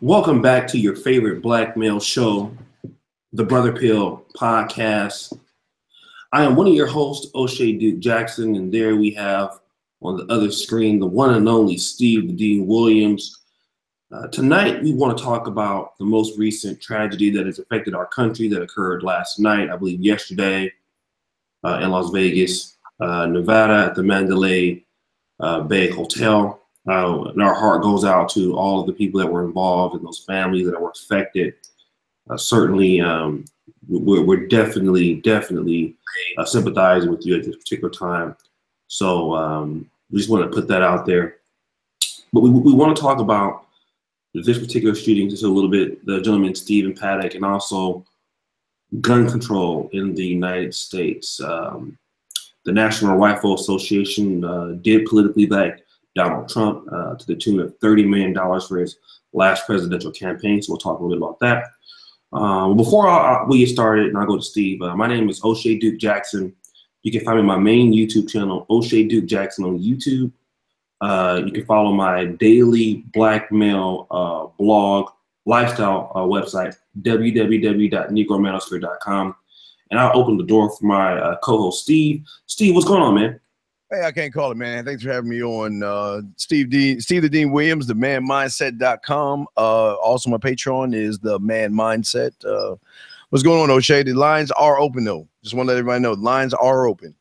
Welcome back to your favorite black male show, the Brother Pill podcast. I am one of your hosts, Oshay Duke Jackson, and there we have on the other screen the one and only Steve the Dean Williams. Tonight, we want to talk about the most recent tragedy that has affected our country that occurred last night, I believe yesterday, in Las Vegas, Nevada, at the Mandalay Bay Hotel. And our heart goes out to all of the people that were involved and those families that were affected. Certainly, we're definitely sympathizing with you at this particular time. So we just want to put that out there. But we want to talk about this particular shooting just a little bit, the gentleman Steve and Paddock, and also gun control in the United States. The National Rifle Association did politically back Donald Trump to the tune of $30 million for his last presidential campaign. So we'll talk a little bit about that. Before we get started, and I'll go to Steve, my name is Oshay Duke Jackson. You can find me on my main YouTube channel, Oshay Duke Jackson on YouTube. You can follow my daily black male blog, lifestyle website, www.negromanosphere.com. And I'll open the door for my co-host, Steve. Steve, what's going on, man? Hey, I can't call it, man. Thanks for having me on. Steve the Dean Williams, themanmindset.com. Also, my Patreon is the Man Mindset. What's going on, O'Shea? The lines are open, though. Just want to let everybody know the lines are open.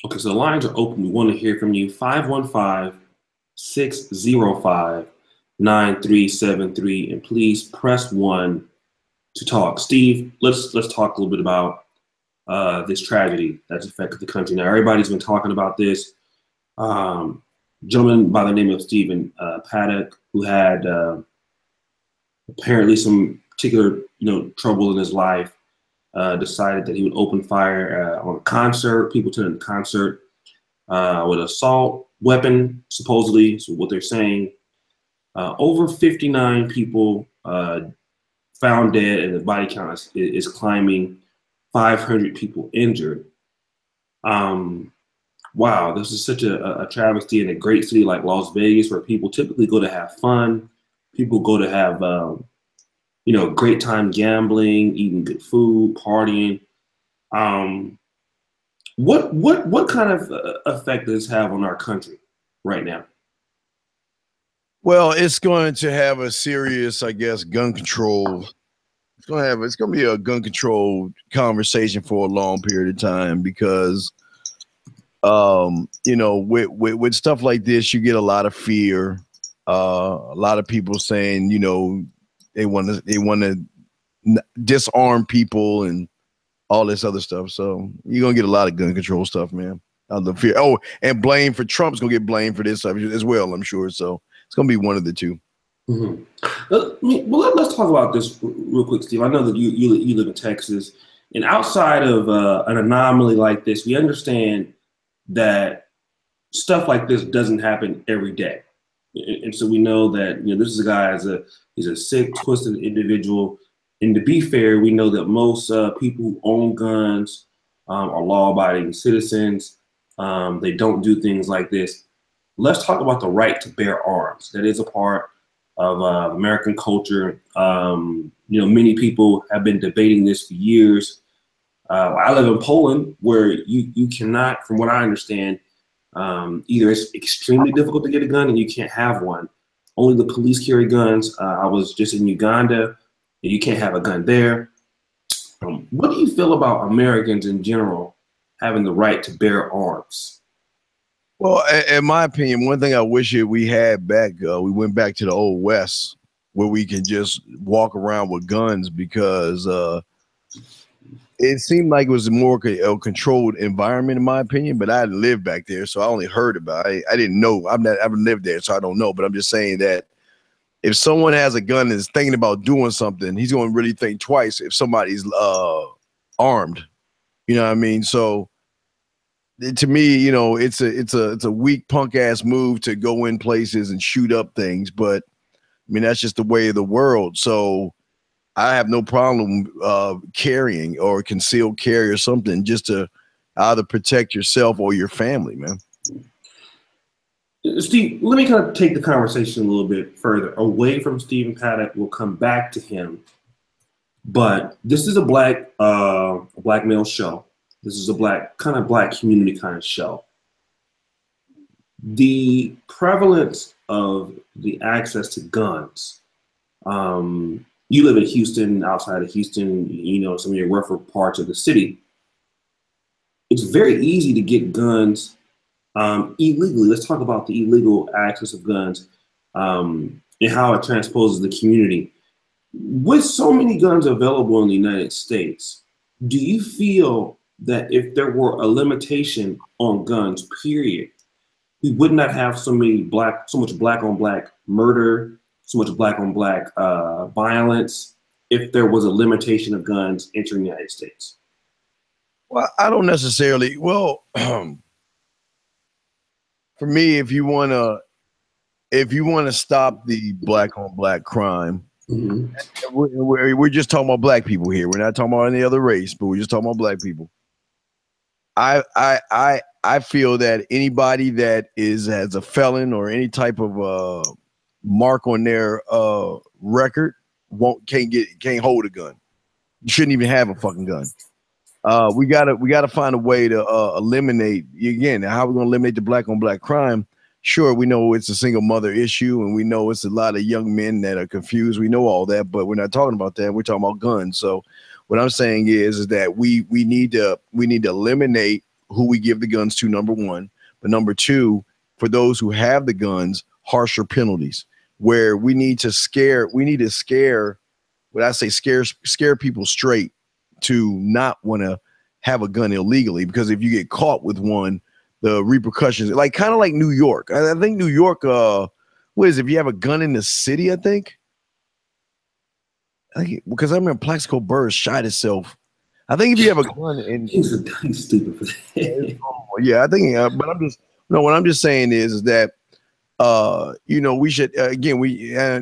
Okay, so the lines are open. We want to hear from you. 515-605-9373. And please press 1 to talk. Steve, let's talk a little bit about this tragedy that's affected the country. Now, everybody's been talking about this. Gentleman by the name of Stephen Paddock, who had apparently some particular trouble in his life, decided that he would open fire on a concert. People attending the concert with an assault weapon, supposedly, so what they're saying. Over 59 people found dead, and the body count is climbing. 500 people injured. Wow, this is such a travesty in a great city like Las Vegas, where people typically go to have fun. People go to have, great time gambling, eating good food, partying. What kind of effect does this have on our country right now? Well, it's going to have a serious, I guess, gun control. It's going to be a gun control conversation for a long period of time because, with stuff like this, you get a lot of fear. A lot of people saying, they want to disarm people and all this other stuff. So you're going to get a lot of gun control stuff, man. The fear. Oh, and blame for Trump's going to get blamed for this stuff as well, I'm sure. So it's going to be one of the two. Mm-hmm. Well, let's talk about this real quick, Steve. I know that you live in Texas, and outside of an anomaly like this, we understand that stuff like this doesn't happen every day, and so we know that this is a guy he's a sick, twisted individual. And to be fair, we know that most people who own guns are law-abiding citizens. They don't do things like this. Let's talk about the right to bear arms. That is a part of American culture. Many people have been debating this for years. I live in Poland, where you cannot, from what I understand, either it's extremely difficult to get a gun and you can't have one. Only the police carry guns. I was just in Uganda, and you can't have a gun there. What do you feel about Americans in general having the right to bear arms? Well, in my opinion, one thing I wish we had back, we went back to the old West where we can just walk around with guns because it seemed like it was a more controlled environment, in my opinion, but I hadn't lived back there, so I only heard about it. I didn't know. I haven't lived there, so I don't know, but I'm just saying that if someone has a gun and is thinking about doing something, he's going to really think twice if somebody's armed. You know what I mean? So to me, it's a weak punk ass move to go in places and shoot up things, but I mean that's just the way of the world. So I have no problem carrying or concealed carry or something just to either protect yourself or your family, man. Steve, let me kind of take the conversation a little bit further away from Stephen Paddock. We'll come back to him, but this is a black male show. This is a black community kind of show. The prevalence of the access to guns. You live in Houston, outside of Houston, you know, some of your rougher parts of the city. It's very easy to get guns illegally. Let's talk about the illegal access of guns and how it transposes the community. With so many guns available in the United States, do you feel that if there were a limitation on guns, period, we would not have so much black on black murder, so much black on black violence, if there was a limitation of guns entering the United States? Well, I don't necessarily. Well, for me, if you wanna stop the black on black crime, we're just talking about black people here. We're not talking about any other race, but we're just talking about black people. I feel that anybody that has a felon or any type of mark on their record can't hold a gun. You shouldn't even have a fucking gun. We gotta find a way to eliminate, again, how we're gonna eliminate the black on black crime. Sure, we know it's a single mother issue, and we know it's a lot of young men that are confused. We know all that, but we're not talking about that. We're talking about guns. So what I'm saying is that we need to eliminate who we give the guns to, number one. But number two, for those who have the guns, harsher penalties, where we need to scare people straight to not want to have a gun illegally, because if you get caught with one, the repercussions, kind of like New York. I think New York, what is it, if you have a gun in the city, I think because I remember Plaxico Burr's shot itself. I think if you have a gun in, he's stupid for that. Yeah, I think, but what I'm just saying is that we should, again,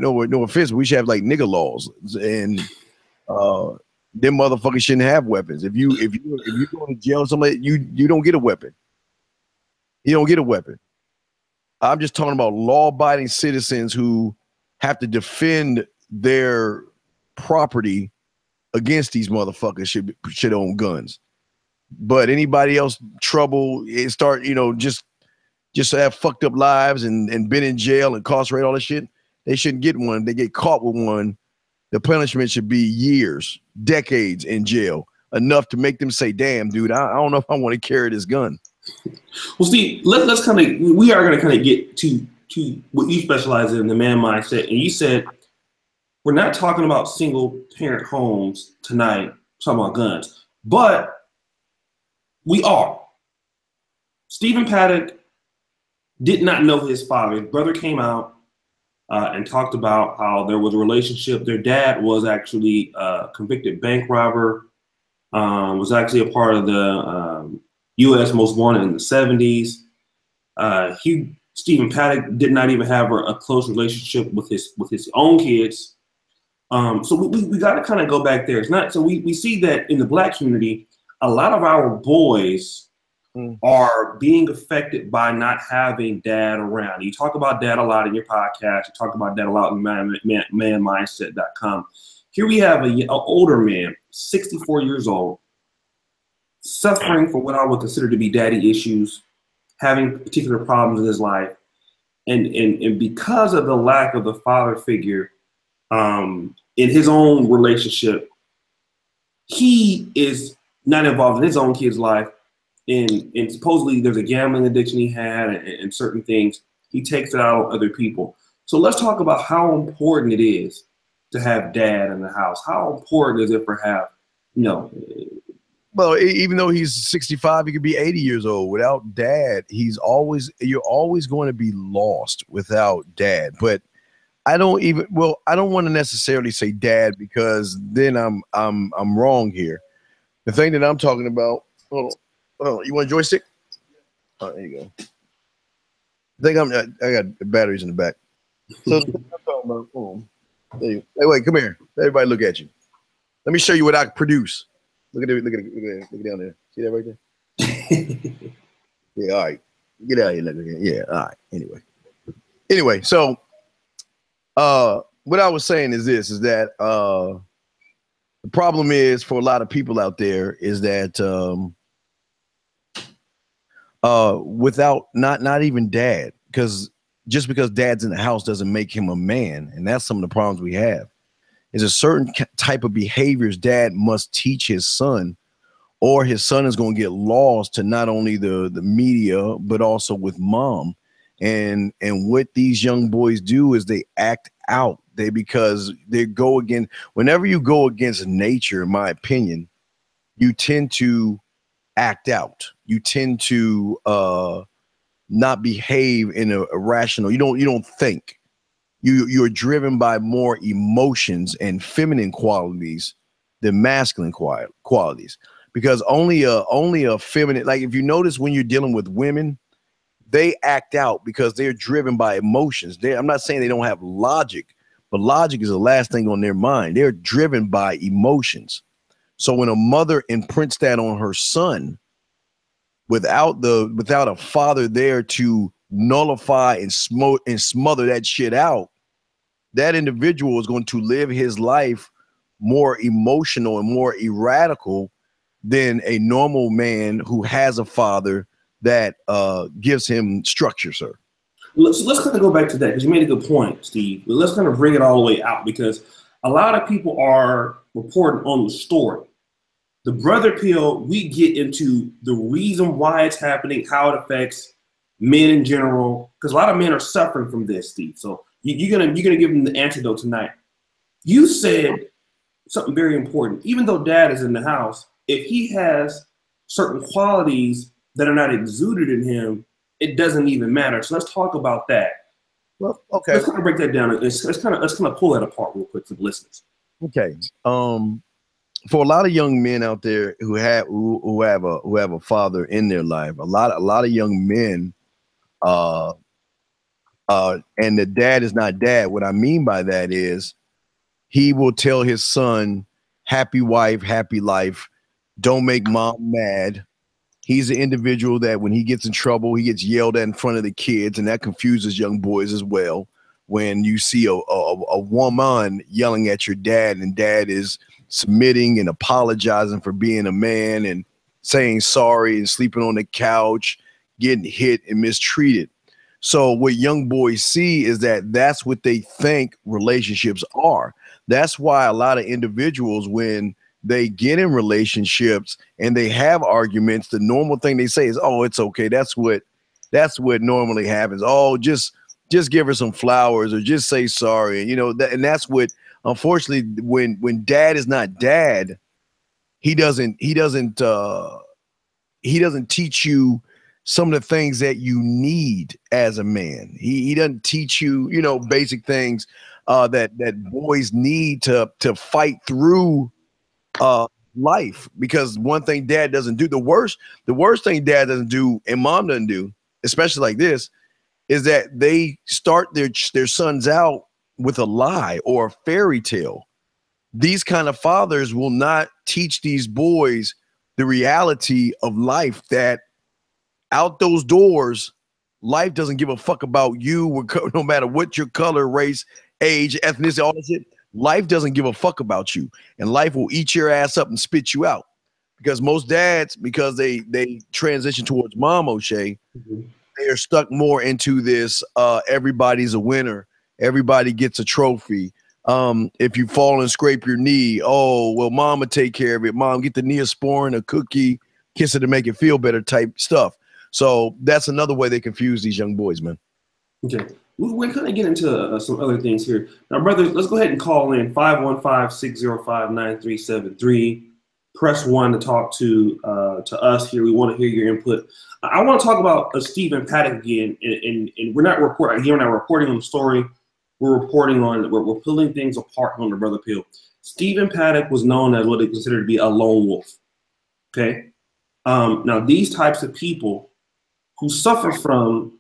no offense, we should have like nigga laws, and them motherfuckers shouldn't have weapons. If you go to jail or something, you don't get a weapon. You don't get a weapon. I'm just talking about law-abiding citizens who have to defend their property against these motherfuckers should own guns. But anybody else trouble, start, just have fucked up lives and been in jail, incarcerated, all this shit, they shouldn't get one. If they get caught with one, the punishment should be years, decades in jail, enough to make them say, damn, dude, I don't know if I want to carry this gun. Well, Steve, we are going to kind of get to what you specialize in, the man mindset. And you said, we're not talking about single parent homes tonight, talking about guns, but we are. Stephen Paddock did not know his father. His brother came out and talked about how there was a relationship. Their dad was actually a convicted bank robber, was actually a part of the U.S. Most Wanted in the 70s. Stephen Paddock did not even have a close relationship with his own kids. So we got to kind of go back there. It's not so we see that in the black community, a lot of our boys are being affected by not having dad around. You talk about dad a lot in your podcast. You talk about dad a lot in manmindset.com. Here we have an older man, 64 years old, suffering from what I would consider to be daddy issues, having particular problems in his life. And because of the lack of the father figure in his own relationship, he is not involved in his own kid's life. And supposedly there's a gambling addiction he had and certain things. He takes it out on other people. So let's talk about how important it is to have dad in the house. How important is it for have, Well, even though he's 65, he could be 80 years old. Without dad, you're always going to be lost without dad. But I don't want to necessarily say dad, because then I'm wrong here. The thing that I'm talking about, hold on, you want a joystick? Oh, there you go. I got the batteries in the back. So the thing I'm talking about, hey, wait, come here. Everybody look at you. Let me show you what I produce. Look at it down there. See that right there? Yeah, all right. Get out of here. Look again. Yeah, all right. Anyway, Anyway, so what I was saying is this: is that the problem is for a lot of people out there is that without not even dad, because just because dad's in the house doesn't make him a man, and that's some of the problems we have. Is a certain type of behaviors dad must teach his son, or his son is going to get lost to not only the media but also with mom. And what these young boys do is they act out. Because they go against, whenever you go against nature, in my opinion, you tend to act out. You tend to not behave in a rational. You don't think. You're driven by more emotions and feminine qualities than masculine qualities. Because only a feminine, like if you notice when you're dealing with women, they act out because they're driven by emotions. I'm not saying they don't have logic, but logic is the last thing on their mind. They're driven by emotions. So when a mother imprints that on her son, without a father there to nullify and smother that shit out, that individual is going to live his life more emotional and more erratical than a normal man who has a father that gives him structure, sir. Let's kind of go back to that because you made a good point, Steve. But let's kind of bring it all the way out because a lot of people are reporting on the story. The brother pill, we get into the reason why it's happening, how it affects men in general, because a lot of men are suffering from this, Steve. So you're gonna give them the antidote tonight. You said something very important. Even though dad is in the house, if he has certain qualities that are not exuded in him, it doesn't even matter. So let's talk about that. Well, okay. Let's kind of break that down. Let's kind of pull that apart real quick for the listeners. Okay. For a lot of young men out there who have a father in their life, a lot of young men, and the dad is not dad. What I mean by that is he will tell his son, "Happy wife, happy life. Don't make mom mad." He's an individual that when he gets in trouble, he gets yelled at in front of the kids, and that confuses young boys as well. When you see a woman yelling at your dad, and dad is submitting and apologizing for being a man and saying sorry and sleeping on the couch, getting hit and mistreated. So what young boys see is that that's what they think relationships are. That's why a lot of individuals, when they get in relationships and they have arguments, the normal thing they say is, "Oh, it's okay. That's what normally happens. Oh, just give her some flowers or just say sorry." You know, and that's what, unfortunately, when dad is not dad, he doesn't teach you some of the things that you need as a man. He doesn't teach you, basic things that boys need to fight through life. Because one thing dad doesn't do, the worst thing dad doesn't do and mom doesn't do, especially like this, is that they start their sons out with a lie or a fairy tale. These kind of fathers will not teach these boys the reality of life, that out those doors, life doesn't give a fuck about you, no matter what your color, race, age, ethnicity, all that shit. Life doesn't give a fuck about you, and life will eat your ass up and spit you out. Because most dads, because they transition towards mom, Oshay, they are stuck more into this. Everybody's a winner. Everybody gets a trophy. If you fall and scrape your knee, oh well, mama take care of it. Mom, get the Neosporin, a cookie, kiss it to make it feel better type stuff. So that's another way they confuse these young boys, man. Okay. We're going to get into some other things here. Now, brothers, let's go ahead and call in 515-605-9373. Press 1 to talk to us here. We want to hear your input. I want to talk about Stephen Paddock again, and we're not reporting here. We're not reporting on the story. We're pulling things apart on the Brother Pill. Stephen Paddock was known as what they consider to be a lone wolf. Okay. Now, these types of people who suffer from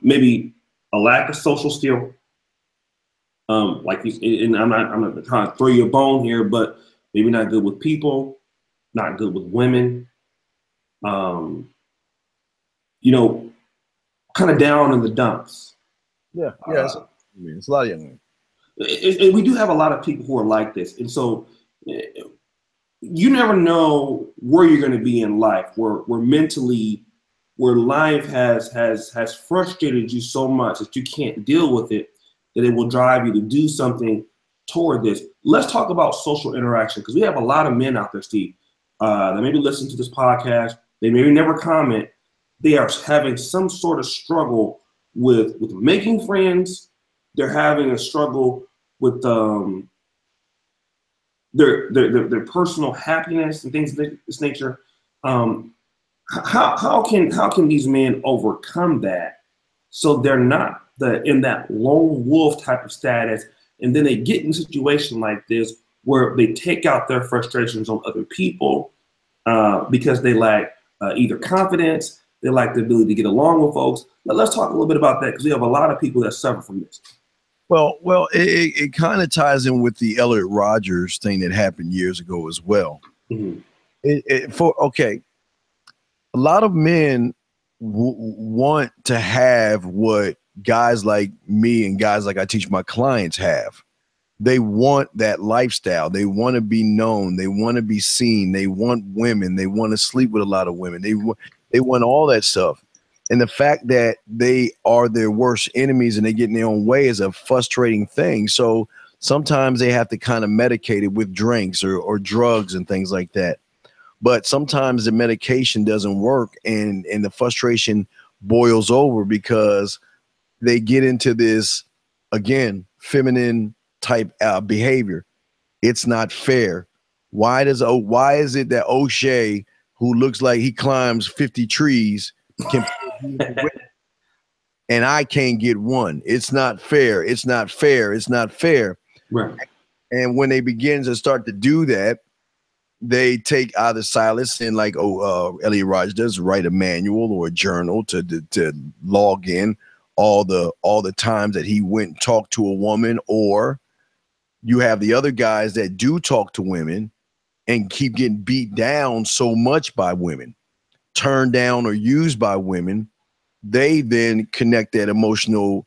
maybe a lack of social skill, like and I'm not trying to throw you a bone here, but maybe not good with people, not good with women, kind of down in the dumps. Yeah, it's a lot of young men. We do have a lot of people who are like this, and so you never know where you're going to be in life, where mentally, where life has frustrated you so much that you can't deal with it, that it will drive you to do something toward this. Let's talk about social interaction, because we have a lot of men out there, Steve, that maybe listen to this podcast. They maybe never comment. They are having some sort of struggle with making friends. They're having a struggle with their personal happiness and things of this nature. How can these men overcome that so they're not in that lone wolf type of status, and then they get in a situation like this where they take out their frustrations on other people because they lack either confidence, they lack the ability to get along with folks. Let's talk a little bit about that, because we have a lot of people that suffer from this. Well, it kind of ties in with the Elliot Rodgers thing that happened years ago as well. Mm-hmm. A lot of men want to have what guys like me and guys like I teach my clients have. They want that lifestyle. They want to be known. They want to be seen. They want women. They want to sleep with a lot of women. They want all that stuff. And the fact that they are their worst enemies and they get in their own way is a frustrating thing. So sometimes they have to kind of medicate it with drinks or drugs and things like that. But sometimes the medication doesn't work, and the frustration boils over because they get into this, again, feminine type behavior. It's not fair. Why is it that Oshay, who looks like he climbs 50 trees, can and I can't get one? It's not fair. It's not fair. It's not fair. Right. And when they begin to start to do that, they take either Silas and Elliot Rodgers does, write a manual or a journal to log in all the times that he went and talked to a woman, or you have the other guys that do talk to women and keep getting beat down so much by women, turned down or used by women. They then connect that emotional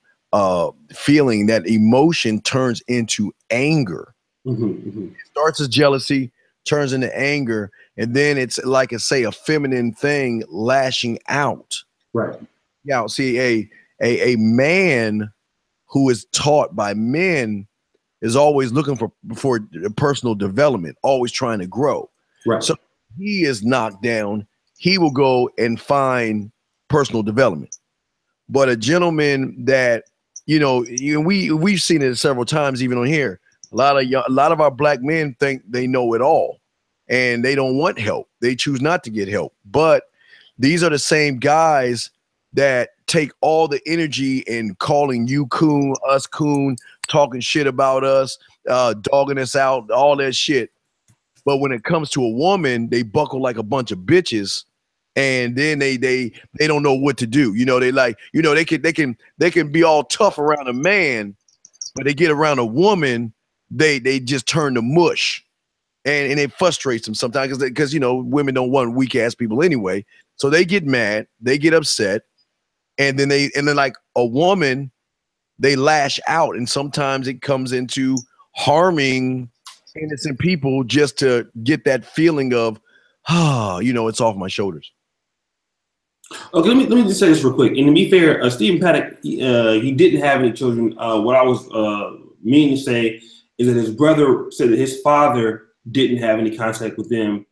feeling. That emotion turns into anger. Mm-hmm, mm-hmm. It starts as jealousy, turns into anger, and then it's like a feminine thing lashing out. Right. Yeah. See, a man who is taught by men is always looking for personal development, always trying to grow. Right. So he is knocked down, he will go and find personal development. But a gentleman that, we've seen it several times, even on here. A lot of our black men think they know it all, and they don't want help. They choose not to get help. But these are the same guys that take all the energy in calling you coon, us coon, talking shit about us, dogging us out, all that shit. But when it comes to a woman, they buckle like a bunch of bitches, and then they don't know what to do. They can be all tough around a man, but they get around a woman, they just turn to mush, and it frustrates them sometimes because women don't want weak ass people anyway. So they get mad, they get upset, and then like a woman, they lash out, and sometimes it comes into harming innocent people just to get that feeling of, it's off my shoulders. Okay, let me just say this real quick. And to be fair, Stephen Paddock, he didn't have any children. What I was meaning to say is that his brother said that his father didn't have any contact with them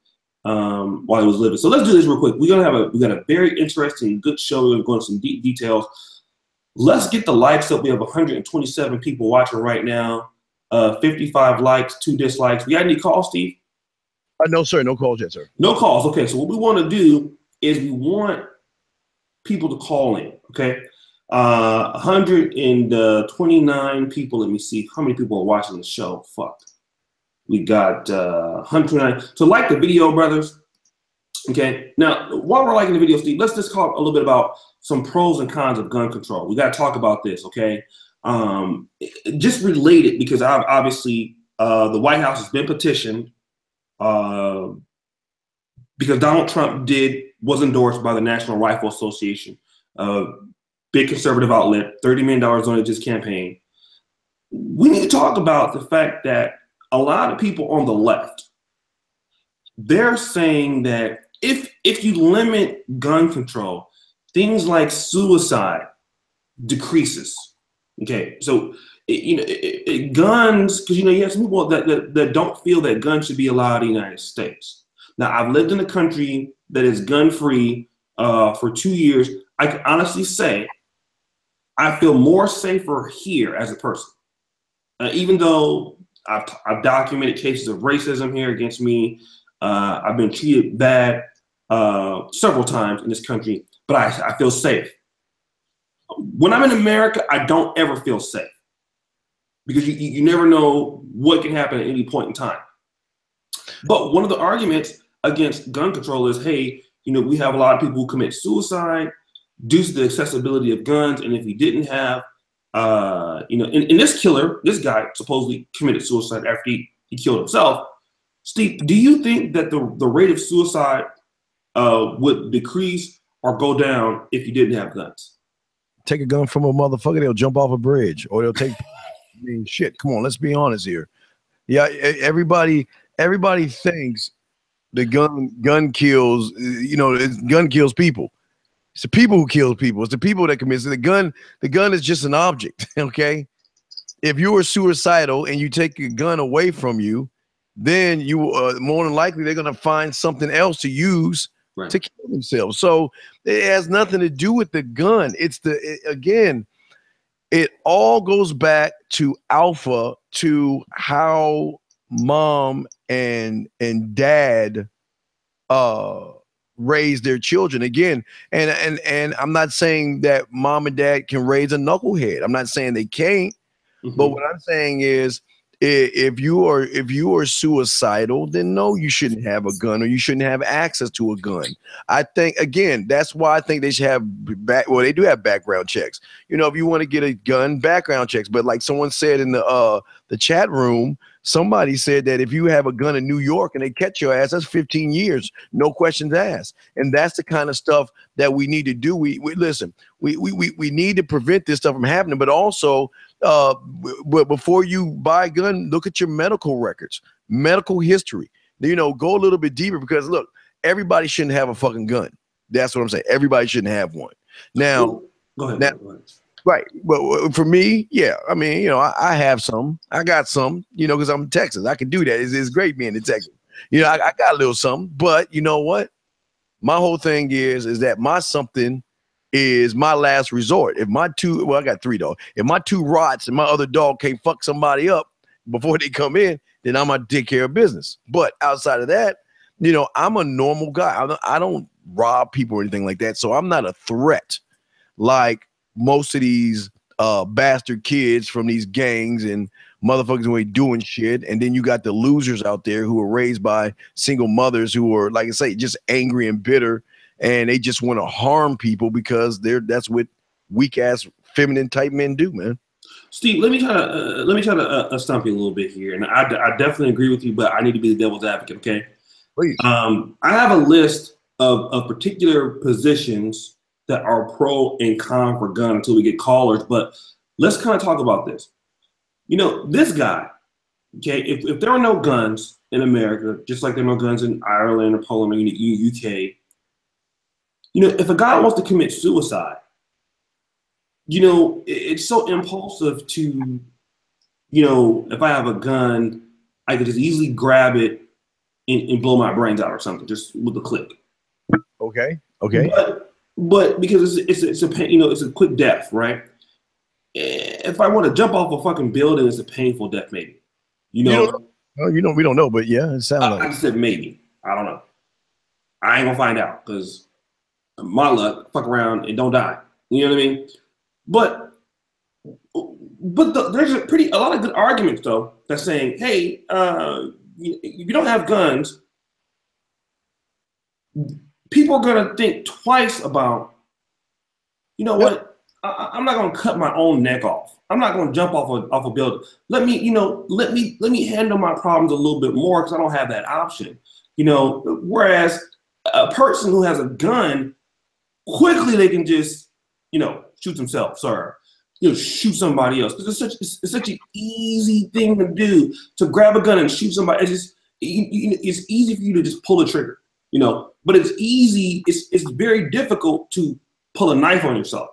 while he was living. So let's do this real quick. We got a very interesting, good show. We're going to go into some deep details. Let's get the likes up. We have 127 people watching right now. 55 likes, 2 dislikes. We got any calls, Steve? No, sir. No calls yet, sir. No calls. Okay, so what we want to do is we want people to call in. Okay, 129 people. Let me see how many people are watching the show. Fuck, we got 129. So like the video, brothers. Okay, now while we're liking the video, Steve, let's just talk a little bit about some pros and cons of gun control. We got to talk about this. Okay, just related, because obviously the White House has been petitioned because Donald Trump was endorsed by the National Rifle Association, been big conservative outlet, $30 million on his campaign. We need to talk about the fact that a lot of people on the left, they're saying that if you limit gun control, things like suicide decreases. Okay, so guns, because you have some people that don't feel that guns should be allowed in the United States. Now, I've lived in a country that is gun-free for 2 years. I can honestly say I feel more safer here as a person, even though I've documented cases of racism here against me. I've been treated bad several times in this country, but I feel safe. When I'm in America, I don't ever feel safe because you never know what can happen at any point in time. But one of the arguments against gun control is, hey, we have a lot of people who commit suicide due to the accessibility of guns, and if we didn't have, and this guy supposedly committed suicide after he killed himself. Steve, do you think that the rate of suicide would decrease or go down if you didn't have guns? Take a gun from a motherfucker, they'll jump off a bridge, or they'll take. I mean, shit. Come on, let's be honest here. Yeah, everybody thinks the gun kills. Gun kills people. It's the people who kill people. It's the people that commit. The gun is just an object. Okay, if you are suicidal and you take a gun away from you, then you more than likely they're gonna find something else to use to kill themselves. So it has nothing to do with the gun. It's again, it all goes back to alpha, to how mom and dad raise their children. Again, and I'm not saying that mom and dad can raise a knucklehead. I'm not saying they can't, but what I'm saying is, if you are suicidal, then no, you shouldn't have a gun, or you shouldn't have access to a gun. I think, again, that's why I think they should have they do have background checks. If you want to get a gun, background checks. But like someone said in the chat room, somebody said that if you have a gun in New York and they catch your ass, that's 15 years, no questions asked. And that's the kind of stuff that we need to do. We listen. We need to prevent this stuff from happening, but also. But before you buy a gun, look at your medical records, medical history. Go a little bit deeper, because look, everybody shouldn't have a fucking gun. That's what I'm saying. Everybody shouldn't have one. Now, go ahead. Right. But for me, yeah. I mean, I have some. I got some. Because I'm in Texas. I can do that. It's great being in Texas. I got a little something. But you know what? My whole thing is that my something is my last resort. If my I got 3 dogs. If my 2 rots and my other dog can't fuck somebody up before they come in, then I'm gonna take care of business. But outside of that, I'm a normal guy. I don't rob people or anything like that. So I'm not a threat like most of these bastard kids from these gangs and motherfuckers who ain't doing shit. And then you got the losers out there who are raised by single mothers who are, like I say, just angry and bitter. And they just want to harm people because that's what weak ass feminine type men do, man. Steve, let me try to stump you a little bit here, and I definitely agree with you, but I need to be the devil's advocate, okay? Please. I have a list of particular positions that are pro and con for gun until we get callers, but let's kind of talk about this. This guy, okay, if there are no guns in America, just like there are no guns in Ireland or Poland or UK. If a guy wants to commit suicide, it's so impulsive to, if I have a gun, I could just easily grab it and blow my brains out or something, just with a click. Okay. But because it's a pain, it's a quick death, right? If I want to jump off a fucking building, it's a painful death, maybe. We don't know, but yeah, it sounds like. I just said maybe. I don't know. I ain't gonna find out because. My luck, fuck around and don't die. You know what I mean? But there's a lot of good arguments though that's saying, hey, if you don't have guns, people are gonna think twice about, what? I'm not gonna cut my own neck off. I'm not gonna jump off a building. Let me handle my problems a little bit more because I don't have that option. Whereas a person who has a gun, quickly they can just, shoots himself. Sorry, shoot somebody else. Because it's such an easy thing to do, to grab a gun and shoot somebody. It's easy for you to just pull the trigger, But it's easy. It's very difficult to pull a knife on yourself,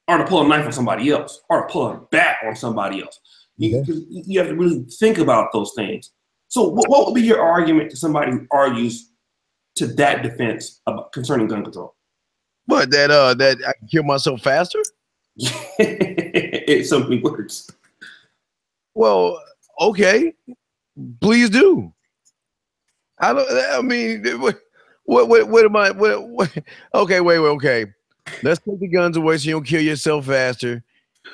or to pull a knife on somebody else, or to pull a bat on somebody else. You have to really think about those things. So what would be your argument to somebody who argues to that defense concerning gun control? But that I can kill myself faster? It's so many words. Well, okay, please do. What am I? Okay, wait. Okay, let's take the guns away so you don't kill yourself faster.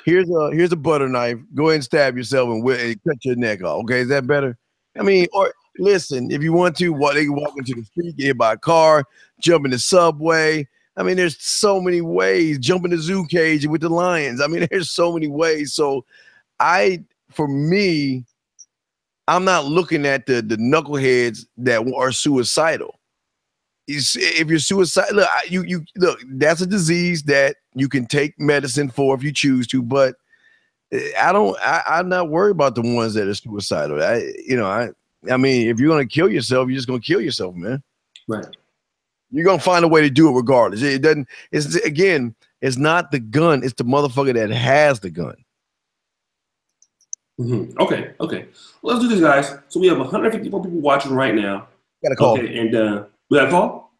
Here's a butter knife. Go ahead and stab yourself and cut your neck off. Okay, is that better? Or listen, if you want to, they can walk into the street, get hit by a car, jump in the subway. There's so many ways. Jump in the zoo cage with the lions. There's so many ways. So for me, I'm not looking at the knuckleheads that are suicidal. If you're suicidal, look, that's a disease that you can take medicine for if you choose to, but I'm not worried about the ones that are suicidal. If you're gonna kill yourself, you're just gonna kill yourself, man. Right. You're gonna find a way to do it regardless. It doesn't. It's not the gun. It's the motherfucker that has the gun. Mm-hmm. Okay. Well, let's do this, guys. So we have 154 people watching right now. Got a call. Okay, and we got a call.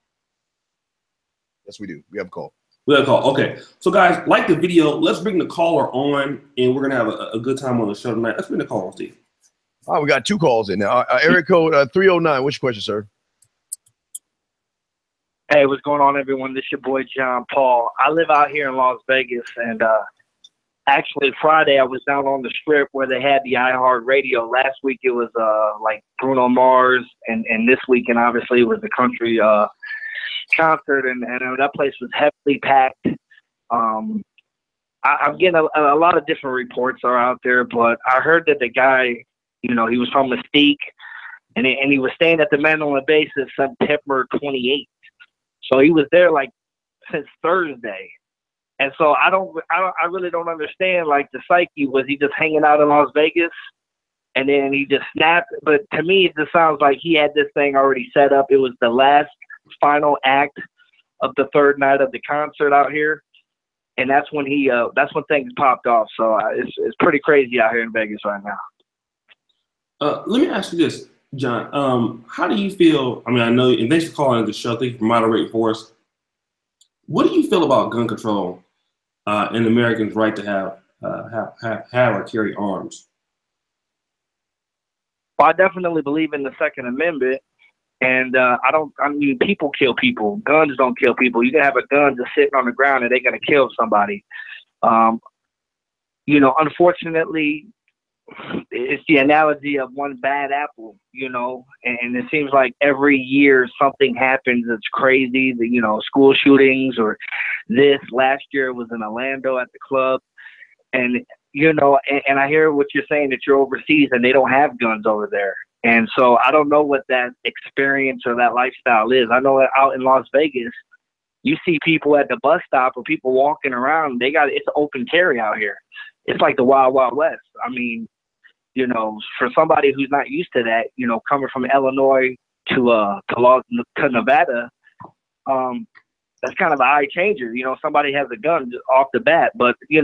Yes, we do. We have a call. We got a call. Okay. So, guys, like the video. Let's bring the caller on, and we're gonna have a good time on the show tonight. Let's bring the caller on, Steve. Oh, we got 2 calls in now. Area code 309. What's your question, sir? Hey, what's going on, everyone? This is your boy, John Paul. I live out here in Las Vegas, and actually Friday I was down on the Strip where they had the iHeartRadio. Last week it was like Bruno Mars, and this weekend obviously it was the country concert, and that place was heavily packed. I'm getting a lot of different reports are out there, but I heard that the guy, he was from Mystique, and he was staying at the Mandalay base since September 28th. So he was there since Thursday. And so I really don't understand the psyche. Was he just hanging out in Las Vegas and then he just snapped? But to me, it just sounds like he had this thing already set up. It was the last final act of the third night of the concert out here. And that's when things popped off. So it's pretty crazy out here in Vegas right now. Let me ask you this, John. How do you feel? I know, and thanks for calling the show. Thank you for moderating for us. What do you feel about gun control and Americans' right to have or carry arms? Well, I definitely believe in the Second Amendment, and people kill people. Guns don't kill people. You can have a gun just sitting on the ground and they're gonna kill somebody. Unfortunately, it's the analogy of one bad apple, and it seems like every year something happens that's crazy. School shootings or this. Last year it was in Orlando at the club, and and I hear what you're saying, that you're overseas and they don't have guns over there. And so I don't know what that experience or that lifestyle is. I know that out in Las Vegas, you see people at the bus stop or people walking around. It's open carry out here. It's like the Wild Wild West. For somebody who's not used to that, coming from Illinois to Nevada, that's kind of an eye changer. Somebody has a gun just off the bat, but I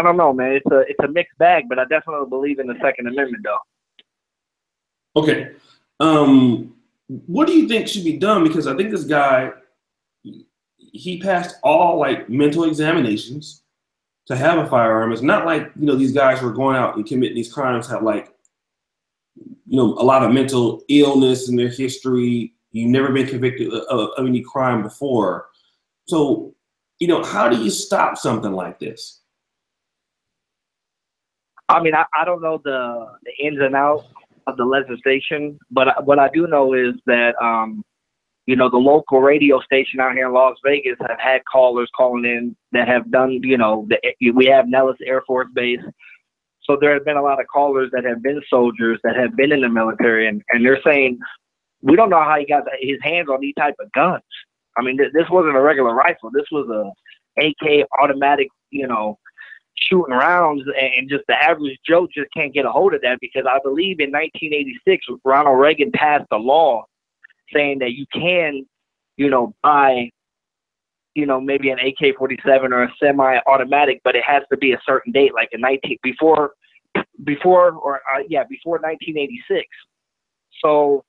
don't know, man. It's a mixed bag, but I definitely believe in the Second Amendment, though. Okay, what do you think should be done? Because I think this guy, he passed all mental examinations to have a firearm. It's not like, these guys who are going out and committing these crimes have a lot of mental illness in their history. You've never been convicted of any crime before. So, how do you stop something like this? I don't know the ins and outs of the legislation, but what I do know is that, the local radio station out here in Las Vegas have had callers calling in that have done, we have Nellis Air Force Base. So there have been a lot of callers that have been soldiers that have been in the military, and they're saying, we don't know how he got his hands on these type of guns. This wasn't a regular rifle. This was AK automatic, shooting rounds, and just the average Joe just can't get a hold of that, because I believe in 1986 Ronald Reagan passed a law saying that you can, buy, maybe an AK-47 or a semi-automatic, but it has to be a certain date, like before 1986. So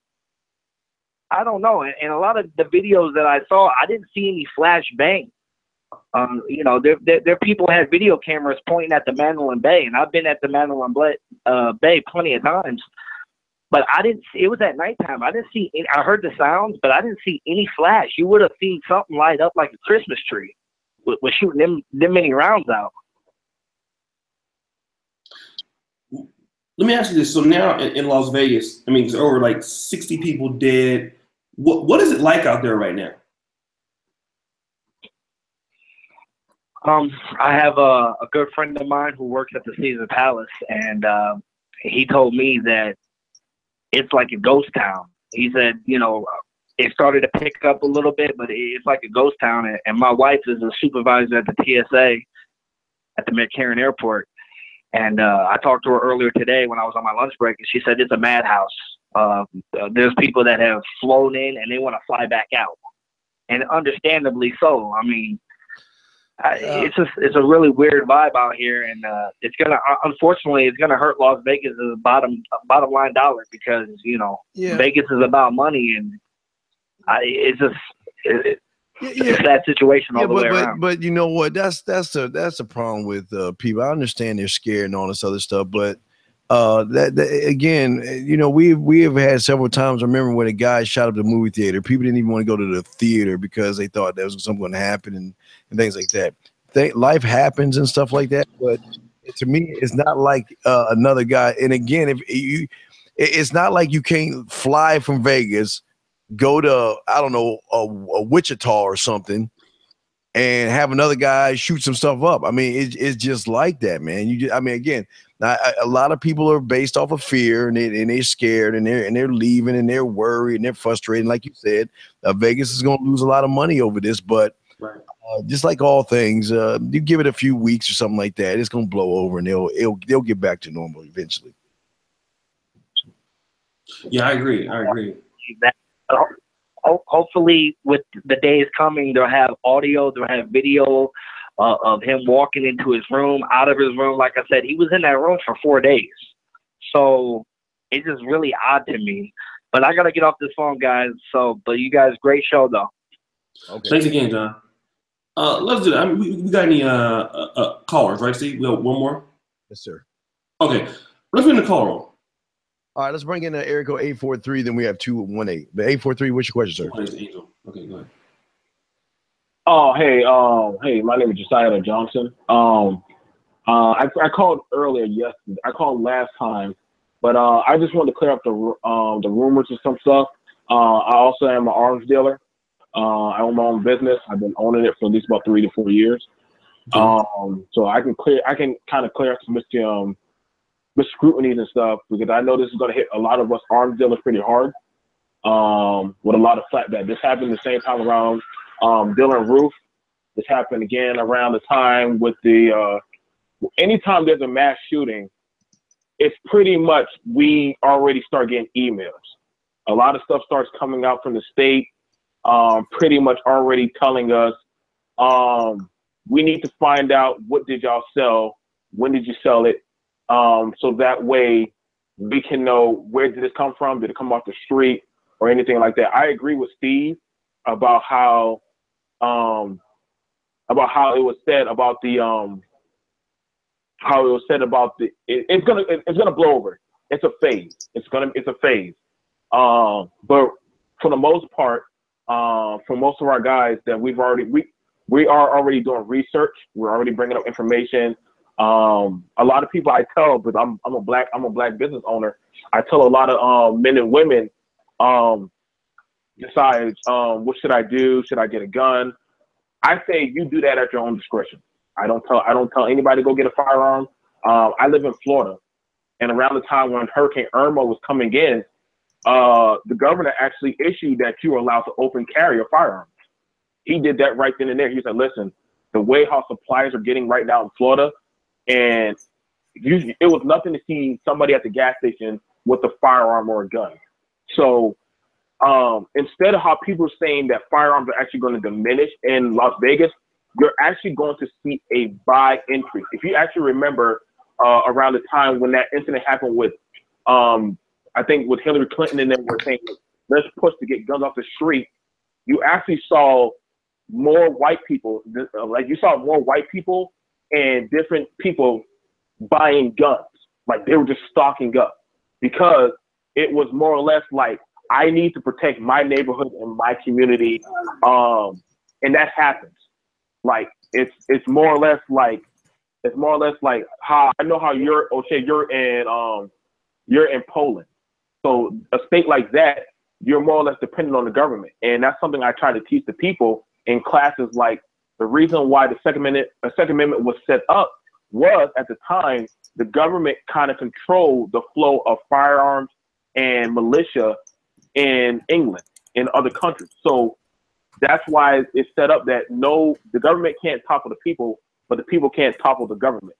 I don't know. And a lot of the videos that I saw, I didn't see any flash bang. There people had video cameras pointing at the Mandalay Bay, and I've been at the Mandalay Bay plenty of times. But I didn't see, it was at nighttime. I didn't see any, I heard the sounds, but I didn't see any flash. You would have seen something light up like a Christmas tree with shooting them many rounds out. Let me ask you this. So now in Las Vegas, I mean, there's over like 60 people dead. What is it like out there right now? I have a good friend of mine who works at the Caesar Palace, and he told me that it's like a ghost town. He said, it started to pick up a little bit, but it's like a ghost town. And my wife is a supervisor at the TSA at the McCarran Airport. And I talked to her earlier today when I was on my lunch break, and she said it's a madhouse. There's people that have flown in and they want to fly back out, and understandably so. I mean, it's a really weird vibe out here, and unfortunately it's gonna hurt Las Vegas' bottom line dollar, because Vegas is about money, and it's a sad situation all the way around. But you know what? That's the problem with people. I understand they're scared and all this other stuff, but that again, we have had several times. I remember when a guy shot up the movie theater. People didn't even want to go to the theater because they thought there was something going to happen and things like that. Life happens and stuff like that. But to me, it's not like another guy. And again, it's not like you can't fly from Vegas, go to, I don't know, a Wichita or something, and have another guy shoot some stuff up. I mean, it's just like that, man. Again, a lot of people are based off of fear, and they're scared, and they're leaving, and they're worried, and they're frustrated. Like you said, Vegas is going to lose a lot of money over this, but just like all things, you give it a few weeks or something like that, it's going to blow over, and they'll get back to normal eventually. Yeah, I agree. Hopefully, with the days coming, they'll have audio, they'll have video of him walking into his room, out of his room. Like I said, he was in that room for 4 days. So it's just really odd to me. But I got to get off this phone, guys. But you guys, great show, though. Okay. Thanks again, John. Let's do that. I mean, we got any callers, right, Steve? We got one more? Yes, sir. Okay. Let's bring the call roll. All right, let's bring in area code 843. Then we have 218. But 843, what's your question, sir? Angel. Okay, go ahead. Oh, hey, my name is Josiah Johnson. I called earlier yesterday. I called last time, but I just wanted to clear up the rumors and some stuff. I also am an arms dealer. I own my own business. I've been owning it for at least about 3 to 4 years. So I can kind of clear up some scrutiny and stuff, because I know this is going to hit a lot of us arms dealers pretty hard. With a lot of flat that this happened the same time around Dylan Roof. This happened again around the time with the anytime there's a mass shooting, it's pretty much we already start getting emails. A lot of stuff starts coming out from the state, pretty much already telling us we need to find out what did y'all sell, when did you sell it, so that way we can know where did this come from, did it come off the street or anything like that. I agree with Steve about how it was said about the it's gonna blow over. It's a phase. It's a phase. But for the most part, for most of our guys that we are already doing research. We're already bringing up information. A lot of people I tell, but I'm a black business owner. I tell a lot of men and women, decide what should I do? Should I get a gun? I say you do that at your own discretion. I don't tell anybody to go get a firearm. I live in Florida, and around the time when Hurricane Irma was coming in, the governor actually issued that you were allowed to open carry a firearm. He did that right then and there. He said, listen, the way how supplies are getting right now in Florida, and it was nothing to see somebody at the gas station with a firearm or a gun. So instead of how people are saying that firearms are actually going to diminish in Las Vegas, you're actually going to see a buy increase. If you actually remember around the time when that incident happened with, I think with Hillary Clinton and them were saying, let's push to get guns off the street, you actually saw more white people, you saw more white people and different people buying guns. Like they were just stocking up because it was more or less like, I need to protect my neighborhood and my community. And that happens. Like it's more or less like how I know how Oshay, you're in Poland. So a state like that, you're more or less dependent on the government. And that's something I try to teach the people in classes. Like the reason why the Second Amendment was set up was at the time, the government kind of controlled the flow of firearms and militia in England and other countries. So that's why it's set up that the government can't topple the people, but the people can't topple the government.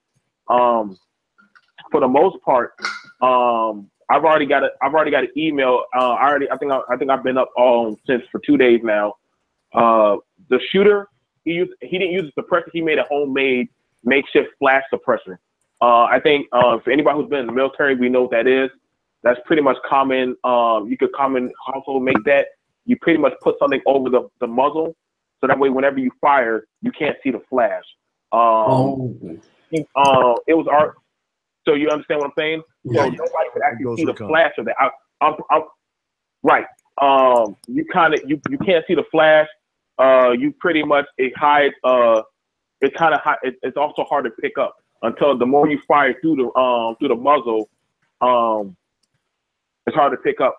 For the most part, I've already got an email. I think I've been up since for 2 days now. The shooter, he didn't use a suppressor. He made a homemade makeshift flash suppressor. I think for anybody who's been in the military, we know what that is. That's pretty much common. You could common household make that. You pretty much put something over the muzzle, so that way whenever you fire, you can't see the flash. It was art. So you understand what I'm saying? Yeah, so nobody could actually see the flash of that. Right. You can't see the flash. You pretty much it hides. It's also hard to pick up until the more you fire through the muzzle. It's hard to pick up.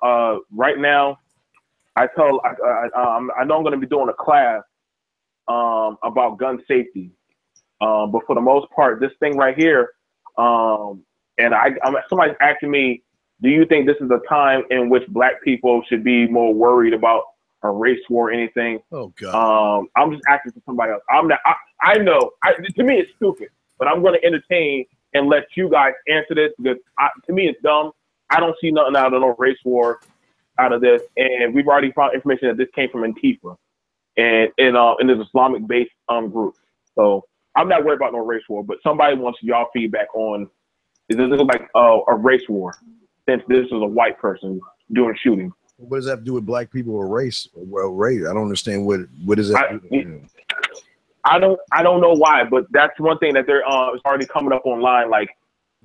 Right now, I know I'm going to be doing a class about gun safety. But for the most part, this thing right here, and somebody's asking me, do you think this is a time in which Black people should be more worried about a race war or anything? Oh God. I'm just asking for somebody else. I'm not. I know. To me, it's stupid, but I'm going to entertain and let you guys answer this because to me, it's dumb. I don't see nothing out of no race war out of this, and we've already found information that this came from Antifa and in this Islamic-based group. So I'm not worried about no race war, but somebody wants y'all feedback on, is this like a race war since this is a white person doing shooting? What does that have to do with Black people or race? Well, race. I don't understand what is that. I don't know why, but that's one thing that it's already coming up online. Like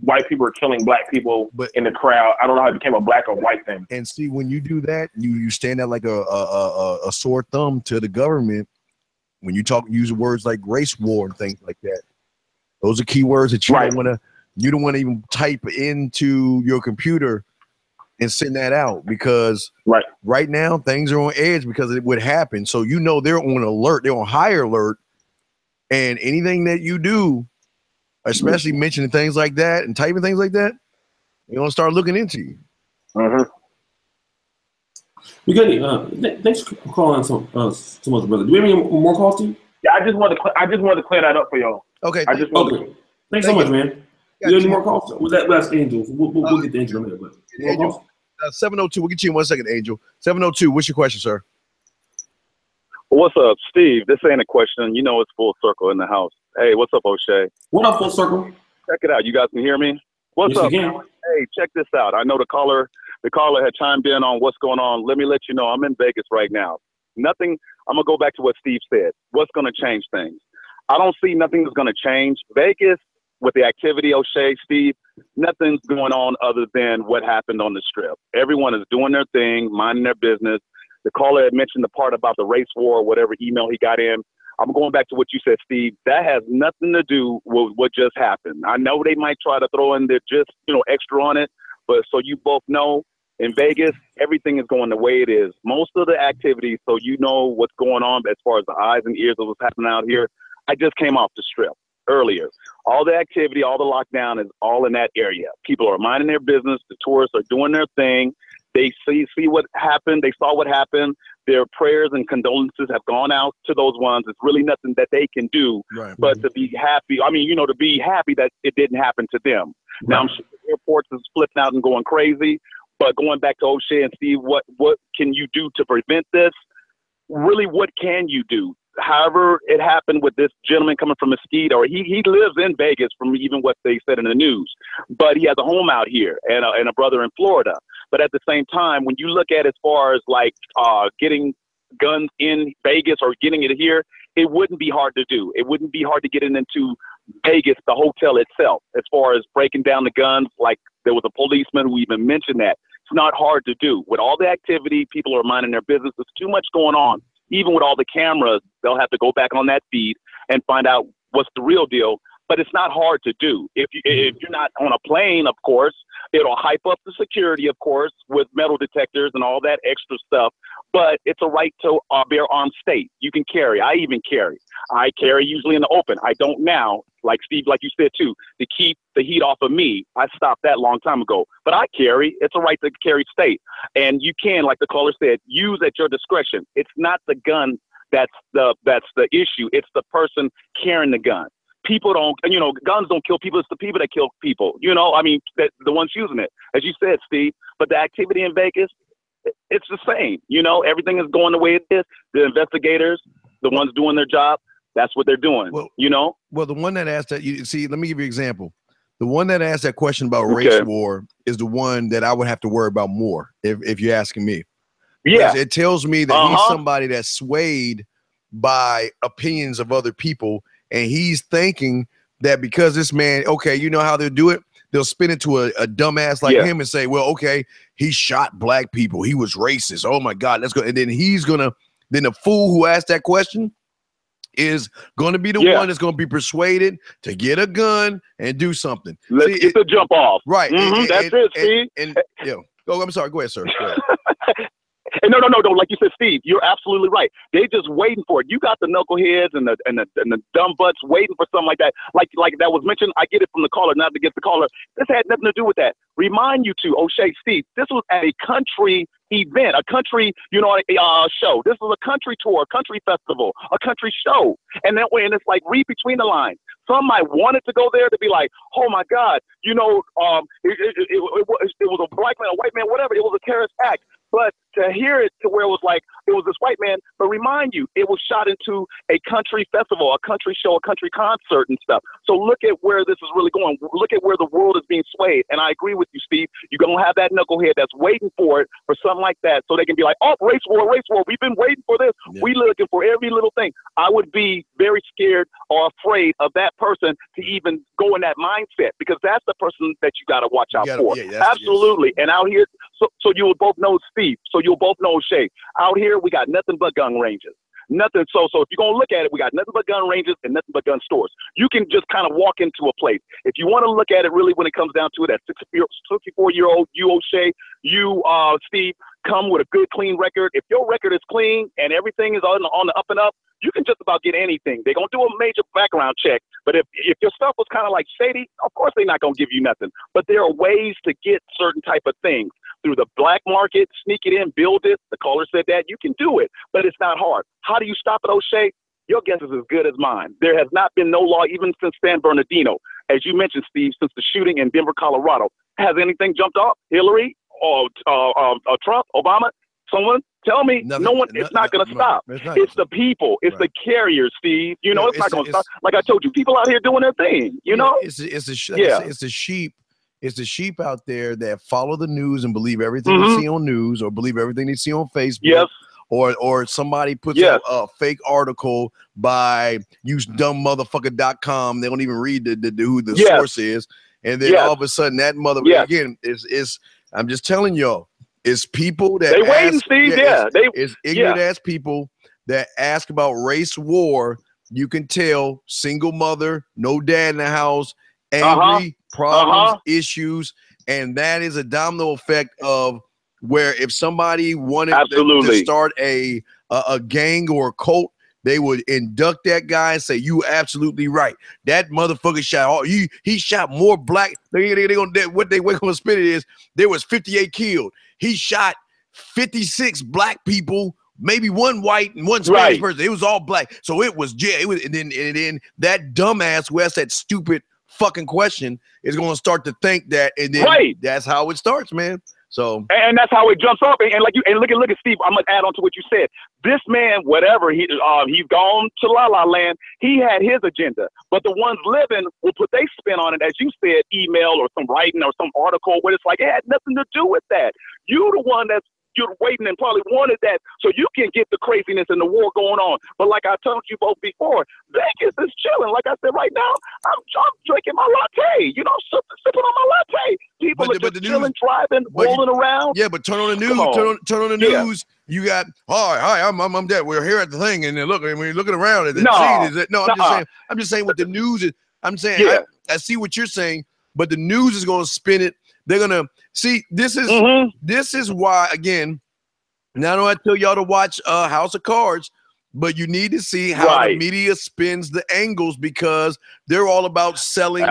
white people are killing Black people in the crowd. I don't know how it became a Black or white thing. And see, when you do that, you stand out like a sore thumb to the government. When you use words like race war and things like that, those are key words that you don't want to even type into your computer and send that out because right now things are on edge because it would happen. So they're on alert, they're on high alert, and anything that you do, especially mentioning things like that and typing things like that, they're gonna start looking into you. We got thanks for calling so much, brother. Do we have any more calls to you? Yeah, I just wanted to clear that up for y'all. Okay. Thanks so much, man. You have any more calls? That's Angel. We'll get the Angel in a minute. Angel, 702. We'll get you in 1 second, Angel. 702. What's your question, sir? What's up, Steve? This ain't a question. You know it's full circle in the house. Hey, what's up, Oshay? What up, full circle? Check it out. You guys can hear me? What's up? Hey, check this out. I know the caller had chimed in on what's going on. Let me let you know I'm in Vegas right now. Nothing. I'm gonna go back to what Steve said. What's gonna change things? I don't see nothing that's gonna change. Vegas, with the activity, Oshay, Steve, nothing's going on other than what happened on the Strip. Everyone is doing their thing, minding their business. The caller had mentioned the part about the race war, or whatever email he got in. I'm going back to what you said, Steve. That has nothing to do with what just happened. I know they might try to throw in extra on it, but so you both know, in Vegas, everything is going the way it is. Most of the activities, so you know what's going on as far as the eyes and ears of what's happening out here. I just came off the Strip earlier. All the activity, all the lockdown is all in that area. People are minding their business. The tourists are doing their thing. They see what happened. They saw what happened. Their prayers and condolences have gone out to those ones. It's really nothing that they can do, but to be happy. I mean, to be happy that it didn't happen to them. Right. Now, I'm sure the airports is flipping out and going crazy, but going back to Oshay and Steve, what can you do to prevent this? Really, what can you do? However, it happened with this gentleman coming from Mesquite, or he lives in Vegas from even what they said in the news, but he has a home out here and a brother in Florida. But at the same time, when you look at as far as like getting guns in Vegas or getting it here, it wouldn't be hard to do. It wouldn't be hard to get it into Vegas, the hotel itself, as far as breaking down the guns. Like there was a policeman who even mentioned that. It's not hard to do. With all the activity, people are minding their business. There's too much going on. Even with all the cameras, they'll have to go back on that feed and find out what's the real deal. But it's not hard to do. If you're not on a plane, of course, it'll hype up the security, of course, with metal detectors and all that extra stuff. But it's a right to bear arms state. You can carry. I even carry. I carry usually in the open. I don't now, like Steve, like you said too, to keep the heat off of me. I stopped that a long time ago. But I carry. It's a right to carry state. And you can, like the caller said, use at your discretion. It's not the gun that's the issue. It's the person carrying the gun. People don't, guns don't kill people. It's the people that kill people. I mean, the ones using it, as you said, Steve. But the activity in Vegas, it's the same. Everything is going the way it is. The investigators, the ones doing their job, that's what they're doing. Well, Well, the one that asked that, let me give you an example. The one that asked that question about race war is the one that I would have to worry about more, if you're asking me. Yeah. Because it tells me that he's somebody that's swayed by opinions of other people. And he's thinking that because this man, you know how they'll do it? They'll spin it to a dumbass like him and say, well, he shot black people. He was racist. Oh, my God, let's go. And then then the fool who asked that question is going to be the one that's going to be persuaded to get a gun and do something. Let's get the jump off. Right. That's it, Steve. I'm sorry. Go ahead, sir. Go ahead. And no. Like you said, Steve, you're absolutely right. They just waiting for it. You got the knuckleheads and the dumb butts waiting for something like that. Like that was mentioned. I get it from the caller, not to get the caller. This had nothing to do with that. Remind you to Oshay, Steve. This was at a country event, a country, show. This was a country tour, a country festival, a country show. And that way, and it's like read between the lines. Some might want it to go there to be like, oh my God, it was a black man, a white man, whatever. It was a terrorist act. But to hear it to where it was like, it was this white man, but remind you, it was shot into a country festival, a country show, a country concert and stuff. So look at where this is really going. Look at where the world is being swayed. And I agree with you, Steve. You're going to have that knucklehead that's waiting for it, for something like that, so they can be like, oh, race war. We've been waiting for this. Yeah. We looking for every little thing. I would be very scared or afraid of that person to even go in that mindset, because that's the person that you got to watch out for. Yeah, absolutely. And out here, so you will both know, Steve, so you'll both know, Shay, out here we got nothing but gun ranges. Nothing. So if you're going to look at it, we got nothing but gun ranges and nothing but gun stores. You can just kind of walk into a place. If you want to look at it really when it comes down to it, at 64-year-old you, Oshay, you, Steve, come with a good, clean record. If your record is clean and everything is on the up and up, you can just about get anything. They're going to do a major background check. But if your stuff was kind of like shady, of course they're not going to give you nothing. But there are ways to get certain type of things. Through the black market, sneak it in, build it. The caller said that. You can do it, but it's not hard. How do you stop it, Oshay? Your guess is as good as mine. There has not been no law, even since San Bernardino. As you mentioned, Steve, since the shooting in Denver, Colorado. Has anything jumped off? Hillary or Trump, Obama? Someone tell me. No one. It's not going to stop. It's the people. It's the carriers, Steve. It's not going to stop. Like I told you, people out here doing their thing. It's the sheep. It's the sheep out there that follow the news and believe everything they see on news, or believe everything they see on Facebook. Yes. Or somebody puts up a fake article by usedummmotherfucker.com. They don't even read who the source is. And then all of a sudden that again is I'm just telling y'all, it's people that they waiting, Steve. It's ignorant ass people that ask about race war. You can tell, single mother, no dad in the house, angry, problems, issues, and that is a domino effect of where if somebody wanted to start a gang or a cult, they would induct that guy and say, "You absolutely right. That motherfucker shot. He shot more black. What they gonna spin it is there was 58 killed. He shot 56 black people." Maybe one white and one Spanish person. It was all black. So it was, yeah, it was, and then that dumbass who asked that stupid fucking question is going to start to think that, and then that's how it starts, man. So, and that's how it jumps up. And like look at Steve. I'm gonna add on to what you said. This man, whatever he's gone to La La Land. He had his agenda, but the ones living will put their spin on it, as you said, email or some writing or some article where it's like it had nothing to do with that. You the one you're waiting and probably wanted that so you can get the craziness and the war going on. But like I told you both before, Vegas is chilling. Like I said, right now, I'm drinking my latte, sipping on my latte. People are just chilling, driving, rolling around. Yeah, but turn on the news. Turn on the news. You got, hi, I'm dead. We're here at the thing, and look, when you're looking around at it, I'm just saying what the news is. I'm saying, I see what you're saying, but the news is going to spin it. They're gonna see. This is why, again. Now, I don't have to tell y'all to watch House of Cards, but you need to see how the media spins the angles, because they're all about selling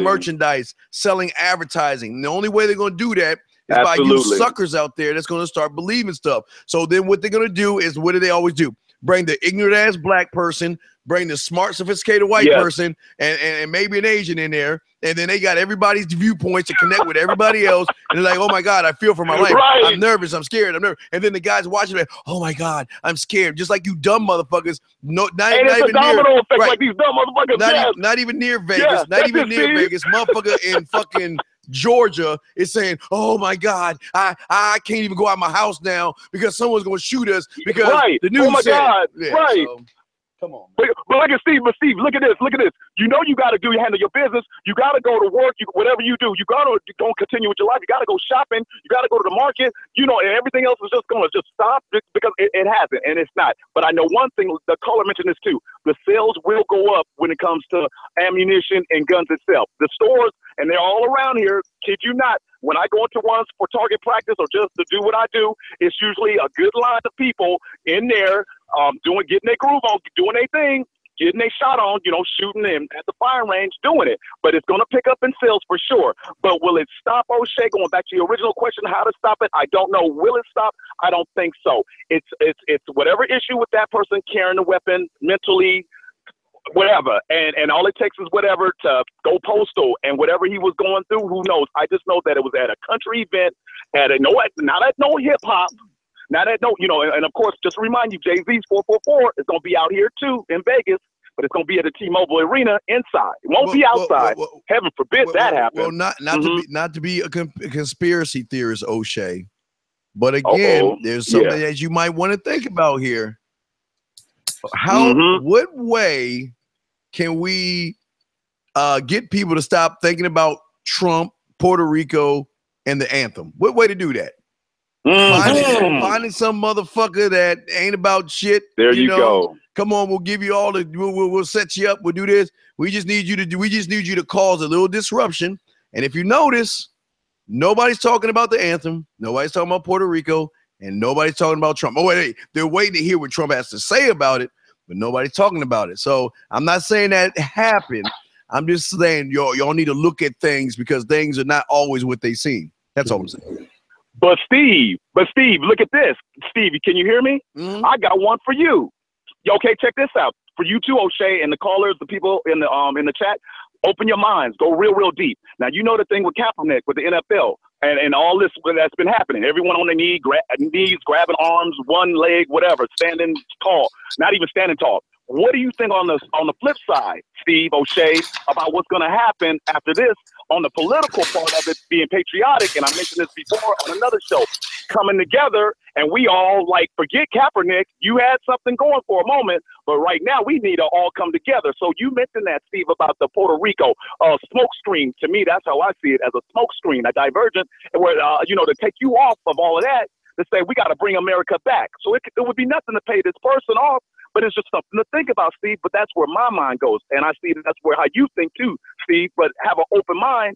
merchandise, selling advertising. And the only way they're gonna do that is by you suckers out there that's gonna start believing stuff. So then, what they're gonna do is, what do they always do? Bring the ignorant ass black person, bring the smart, sophisticated white person, and maybe an Asian in there, and then they got everybody's viewpoints to connect with everybody else, and they're like, "Oh my God, I feel for my life. I'm nervous. I'm scared. I'm nervous." And then the guys watching it, "Oh my God, I'm scared." Just like you dumb motherfuckers. Not even near, like these dumb motherfuckers. Not even near Vegas. Not even near Vegas. Motherfucker in fucking Georgia is saying, "Oh my God, I can't even go out my house now because someone's gonna shoot us because the news said." So, come on, man. But look at Steve. But Steve, look at this. You know you got to handle your business. You got to go to work. Whatever you do, you got to continue with your life. You got to go shopping. You got to go to the market. And everything else is just going to stop because it hasn't, and it's not. But I know one thing. The caller mentioned this too. The sales will go up when it comes to ammunition and guns itself. The stores, and they're all around here. Kid you not. When I go into ones for target practice or just to do what I do, it's usually a good line of people in there getting their groove on, doing their thing, getting their shot on, shooting them at the firing range, doing it. But it's going to pick up in sales for sure. But will it stop, Oshay? Going back to your original question, how to stop it? I don't know. Will it stop? I don't think so. It's whatever issue with that person carrying the weapon mentally, whatever, and all it takes is whatever to go postal, and whatever he was going through, who knows? I just know that it was at a country event, not at no hip hop, not at no, and of course, just to remind you, Jay-Z's 444 is going to be out here too in Vegas, but it's going to be at the T-Mobile Arena inside. It won't be outside. Heaven forbid that happens. Well, not to be a conspiracy theorist, Oshay, but again, there's something that you might want to think about here. What way can we get people to stop thinking about Trump, Puerto Rico, and the anthem? What way to do that? Finding some motherfucker that ain't about shit. There you go. Come on, we'll give you all the. We'll set you up. We'll do this. We just need you to cause a little disruption. And if you notice, nobody's talking about the anthem. Nobody's talking about Puerto Rico. And nobody's talking about Trump. Oh, wait, they're waiting to hear what Trump has to say about it, but nobody's talking about it. So I'm not saying that happened. I'm just saying y'all need to look at things, because things are not always what they seem. That's all I'm saying. But Steve, look at this. Steve, can you hear me? I got one for you. Okay, check this out. For you too, Oshay, and the callers, the people in the chat, open your minds. Go real deep. Now, you know the thing with Kaepernick, with the NFL, and all this that's been happening. Everyone on their knees, grabbing arms, one leg, whatever, standing tall, not even standing tall. What do you think on the flip side, Steve, Oshay, about what's going to happen after this on the political part of it being patriotic? And I mentioned this before on another show, coming together, and we all forget Kaepernick. You had something going for a moment, but right now we need to all come together. So you mentioned that, Steve, about the Puerto Rico smoke screen. To me, that's how I see it, as a smoke screen, a divergent, where to take you off of all of that, to say we got to bring America back. So it would be nothing to pay this person off. But it's just something to think about, Steve. But that's where my mind goes. And I see that's how you think too, Steve. But have an open mind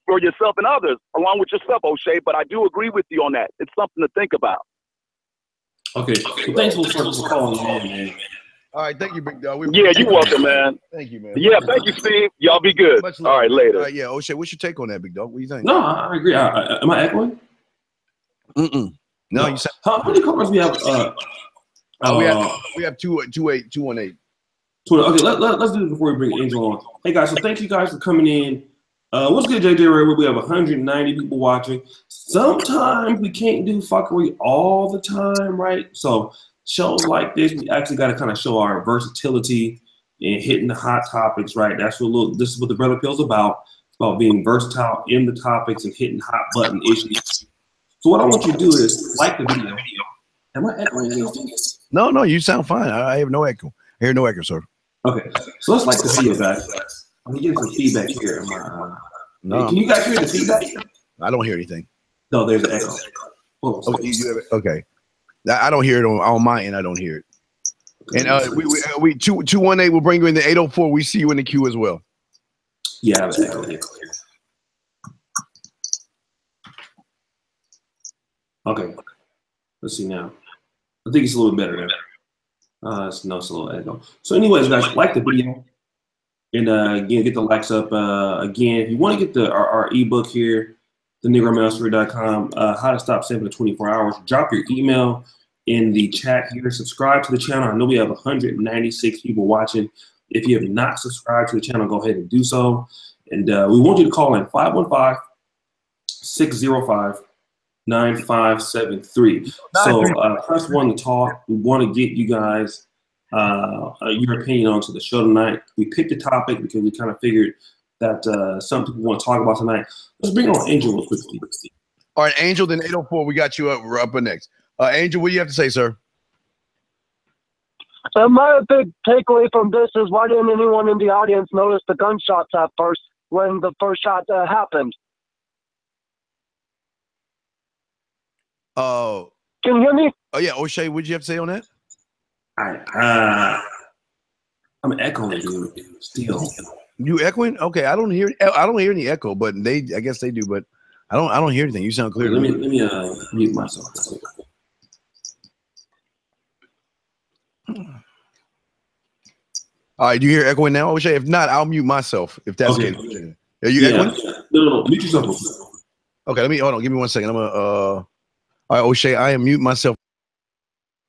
for yourself and others, along with yourself, Oshay. But I do agree with you on that. It's something to think about. Okay. Thanks for calling in, man. All right, thank you, big dog. Yeah, you're welcome, man. Thank you, man. Yeah, thank you, Steve. Y'all be good. Much love. All right, later. Yeah, Oshay, what's your take on that, big dog? What do you think? No, I agree. Am I echoing? No, you said how many callers we have? we have 218. Okay, let's do this before we bring Angel on. Hey guys, so thank you guys for coming in. What's good, JJ Ray? We have 190 people watching. Sometimes we can't do fuckery all the time, right? So shows like this, we actually got to kind of show our versatility and hitting the hot topics, right? This is what the Brother Pill's about. It's about being versatile in the topics and hitting hot button issues. So what I want you to do is like the video. Am I echoing anything? No, you sound fine. I have no echo. I hear no echo, sir. Okay, so let's like the video, guys. I'm getting some feedback here. No. Can you guys hear the feedback? I don't hear anything. No, there's an echo. Hold on. Okay. I don't hear it on my end. I don't hear it. And we 218 will bring you in the 804. We see you in the queue as well. Yeah, I have an echo here. Okay. Let's see now. I think it's a little bit better now. It's a little echo. So anyways, guys, like the video. And again, get the likes up. Again, if you want to get our ebook here, thenegromastery.com, how to stop 7 to 24 hours, drop your email in the chat here. Subscribe to the channel. I know we have 196 people watching. If you have not subscribed to the channel, go ahead and do so. And we want you to call in 515-605-9573. So press 1 to talk. We want to get you guys your opinion onto the show tonight. We picked a topic because we kind of figured that some people want to talk about tonight. Let's bring on Angel real quickly. All right, Angel, then 804. We got you up. We're up next. Angel, what do you have to say, sir? My big takeaway from this is why didn't anyone in the audience notice the gunshots at first when the first shot happened? Oh. Can you hear me? Oh, yeah. Oshay, what did you have to say on that? I'm echoing you still. You echoing? Okay, I don't hear any echo, but I guess they do, but I don't hear anything. You sound clear. Let me mute myself. All right, do you hear echoing now, Oshay? If not, I'll mute myself. If that's okay. Are you echoing? No. Mute yourself. Okay, hold on. Give me 1 second. I'm gonna all right, Oshay, I am mute myself.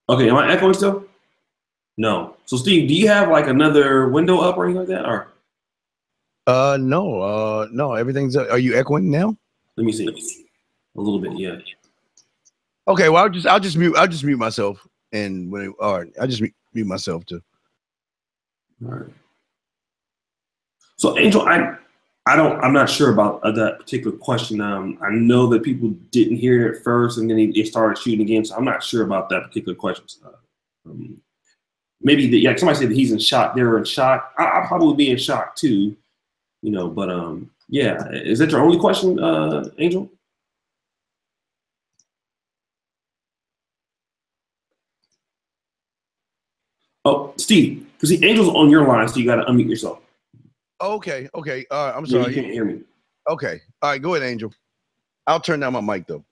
Okay, am I echoing still? No. So Steve, do you have like another window up or anything like that? Or no, everything's are you echoing now? Let me see. A little bit, yeah. Okay, well I'll just mute myself and all right, I just mute myself too. All right. So Angel, I'm not sure about that particular question. I know that people didn't hear it first and then they started shooting again, so I'm not sure about that particular question. Maybe somebody said that he's in shock. They're in shock. I'll probably be in shock too, but yeah. Is that your only question, Angel? Oh, Steve, because the Angel's on your line, so you got to unmute yourself. Okay. I'm sorry. You can't hear me. Okay. All right, go ahead, Angel. I'll turn down my mic though.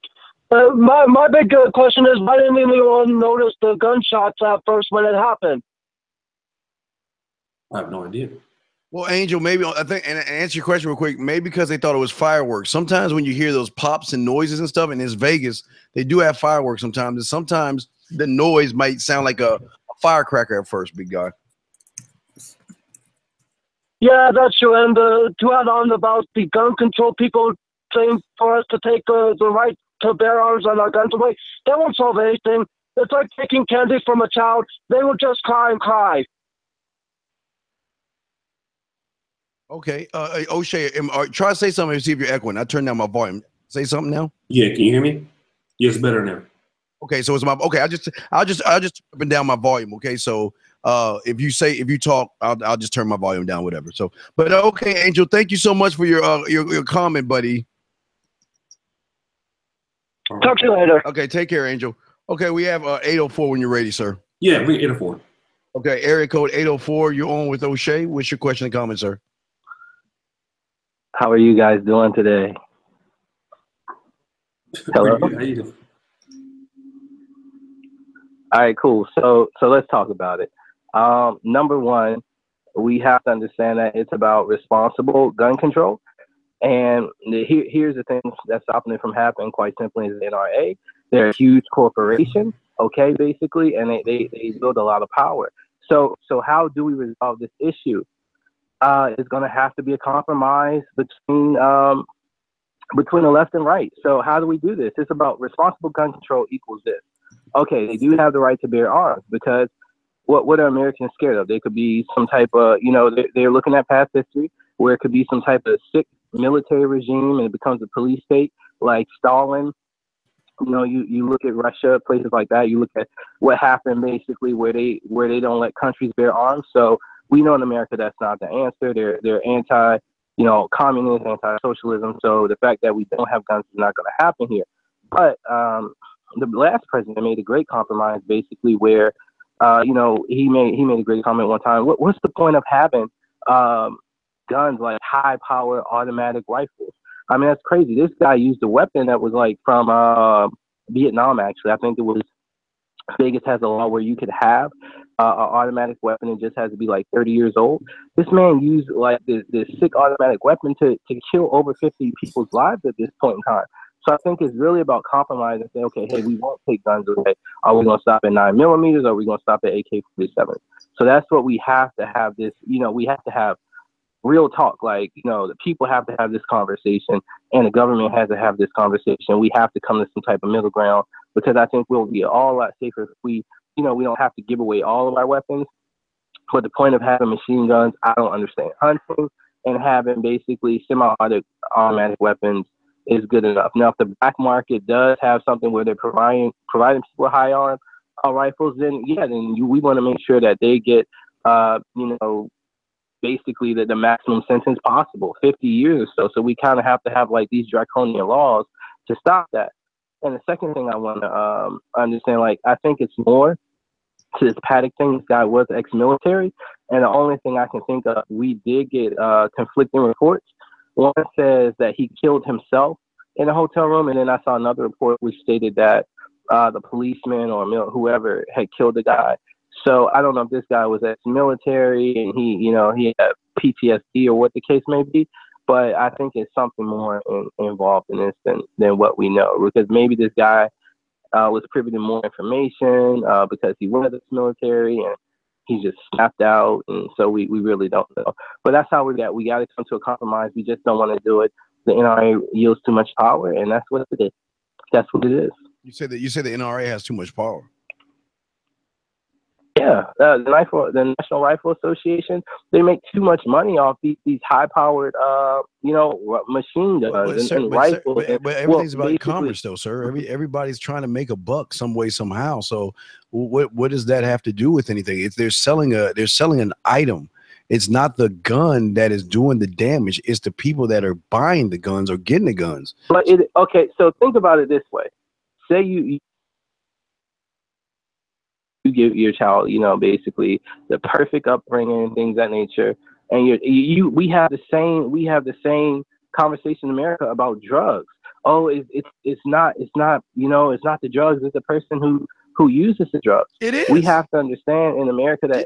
My big question is why didn't anyone notice the gunshots at first when it happened? I have no idea. Well, Angel, maybe I think, and answer your question real quick, maybe because they thought it was fireworks. Sometimes when you hear those pops and noises and stuff, and it's Vegas, they do have fireworks sometimes. And sometimes the noise might sound like a firecracker at first, big guy. Yeah, that's true. And to add on about the gun control, people saying for us to take the right to bear arms on our guns away, that won't solve anything. It's like taking candy from a child. They will just cry and cry. Okay. Oshay, try to say something and see if you're echoing. I turned down my volume. Say something now. Yeah, can you hear me? Yes, better now. Okay, so it's okay. I'll just up and down my volume. Okay, so if you talk, I'll just turn my volume down, whatever. So, but okay, Angel, thank you so much for your comment, buddy. Talk to you later. Okay, take care, Angel. Okay, we have 804 when you're ready, sir. Yeah, bring 804. Okay, area code 804. You're on with Oshay. What's your question and comment, sir? How are you guys doing today? Hello. How you doing? All right, cool. So let's talk about it. Number one, we have to understand that it's about responsible gun control. And here's the thing that's stopping it from happening, quite simply, is the NRA. They're a huge corporation, okay, basically, and they build a lot of power. So how do we resolve this issue? It's going to have to be a compromise between the left and right. So how do we do this? It's about responsible gun control equals this. Okay, they do have the right to bear arms, because what are Americans scared of? They could be some type of, they're looking at past history where it could be some type of sick military regime and it becomes a police state like Stalin. You look at Russia, places like that. You look at what happened basically where they don't let countries bear arms. So we know in America that's not the answer. They're anti, communism, anti-socialism. So the fact that we don't have guns is not going to happen here. But the last president made a great compromise, basically, where he made a great comment one time. What's the point of having guns like high-powered automatic rifles? I mean, that's crazy. This guy used a weapon that was like from Vietnam, actually. I think it was Vegas has a law where you could have an automatic weapon. It just has to be like 30 years old. This man used like this sick automatic weapon to kill over 50 people's lives at this point in time. So I think it's really about compromise and saying, okay, hey, we won't take guns away. Are we going to stop at 9mm? Or are we going to stop at AK-47? So that's what we have to have this, we have to have real talk. Like, the people have to have this conversation and the government has to have this conversation. We have to come to some type of middle ground, because I think we'll be a lot safer if we don't have to give away all of our weapons. But the point of having machine guns, I don't understand. Hunting and having basically semi-automatic weapons is good enough. Now, if the black market does have something where they're providing people high-arm rifles, then we want to make sure that they get, basically the maximum sentence possible, 50 years or so. So we kind of have to have like these draconian laws to stop that. And the second thing I want to understand, like, I think it's more to this Paddock thing. This guy was ex-military, and the only thing I can think of, we did get conflicting reports. One says that he killed himself in a hotel room, and then I saw another report which stated that the policeman or whoever had killed the guy. So I don't know if this guy was ex-military and he had PTSD or what the case may be, but I think it's something more involved in this than what we know, because maybe this guy was privy to more information because he was ex-military and he just snapped out, and so we really don't know. But that's how we got to come to a compromise. We just don't want to do it. The NRA yields too much power, and that's what it is. That's what it is. You say the NRA has too much power. Yeah, the National Rifle Association, they make too much money off these high-powered, machine guns and rifles. But everything's about commerce, though, sir. Everybody's trying to make a buck some way, somehow. So, what does that have to do with anything? If they're selling an item, it's not the gun that is doing the damage. It's the people that are buying the guns or getting the guns. But so think about it this way: say you give your child, basically the perfect upbringing, things of that nature, and we have the same conversation in America about drugs. Oh, it's not the drugs, it's the person who uses the drugs. It is. We have to understand in America that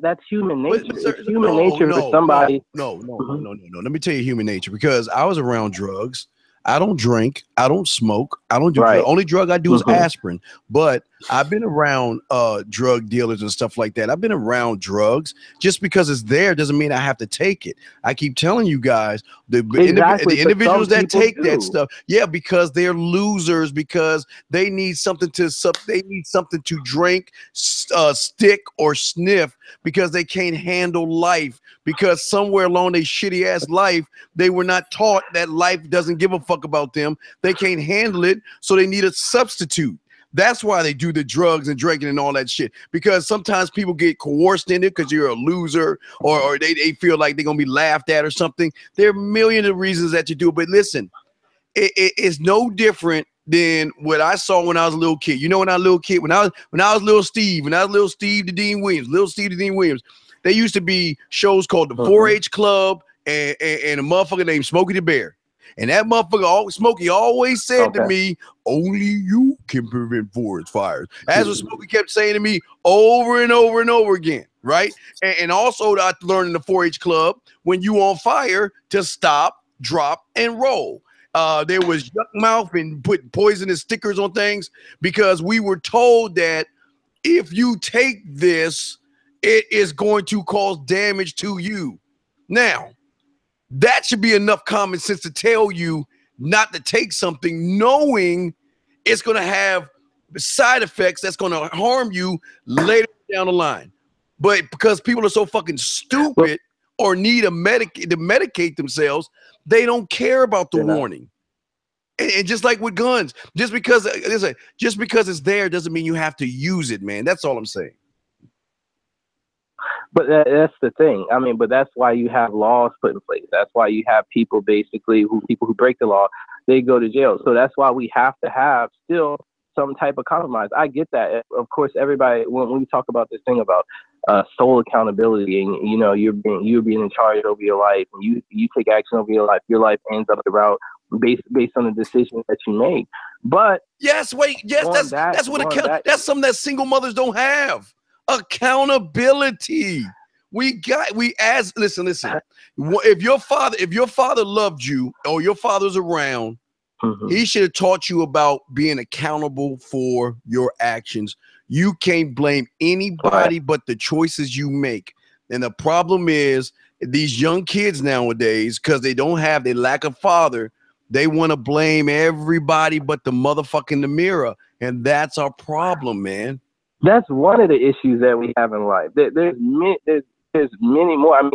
that's human nature. It's human nature for somebody. No. Let me tell you human nature, because I was around drugs. I don't drink. I don't smoke. I don't do drugs. Only drug I do is aspirin. But I've been around drug dealers and stuff like that. I've been around drugs. Just because it's there doesn't mean I have to take it. I keep telling you guys, the individuals that take that stuff, because they're losers, because they need something to drink, stick, or sniff, because they can't handle life. Because somewhere along their shitty ass life, they were not taught that life doesn't give a fuck about them. They can't handle it, so they need a substitute. That's why they do the drugs and drinking and all that shit. Because sometimes people get coerced in it because you're a loser, or they feel like they're gonna be laughed at or something. There are a million of reasons that you do it. But listen, it's no different than what I saw when I was a little kid. When I was a little kid, when I was little Steve, the Dean Williams, there used to be shows called the 4-H Club and a motherfucker named Smokey the Bear. And that motherfucker, Smokey always said to me, only you can prevent forest fires. That's what Smokey kept saying to me over and over and over again, right? And also I learned in the 4-H club, when you on fire, to stop, drop, and roll. There was yuck mouth and put poisonous stickers on things because we were told that if you take this, it is going to cause damage to you. Now, that should be enough common sense to tell you not to take something knowing it's going to have side effects that's going to harm you later down the line. But because people are so fucking stupid or need to medicate themselves, they don't care about the warning. And just like with guns, just because it's there doesn't mean you have to use it, man. That's all I'm saying. But that's the thing. I mean, but that's why you have laws put in place. That's why you have people basically people who break the law, they go to jail. So that's why we have to have still some type of compromise. I get that. Of course, everybody, when we talk about this thing about sole accountability and, you know, you're being in charge over your life and you take action over your life ends up the route based on the decisions that you make. But that's something that single mothers don't have. Accountability. Listen. If your father loved you or your father's around, he should have taught you about being accountable for your actions. You can't blame anybody but the choices you make. And the problem is these young kids nowadays, because they lack a father, they want to blame everybody but the motherfucking the mirror. And that's our problem, man. That's one of the issues that we have in life. There's many more. I mean,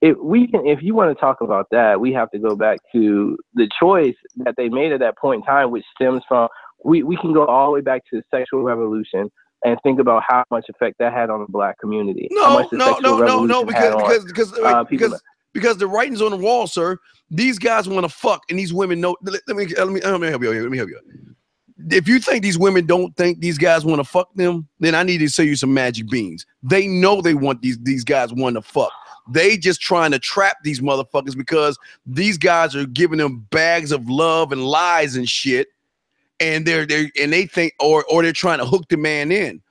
if you want to talk about that, we have to go back to the choice that they made at that point in time, which stems from we can go all the way back to the sexual revolution and think about how much effect that had on the black community. No, because the writing's on the wall, sir. These guys want to fuck, and these women know. Let me help you. If you think these women don't think these guys want to fuck them, then I need to show you some magic beans. They know they want these guys want to fuck. They just trying to trap these motherfuckers because these guys are giving them bags of love and lies and shit, and they think or they're trying to hook the man in.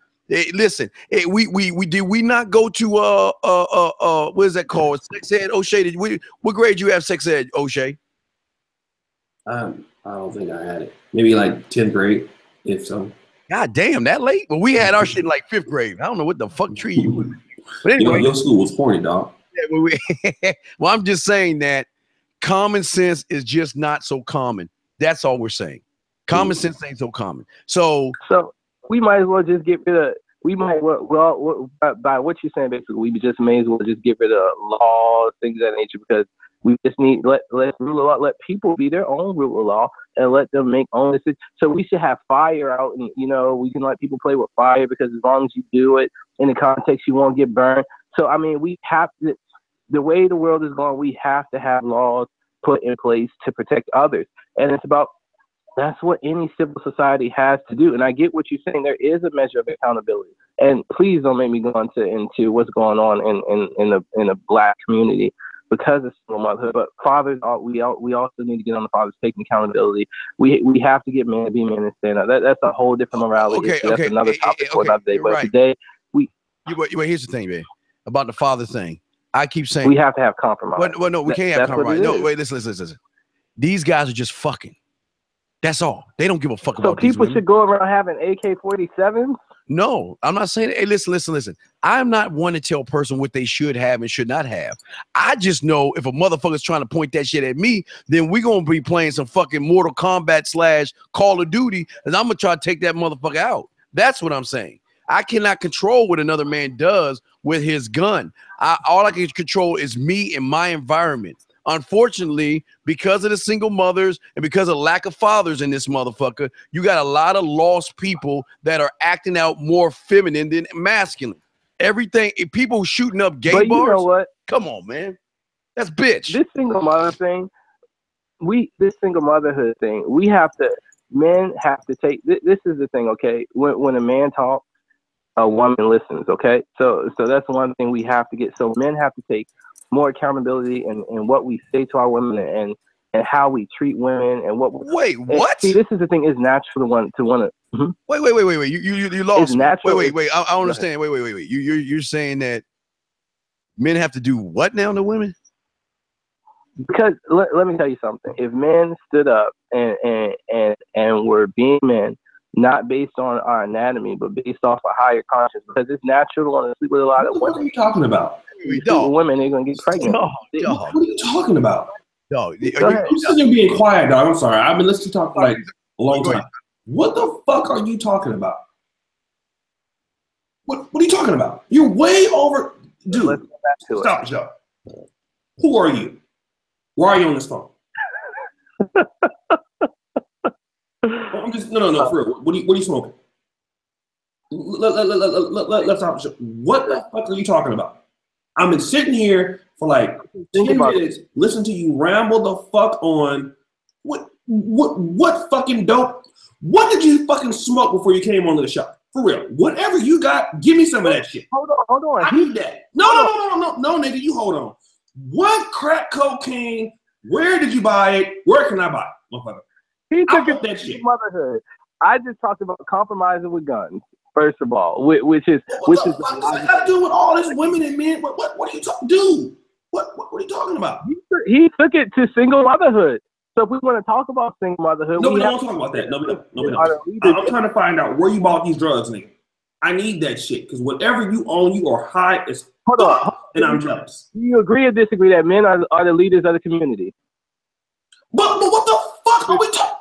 Listen, we not go to what is that called? Sex ed, Oshay. What grade you have sex ed, Oshay? I don't think I had it. Maybe like 10th grade, if so. God damn, that late? Well, we had our shit in like 5th grade. I don't know what the fuck tree you was. But anyway, your school was corny, dog. Yeah, well, I'm just saying that common sense is just not so common. That's all we're saying. Common sense ain't so common. So we might as well just get rid of. We might well by what you're saying, basically, we just may as well just get rid of laws, things of that nature, because we just need let rule of law, let people be their own rule of law and let them make own decisions. So we should have fire out, and we can let people play with fire because as long as you do it in the context, you won't get burned. So I mean, we have to. The way the world is going, we have to have laws put in place to protect others, and it's about. That's what any civil society has to do. And I get what you're saying. There is a measure of accountability. And please don't make me go into what's going on in the black community because of single motherhood. But fathers, we also need to get on the fathers taking accountability. We have to get men to be men and stand up. That's a whole different morality issue. That's another topic for another day. But today, here's the thing, man, about the father thing. I keep saying we have to have compromise. Well, no, we can't have compromise. No, wait, listen. These guys are just fucking. That's all. They don't give a fuck about these women. So people should go around having AK-47s? No, I'm not saying. Hey, listen. I'm not one to tell a person what they should have and should not have. I just know if a motherfucker's trying to point that shit at me, then we're going to be playing some fucking Mortal Kombat / Call of Duty, and I'm going to try to take that motherfucker out. That's what I'm saying. I cannot control what another man does with his gun. All I can control is me and my environment. Unfortunately, because of the single mothers and because of lack of fathers in this motherfucker, you got a lot of lost people that are acting out more feminine than masculine. Everything, people shooting up gay bars. You know what? Come on, man. That's bitch. This single mother thing, this single motherhood thing, men have to take, this is the thing, okay? When a man talks, a woman listens, okay? So that's one thing we have to get. So men have to take more accountability in what we say to our women and how we treat women and what. Wait, what? See, this is the thing. It's natural to want to. Mm-hmm. Wait. You lost. It's natural. Wait. I don't understand. Wait. You're saying that men have to do what now to women? Because let me tell you something. If men stood up and were being men, not based on our anatomy, but based off a higher conscience, because it's natural to want to sleep with a lot of women. What are you talking about? Women, they're gonna get pregnant. What are you talking about? Dog, I'm sitting there being quiet, dog. I'm sorry. I've been listening to talk for like a long time. What the fuck are you talking about? What are you talking about? You're way over, dude. Let's go back to stop it, Joe. Who are you? Why are you on this phone? I'm just no for real. What are you smoking? Let's stop the show. What the fuck are you talking about? I've been sitting here for like 10 minutes, listen to you ramble the fuck on. What fucking dope? What did you fucking smoke before you came onto the show? For real. Whatever you got, give me some of that shit. Hold on. I need that. No, nigga, you hold on. What crack cocaine? Where did you buy it? Where can I buy it, motherfucker? He took it that shit. Motherhood. I just talked about compromising with guns. First of all, which is what does that have to do with all this women and men? What are you talking, dude? What are you talking about? He took it to single motherhood. So if we want to talk about single motherhood, no, we don't talk about that. No, we don't. I'm trying to find out where you bought these drugs, nigga. I need that shit because whatever you own, you are high as fuck, and I'm jealous. Do you agree or disagree that men are the leaders of the community? But what the fuck are we talking?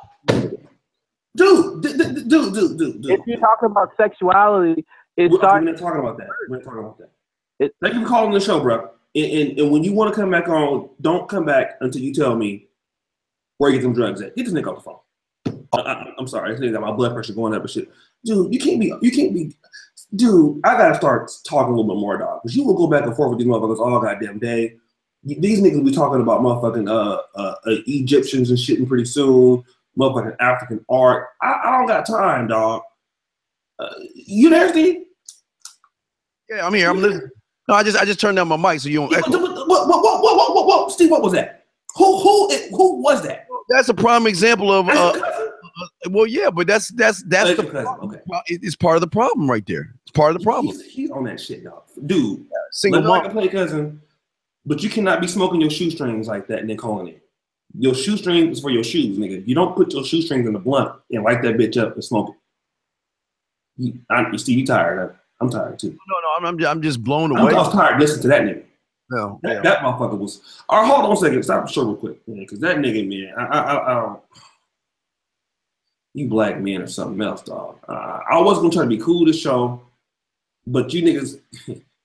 Dude. If you're talking about sexuality, we're not talking about that. We're not talking about that. Thank you for calling the show, bro. And when you want to come back on, don't come back until you tell me where you get them drugs at. Get this nigga off the phone. I'm sorry, this nigga got my blood pressure going up and shit. Dude, you can't be. Dude, I gotta start talking a little bit more, dog. Because you will go back and forth with these motherfuckers all goddamn day. These niggas be talking about motherfucking Egyptians and shit pretty soon. Motherfucking African art. I don't got time, dog. You there, Steve? Yeah, I'm here. I'm listening. No, I just turned down my mic so you don't echo. What? Steve, what was that? Who was that? That's a prime example of. Well, yeah, but that's the problem. Okay. It's part of the problem right there. It's part of the problem. He's on that shit, dog. Dude, single mom. Like a play cousin, but you cannot be smoking your shoestrings like that and then calling it. Your shoestring is for your shoes, nigga. You don't put your shoestrings in the blunt and light that bitch up and smoke it. You see, you tired. I'm tired too. No, I'm just blown away. I was tired listening to that nigga. No, that motherfucker was. All right, hold on a second. Stop the show real quick, man, because that nigga, man, I don't. You black men or something else, dog. I was gonna try to be cool this show, but you niggas,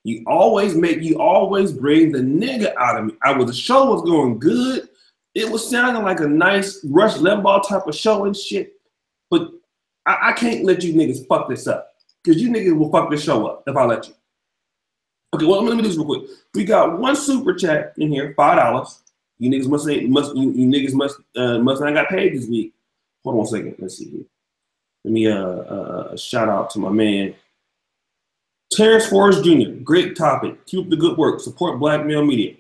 you always bring the nigga out of me. The show was going good. It was sounding like a nice Rush Limbaugh type of show and shit, but I can't let you niggas fuck this up because you niggas will fuck this show up if I let you. Okay, well let me do this real quick. We got one super chat in here, $5. You niggas must not got paid this week. Hold on a second. Let's see here. Let me a shout out to my man Terrence Forrest Jr. Great topic. Keep up the good work. Support black male media.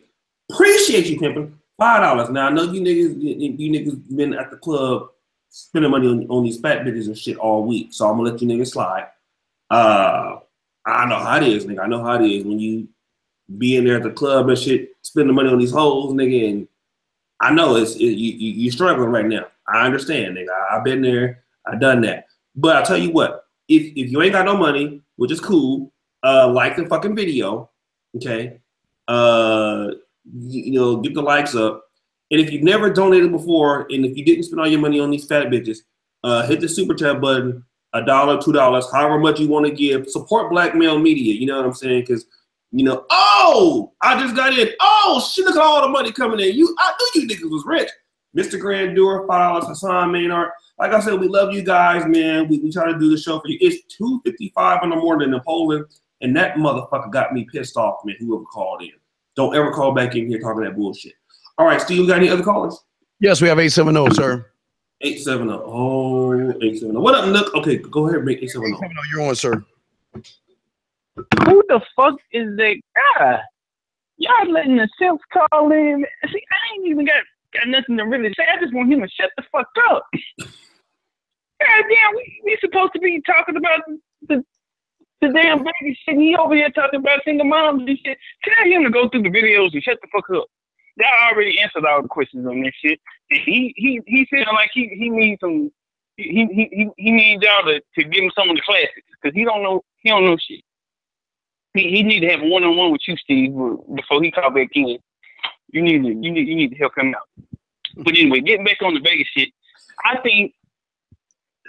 Appreciate you, pimping. $5. Now I know you niggas been at the club spending money on these fat bitches and shit all week. So I'm gonna let you niggas slide. I know how it is, nigga. I know how it is when you be in there at the club and shit, spending money on these hoes, nigga. And I know you're struggling right now. I understand, nigga. I've been there. I've done that. But I'll tell you what. If you ain't got no money, which is cool, like the fucking video, okay? You know, get the likes up. And if you've never donated before, and if you didn't spend all your money on these fat bitches, hit the super chat button, $1, $2, however much you want to give. Support black male media. You know what I'm saying? Because, you know, I just got in. Shit, look at all the money coming in. I knew you niggas was rich. Mr. Grandeur, $5, Hassan Maynard. Like I said, we love you guys, man. We try to do the show for you. It's 2:55 in the morning in Poland, and that motherfucker got me pissed off, man, whoever called in. Don't ever call back in here talking that bullshit. All right, Steve, you got any other callers? Yes, we have 870, sir. 870. 870. What up, Nook? Okay, go ahead and make 870. 870, you're on, sir. Who the fuck is that guy? Y'all letting the simps call in? See, I ain't even got got nothing to really say. I just want him to shut the fuck up. God damn, we supposed to be talking about the damn baby shit. He over here talking about single moms and shit. Tell him to go through the videos and shut the fuck up. Y'all already answered all the questions on this shit. He feeling like he needs some. He needs y'all to give him some of the classics because he don't know shit. He need to have a one-on-one with you, Steve, before he call back in. You need to help him out. But anyway, getting back on the Vegas shit, I think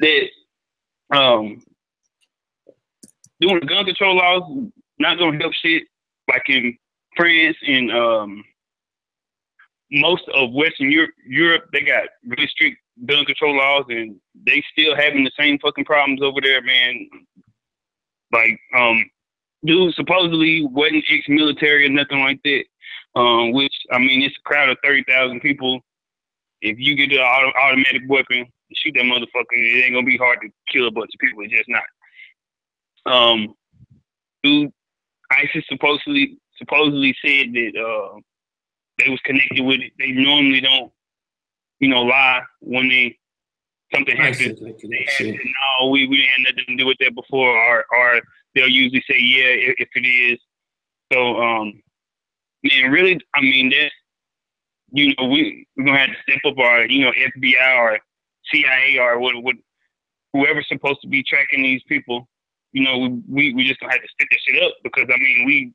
that doing the gun control laws not gonna help shit. Like in France and most of Western Europe, they got really strict gun control laws, and they still having the same fucking problems over there, man. Like, dude supposedly wasn't ex-military or nothing like that. Which, I mean, it's a crowd of 30,000 people. If you get an automatic weapon, shoot that motherfucker, it ain't gonna be hard to kill a bunch of people. It's just not. Dude, ISIS supposedly said that they was connected with it. They normally don't, lie when something happens. They said, no, we didn't have nothing to do with that before, or they'll usually say, yeah, if it is. So, man, really, I mean, that's, we're gonna have to step up our, FBI or CIA or what whoever's supposed to be tracking these people. We just gonna have to step this shit up because I mean we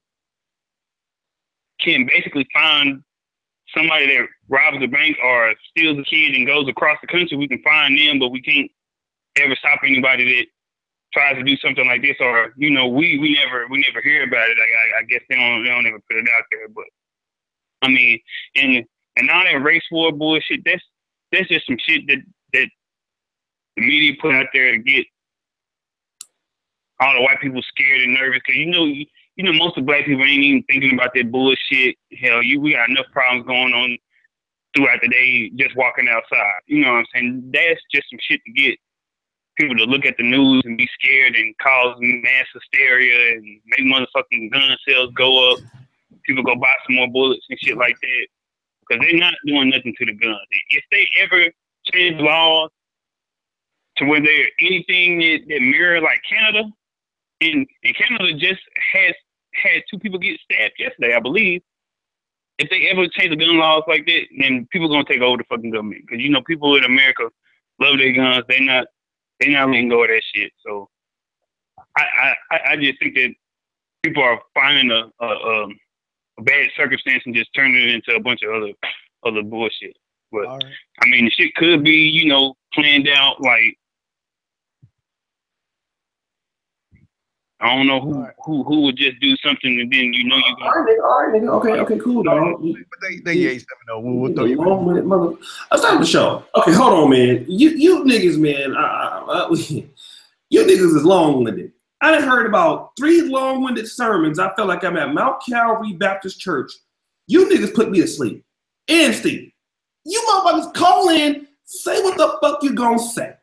can basically find somebody that robs a bank or steals a kid and goes across the country. We can find them, but we can't ever stop anybody that tries to do something like this. Or we never hear about it. I guess they don't ever put it out there. But I mean, and all that race war bullshit. That's just some shit that the media put out there to get all the white people scared and nervous. Cause most of black people ain't even thinking about that bullshit. Hell, we got enough problems going on throughout the day just walking outside. You know what I'm saying? That's just some shit to get people to look at the news and be scared and cause mass hysteria and make motherfucking gun sales go up. People go buy some more bullets and shit like that. Because they're not doing nothing to the guns. If they ever change laws to where they're anything that mirror like Canada, and Canada just had 2 people get stabbed yesterday, I believe. If they ever change the gun laws like that, then people gonna take over the fucking government. Because people in America love their guns. They not letting go of that shit. So I just think that people are finding a bad circumstance and just turning it into a bunch of other bullshit. But right. I mean, the shit could be, planned out. Like, I don't know who would just do something and then you're gonna. All right, nigga. Okay, cool, dog. But they ain't stepping over. We'll throw you. Let's start the show. Okay, hold on, man. You niggas, man. You niggas is long-winded. I done heard about 3 long-winded sermons. I felt like I'm at Mount Calvary Baptist Church. You niggas put me to sleep. And Steve, you motherfuckers call in, say what the fuck you gonna say.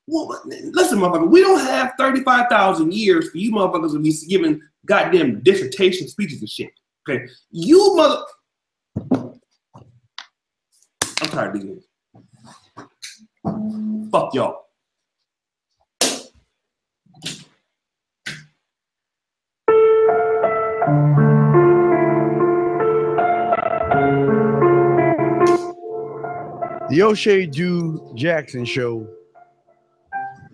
Well, listen, motherfucker, we don't have 35,000 years for you motherfuckers to be giving goddamn dissertation speeches and shit. Okay? You mother... I'm tired of these niggas. Fuck y'all. The Oshay Dude Jackson Show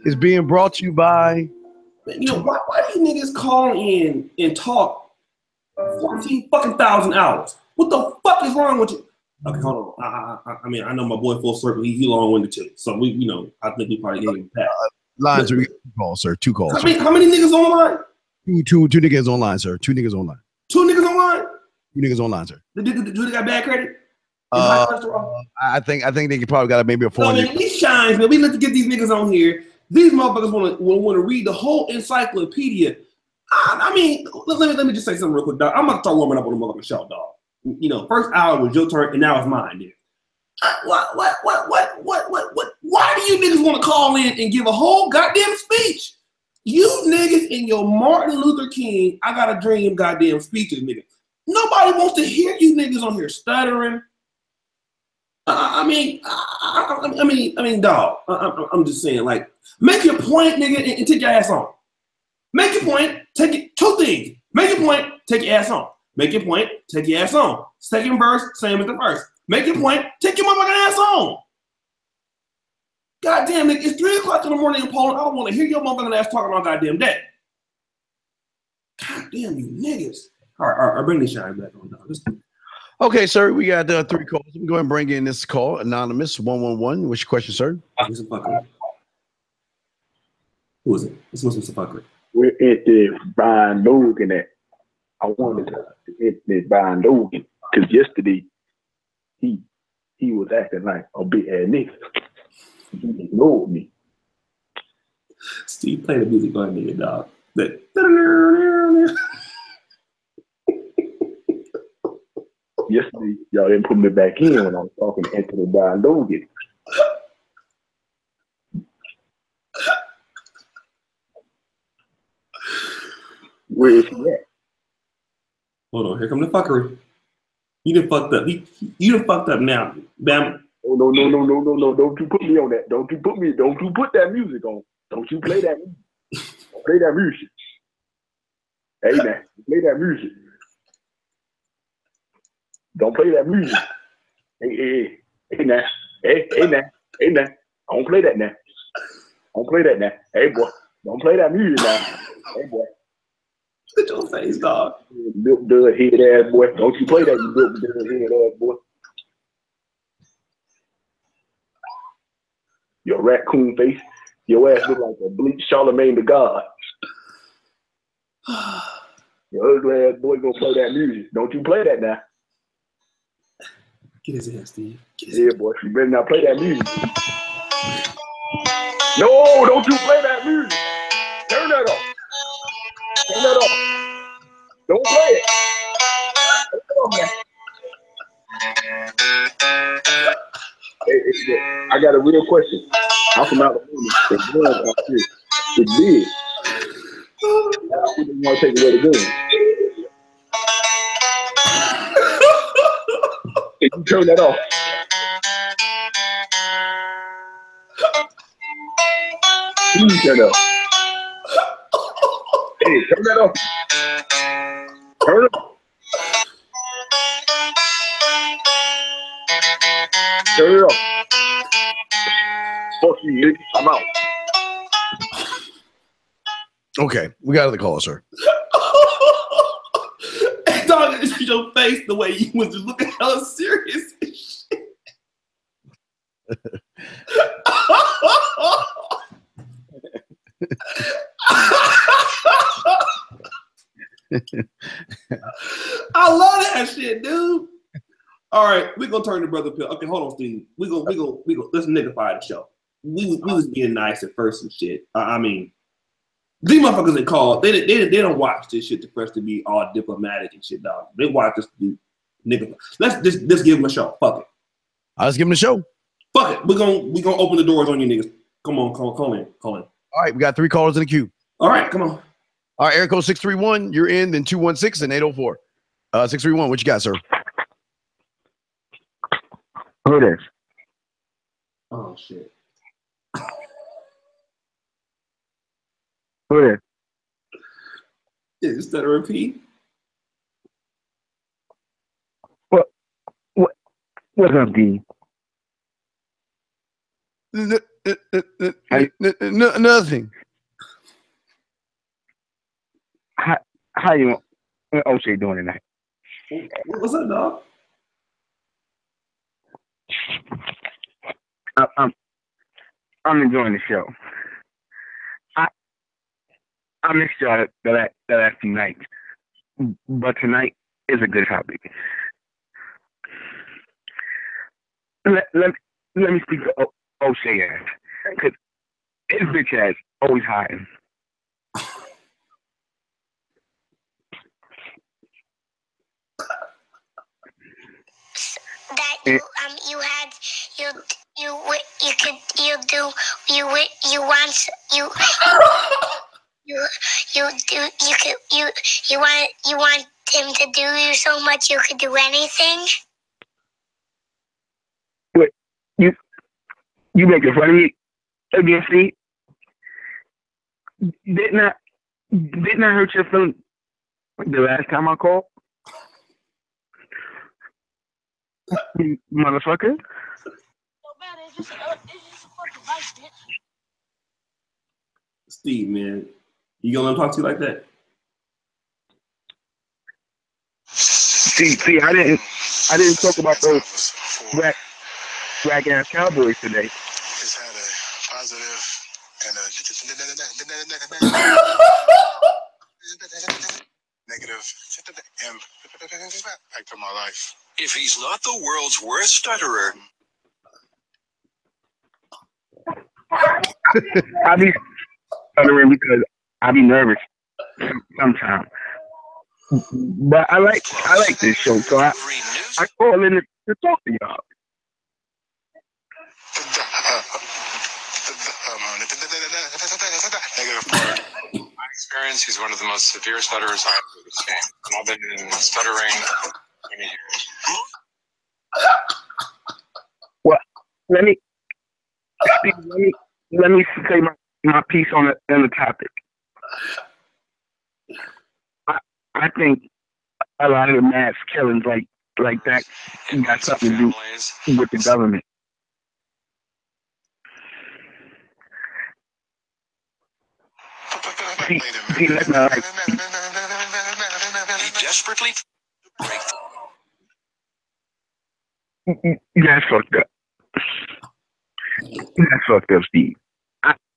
is being brought to you by. Why do you niggas call in and talk 14,000 hours? What the fuck is wrong with you? Okay, hold on. I mean, I know my boy Full Circle. He long-winded too. So I think we probably gave him a pass. Lines are 2 calls, sir. 2 calls. How many niggas online? Two niggas online, sir. 2 niggas online. 2 niggas online? 2 niggas online, sir. Do they got bad credit? I think they probably got maybe a 4. These shines, man. We let to get these niggas on here. These motherfuckers want to read the whole encyclopedia. I mean, let me just say something real quick, dog. I'm about to start warming up on the motherfucking show, dog. First hour was your turn, and now it's mine, dude. What? Why do you niggas want to call in and give a whole goddamn speech? You niggas in your Martin Luther King, I got a dream goddamn speeches, nigga. Nobody wants to hear you niggas on here stuttering, Dog. I'm just saying, like, make your point, nigga, and take your ass on. Make your point, take it. Two things. Make your point, take your ass on. Make your point, take your ass on. Second verse, same as the first. Make your point, take your motherfucking ass on. Goddamn, nigga, it's 3 o'clock in the morning in Poland. I don't want to hear your motherfucking ass talking about goddamn that. Goddamn, you niggas. All right, bring the shine back on, dog. Okay, sir, we got 3 calls. Let me go ahead and bring in this call. Anonymous 111. What's your question, sir? Who's a fucker? Who is it? This must be some fucker. We're at the Brian Logan at. I wanted to hit the Brian Logan because yesterday he was acting like a big ass nigga. He ignored me. Steve, play the music on me, dog. Yesterday, y'all didn't put me back in when I was talking to Anthony Brian Logan. Where is he at? Hold on, here come the fuckery. You done fucked up. You done fucked up now. Bam. Oh, no. Don't you put me on that. Don't you put that music on. Don't you play that music. Don't play that music. Hey, man, play that music. Don't play that music. Hey, now. Hey, now. I don't play that now. Hey, boy, don't play that music now. Hey, boy. Look at your face, dog. Milk dud head ass boy. Don't you play that, you milk dud head ass boy. Your raccoon face. Your ass look like a bleached Charlemagne the God. Your ugly ass boy gonna play that music. Don't you play that now. Get his ass, Steve. Yeah, boy. You better not play that music. No, don't you play that music. Turn that off. Don't play it. Hey, I got a real question. I'm from Alabama. It's big. I wouldn't want to take away the gun. Can you turn that off? Please turn it off. Hey, turn that off. Turn it off. Turn it off. Fuck you, nigga. I'm out. Okay, we got the call, sir. Dog, it's your face the way you was just looking hella serious and shit. I love that shit, dude. All right, we're gonna turn to Brother Pill. Okay, hold on, Steve. We go. Let's niggify the show. We was being nice at first and shit. I mean, these motherfuckers that call, they don't watch this shit for us to be all diplomatic and shit, dog. They watch us to do nigga. Let's just give them a show. Fuck it. I'll just give them a show. Fuck it. We gonna open the doors on you niggas. Come on, call in. All right, we got 3 callers in the queue. All right, come on. All right, area code 631, you're in, then 216 and 804. 631, what you got, sir? Who this? Oh shit. Who this? Is that a repeat? What's up, D? Nothing. How you Oshay doing tonight? What's up, dog? I'm enjoying the show. I missed y'all the last few nights, but tonight is a good topic. Let me speak to Oshay ass, because his bitch ass always hiding. That you want him to do you so much you could do anything. You make it funny again, see? Didn't I hurt your feeling the last time I called? You motherfucker. Steve, man, you gonna let him talk to you like that? See, I didn't talk about those whack ass Cowboys today. It's had a positive and a negative impact on my life. If he's not the world's worst stutterer, I be stuttering because I be nervous sometimes. But I like this show, so I call in to talk to y'all. Negative part. My experience, he's one of the most severe stutterers I've ever seen. And I've been in stuttering many years. Well, let me say my piece on the topic. I think a lot of the mass killings like that got something to do with the government. See, that's not right. he desperately break. That's fucked up. That's fucked up, Steve.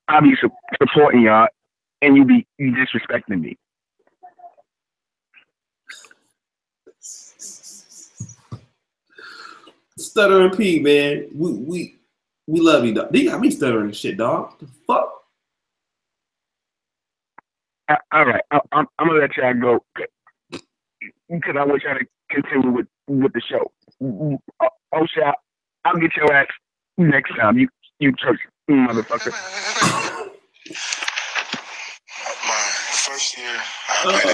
I be supporting y'all, and you disrespecting me. Stuttering P, man. We love you, dog. They got me stuttering and shit, dog. The fuck? All right, I'm gonna let y'all go because I want y'all to continue with the show. Oshay, I'll get your ass next time. You church motherfucker. My first year.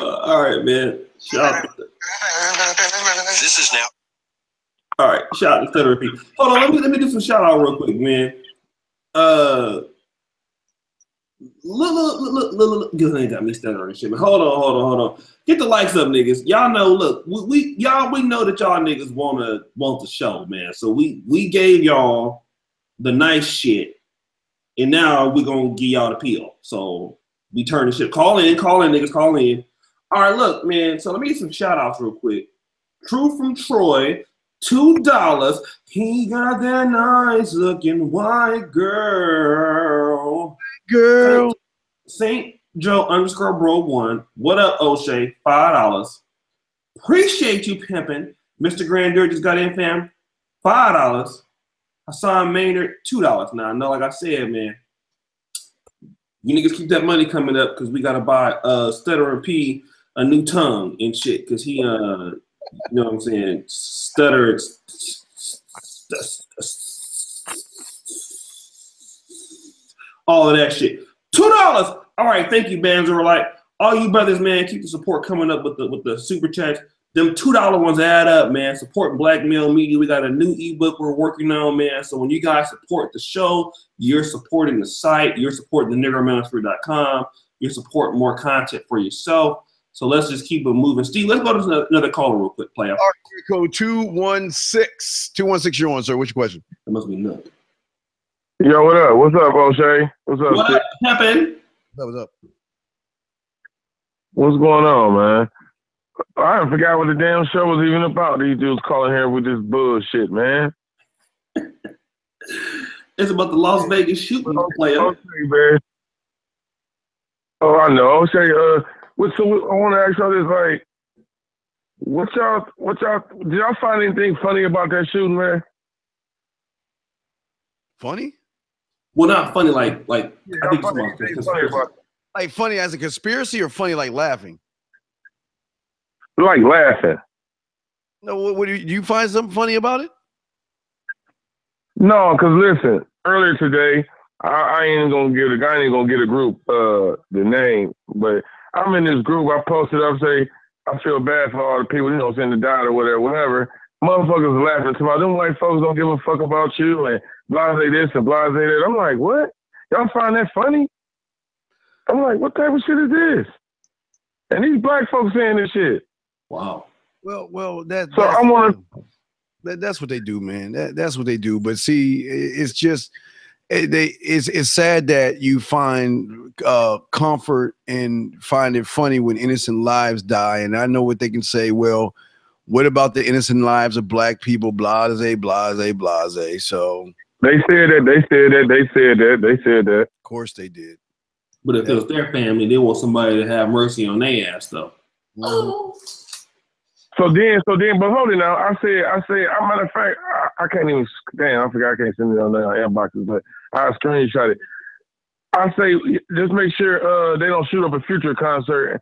All right, man. Shout out. This is now. All right, shout out to Stuttering P. Hold on, let me do some shout out real quick, man. Look, ain't got me stuttering and shit. But hold on. Get the likes up, niggas. Y'all know. Look, we know that y'all niggas want the show, man. So we gave y'all the nice shit, and now we gonna give y'all the peel. So we turn the shit. Call in, niggas. Call in. All right, look, man. So let me get some shout outs real quick. True from Troy. $2. He got that nice looking white girl. Saint Joe _bro1. What up, Oshay? $5. Appreciate you pimping. Mr. Grandeur just got in, fam. $5. Hassan Maynard, $2. Now I know, like I said, man, you niggas keep that money coming up because we gotta buy Stuttering P a new tongue and shit because he you know what I'm saying? Stuttered. All of that shit. $2. All right, thank you, Banzer. Like all you brothers, man, keep the support coming up with the super chats. Them $2 ones add up, man. Support Black Male Media. We got a new ebook we're working on, man. So when you guys support the show, you're supporting the site. You're supporting the NiggerManosphere.com. You're supporting more content for yourself. So let's just keep it moving. Steve, let's go to another caller real quick, player. Code 216. 216, you're on, sir. What's your question? That must be nuts. Yo, what up? What's up, Oshay? What's up? What happened? What's up? What's going on, man? I forgot what the damn show was even about. These dudes calling here with this bullshit, man. It's about the Las Vegas shooting, player. Okay, man. Oh, I know. Oshay, so I want to ask y'all this, like, what y'all, did y'all find anything funny about that shooting, man? Funny? Well, not funny, like Yeah, I think funny, it's funny about it. Like funny as a conspiracy or funny like laughing? Like laughing. No, what do you find something funny about it? No, because listen, earlier today, I ain't gonna get a group the name, but I'm in this group. I posted up, say I feel bad for all the people, saying that died or whatever. Motherfuckers laughing to me. Them white folks don't give a fuck about you, and blase this and blase that. I'm like, what? Y'all find that funny? I'm like, what type of shit is this? And these black folks saying this shit. Wow. Well, that's what they do, man. That's what they do. But see, it's just it's sad that you find comfort and find it funny when innocent lives die. And I know what they can say. Well, what about the innocent lives of black people? Blase, blase, blase. So they said that. Of course they did. But if it was their family, they want somebody to have mercy on their ass, though. Mm-hmm. So then, but hold it now. I said, matter of fact, I can't even, damn, I forgot I can't send it on the inboxes, but I screenshot it. I say, just make sure they don't shoot up a Future concert.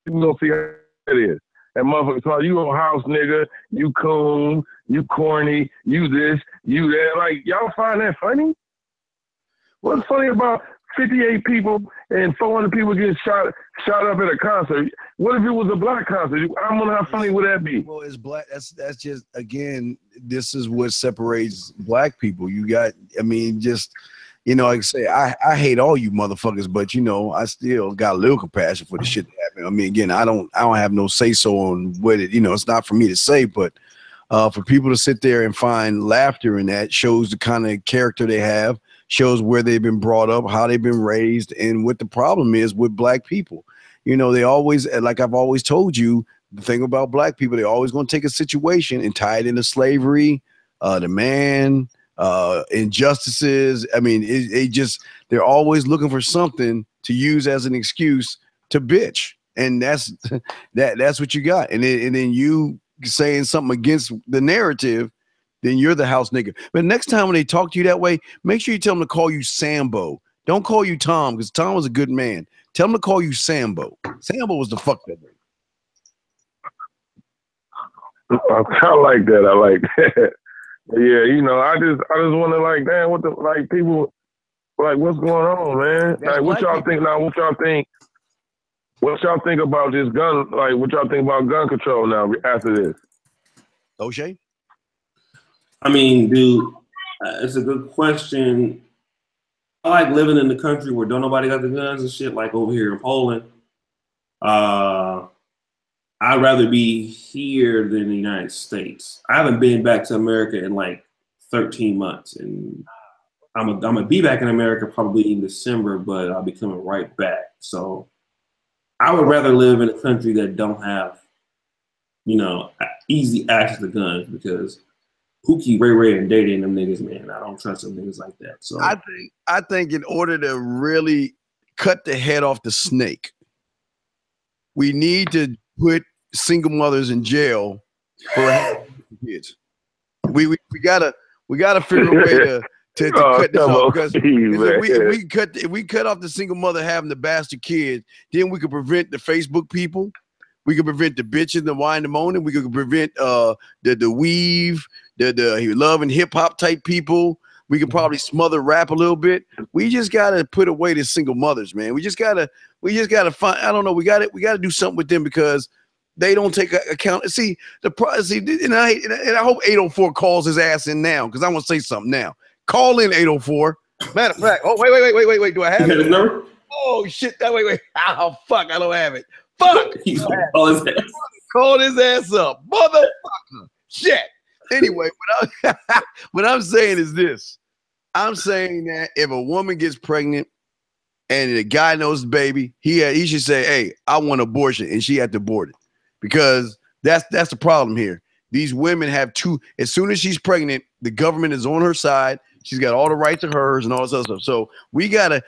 You gonna see how it is. And motherfuckers talk, you a house nigga, you coon, you corny, you this, you that. Like, y'all find that funny? What's funny about 58 people and 400 people getting shot up at a concert? What if it was a black concert? I wonder how funny would that be? Well, it's black. That's just, again, this is what separates black people. You got, I mean, just, you know, like I say, I hate all you motherfuckers, but you know, I still got a little compassion for the shit that happened. I mean, again, I don't have no say so on what it, you know, it's not for me to say, but for people to sit there and find laughter in that shows the kind of character they have, shows where they've been brought up, how they've been raised, and what the problem is with black people. You know, they always, like I've always told you, the thing about black people, they're always going to take a situation and tie it into slavery, the man, injustices. I mean, they're always looking for something to use as an excuse to bitch. And that's what you got. And then you saying something against the narrative, then you're the house nigga. But next time when they talk to you that way, make sure you tell them to call you Sambo. Don't call you Tom, because Tom was a good man. Tell them to call you Sambo. Sambo was the fuck that nigga. I kind of like that. I like that. Yeah, you know, I just wonder, like, damn, what the, like, people, like, what's going on, man? That's like, what y'all think now? What y'all think about this gun? Like, what y'all think about gun control now after this? Oshay? I mean, dude, it's a good question. I like living in the country where don't nobody got the guns and shit, like over here in Poland. I'd rather be here than the United States. I haven't been back to America in like 13 months, and I'm gonna be back in America probably in December, but I'll be coming right back. So I would rather live in a country that don't have, you know, easy access to guns, because Pookie, Ray Ray, and Day Day and them niggas, man, I don't trust them niggas like that. So I think in order to really cut the head off the snake, we need to put single mothers in jail for kids. We gotta figure a way to cut this off, because if we cut off the single mother having the bastard kid, then we could prevent the Facebook people. We could prevent the bitching, the whining, the moaning. We could prevent the weave, the love and hip hop type people. We could probably smother rap a little bit. We just gotta put away the single mothers, man. We just gotta find. I don't know. We gotta do something with them, because they don't take account. See and I hope 804 calls his ass in now, because I want to say something now. Call in 804. Matter of fact, oh wait. Do I have it? Number? Oh shit! Wait. Oh fuck! I don't have it. Fuck! Call his ass up, motherfucker. Shit. Anyway, what I'm saying is this. I'm saying that if a woman gets pregnant and the guy knows the baby, he should say, "Hey, I want abortion," and she had to abort it, because that's the problem here. These women have as soon as she's pregnant, the government is on her side. She's got all the rights of hers and all this other stuff. So we gotta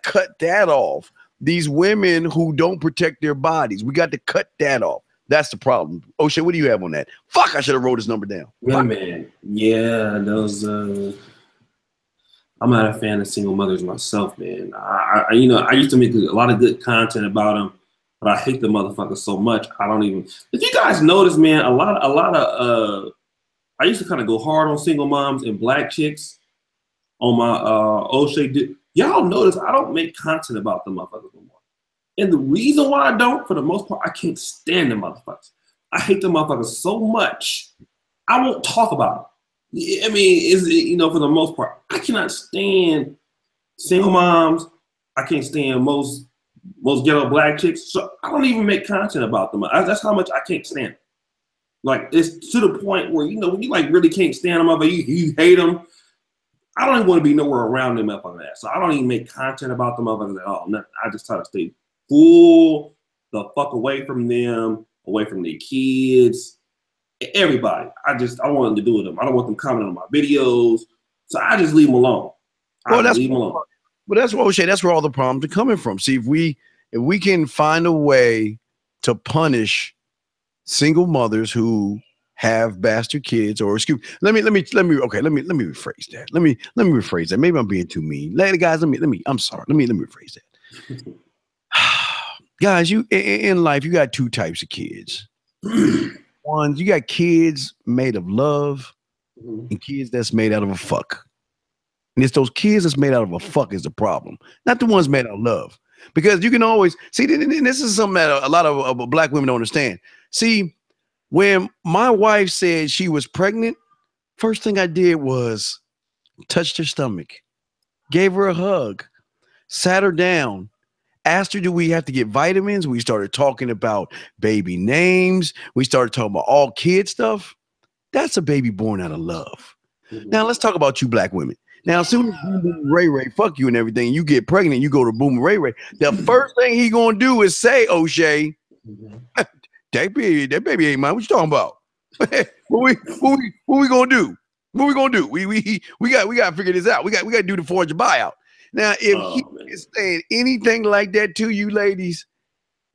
cut that off. These women who don't protect their bodies, we got to cut that off. That's the problem. Oshay, what do you have on that? Fuck, I should have wrote his number down. Yeah, man. Yeah, those. I'm not a fan of single mothers myself, man. I used to make a lot of good content about them, but I hate the motherfuckers so much. I don't even. If you guys notice, man, a lot of. I used to kind of go hard on single moms and black chicks on my Oshay. Y'all notice I don't make content about the motherfuckers no more. And the reason why I don't, for the most part, I can't stand the motherfuckers. I hate the motherfuckers so much, I won't talk about them. I mean, for the most part, I cannot stand single moms. I can't stand most ghetto black chicks. So I don't even make content about them. That's how much I can't stand them. Like, it's to the point where, when you like really can't stand them, you hate them. I don't even want to be nowhere around them up on that. So I don't even make content about them up at all. Nothing. I just try to stay full the fuck away from them, away from their kids, everybody. I don't want them to do with them. I don't want them commenting on my videos. So I just leave them alone. Leave them alone. Well, that's what Oshay. That's where all the problems are coming from. See, if we can find a way to punish single mothers who have bastard kids, or excuse, let me rephrase that. Let me rephrase that. Maybe I'm being too mean. Guys, I'm sorry. Let me rephrase that. Guys, you in life, you got two types of kids. One, you got kids made of love and kids that's made out of a fuck. And it's those kids that's made out of a fuck is the problem, not the ones made out of love. Because you can always see, this is something that a lot of black women don't understand. See, when my wife said she was pregnant, first thing I did was touched her stomach, gave her a hug, sat her down, asked her, do we have to get vitamins? We started talking about baby names. We started talking about all kid stuff. That's a baby born out of love. Now let's talk about you black women. Now, as soon as Boom Boom Ray Ray fuck you and everything, you get pregnant, you go to Boom Ray Ray. The first thing he gonna do is say, Oshay, that baby ain't mine. What you talking about? what we gonna do? What we gonna do? We got to figure this out. We got to do the forge buyout. Now, if he is saying anything like that to you, ladies,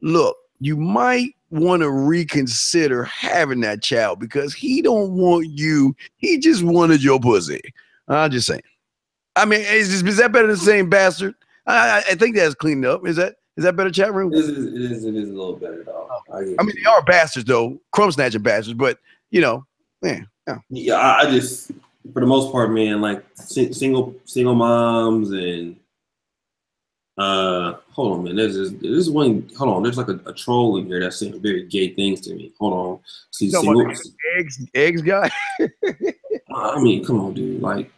look, you might want to reconsider having that child because he don't want you. He just wanted your pussy. I'm just saying. I mean, is that better than saying bastard? I think that's cleaned up. Is that better, chat room? It is a little better, dog. I mean, they are bastards though, crumb snatching bastards. But man, yeah. I just, for the most part, man, like single moms and hold on, man. There's one. Hold on. There's like a troll in here that's saying very gay things to me. Hold on. See, single eggs guy. I mean, come on, dude. Like,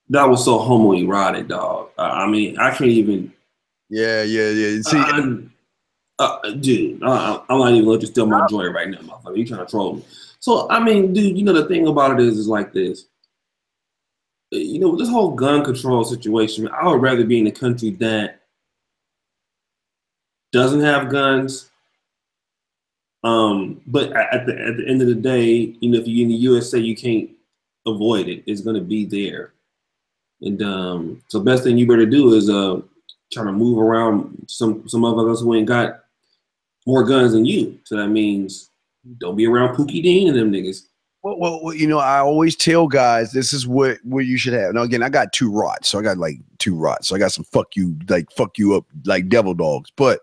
that was so homoerotic, dog. I mean, I can't even. Yeah. See, dude, I'm not even let you steal my joy right now, motherfucker. You trying to troll me? So, I mean, dude, the thing about it is like this. This whole gun control situation, I would rather be in a country that doesn't have guns. But at the end of the day, if you're in the USA, you can't avoid it. It's gonna be there. And so best thing you better do is try to move around some of us who ain't got more guns than you. So that means don't be around Pookie Dean and them niggas. Well, I always tell guys this is what you should have. Now again, I got 2 rots, so I got like 2 rots. So I got some fuck you up like devil dogs. But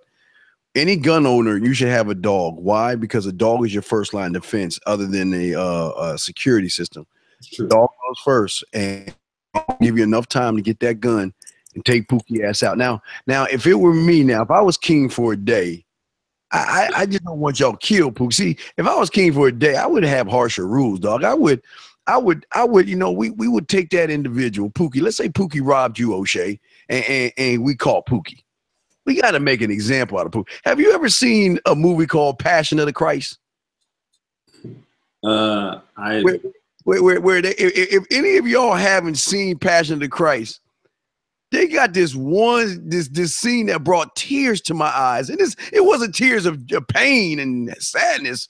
any gun owner, you should have a dog. Why? Because a dog is your first line of defense, other than a security system. Dog goes first, and I'll give you enough time to get that gun and take Pookie ass out. Now, if it were me, if I was king for a day, I just don't want y'all to kill Pookie. See, if I was king for a day, I would have harsher rules, dog. I would, we would take that individual, Pookie. Let's say Pookie robbed you, Oshay, and we caught Pookie. We got to make an example out of Pookie. Have you ever seen a movie called Passion of the Christ? Where they, if any of y'all haven't seen Passion of the Christ, they got this scene that brought tears to my eyes. And it wasn't tears of pain and sadness.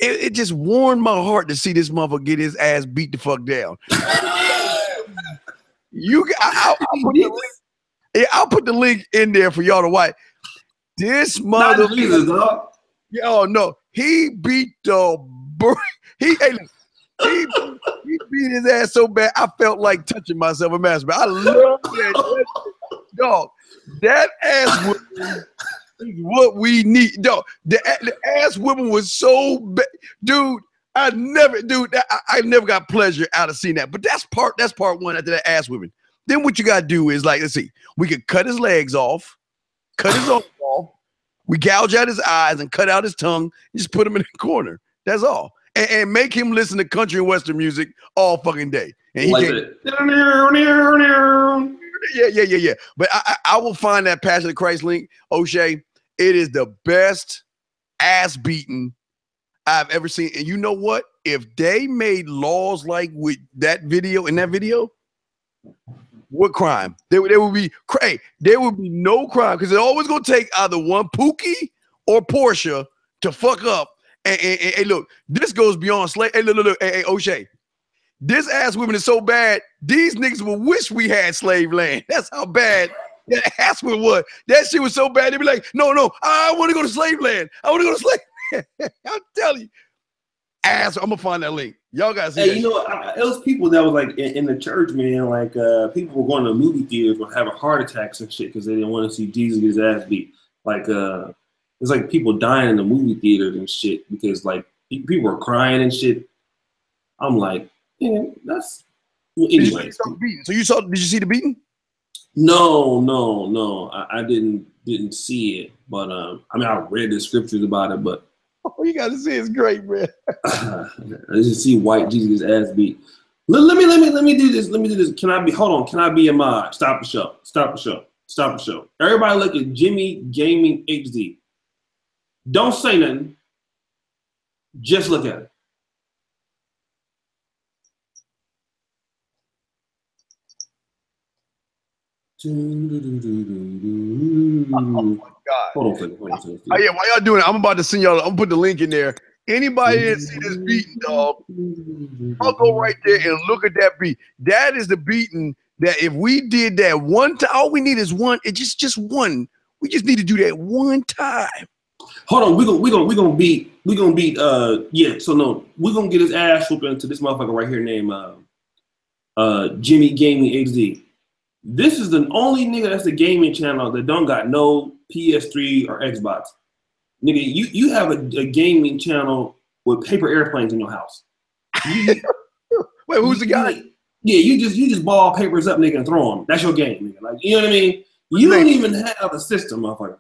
It just warmed my heart to see this motherfucker get his ass beat the fuck down. I'll put the link in there for y'all to watch. This mother. Oh no, he beat the he beat his ass so bad I felt like touching myself a masturbate. I love that dog. That ass whipping is what we need. Dog, the ass whipping was so bad, dude. I never got pleasure out of seeing that. But that's part one after that ass whipping. Then what you gotta do is, like, let's see, we could cut his legs off, cut his arms off, we gouge out his eyes and cut out his tongue, and just put him in the corner. That's all. and make him listen to country and western music all fucking day. And he like can't. that. Yeah. But I will find that Passion of Christ link, O'Shea. It is the best ass beating I've ever seen. And you know what? If they made laws like with that video, in that video, what crime? There would be no crime, because it's always gonna take either one Pookie or Portia to fuck up. And look, this goes beyond slave. Hey, look, hey, O'Shea. This ass women is so bad, these niggas will wish we had slave land. That's how bad that ass woman was. That shit was so bad, they'd be like, no, I want to go to slave land. I want to go to slave land. I'm telling you. Ass, I'm gonna find that link. Y'all guys see hey, that you know, it was people that was like in the church, man. Like people were going to movie theaters were having heart attacks and shit because they didn't want to see Jesus get his ass beat. Like it's like people dying in the movie theaters and shit because like people were crying and shit. I'm like, yeah, that's. Well, anyway. So you saw? Did you see the beating? No. I didn't see it, but I mean, I read the scriptures about it, but. Oh, you got to see it's great, man. I just see white Jesus ass beat. Let me do this. Let me do this. Can I be a mod? Stop the show. Everybody look at Jimmy Gaming HD. Don't say nothing. Just look at it. Oh my God. Hold on a second. Oh, yeah, while y'all doing it, I'm about to send y'all, I'm gonna put the link in there. Anybody that see this beating, dog, I'll go right there and look at that beat. That is the beating that if we did that one time, all we need is one. It's just one. We just need to do that one time. Hold on, we're gonna beat so no, we're gonna get his ass whooping to this motherfucker right here named Jimmy Gaming HD. This is the only nigga that's a gaming channel that don't got no PS3 or Xbox. Nigga, you have a gaming channel with paper airplanes in your house. Wait, who's the guy? Yeah, you just ball papers up, nigga, and throw them. That's your game, nigga. Like, you know what I mean? You don't even have a system, motherfucker.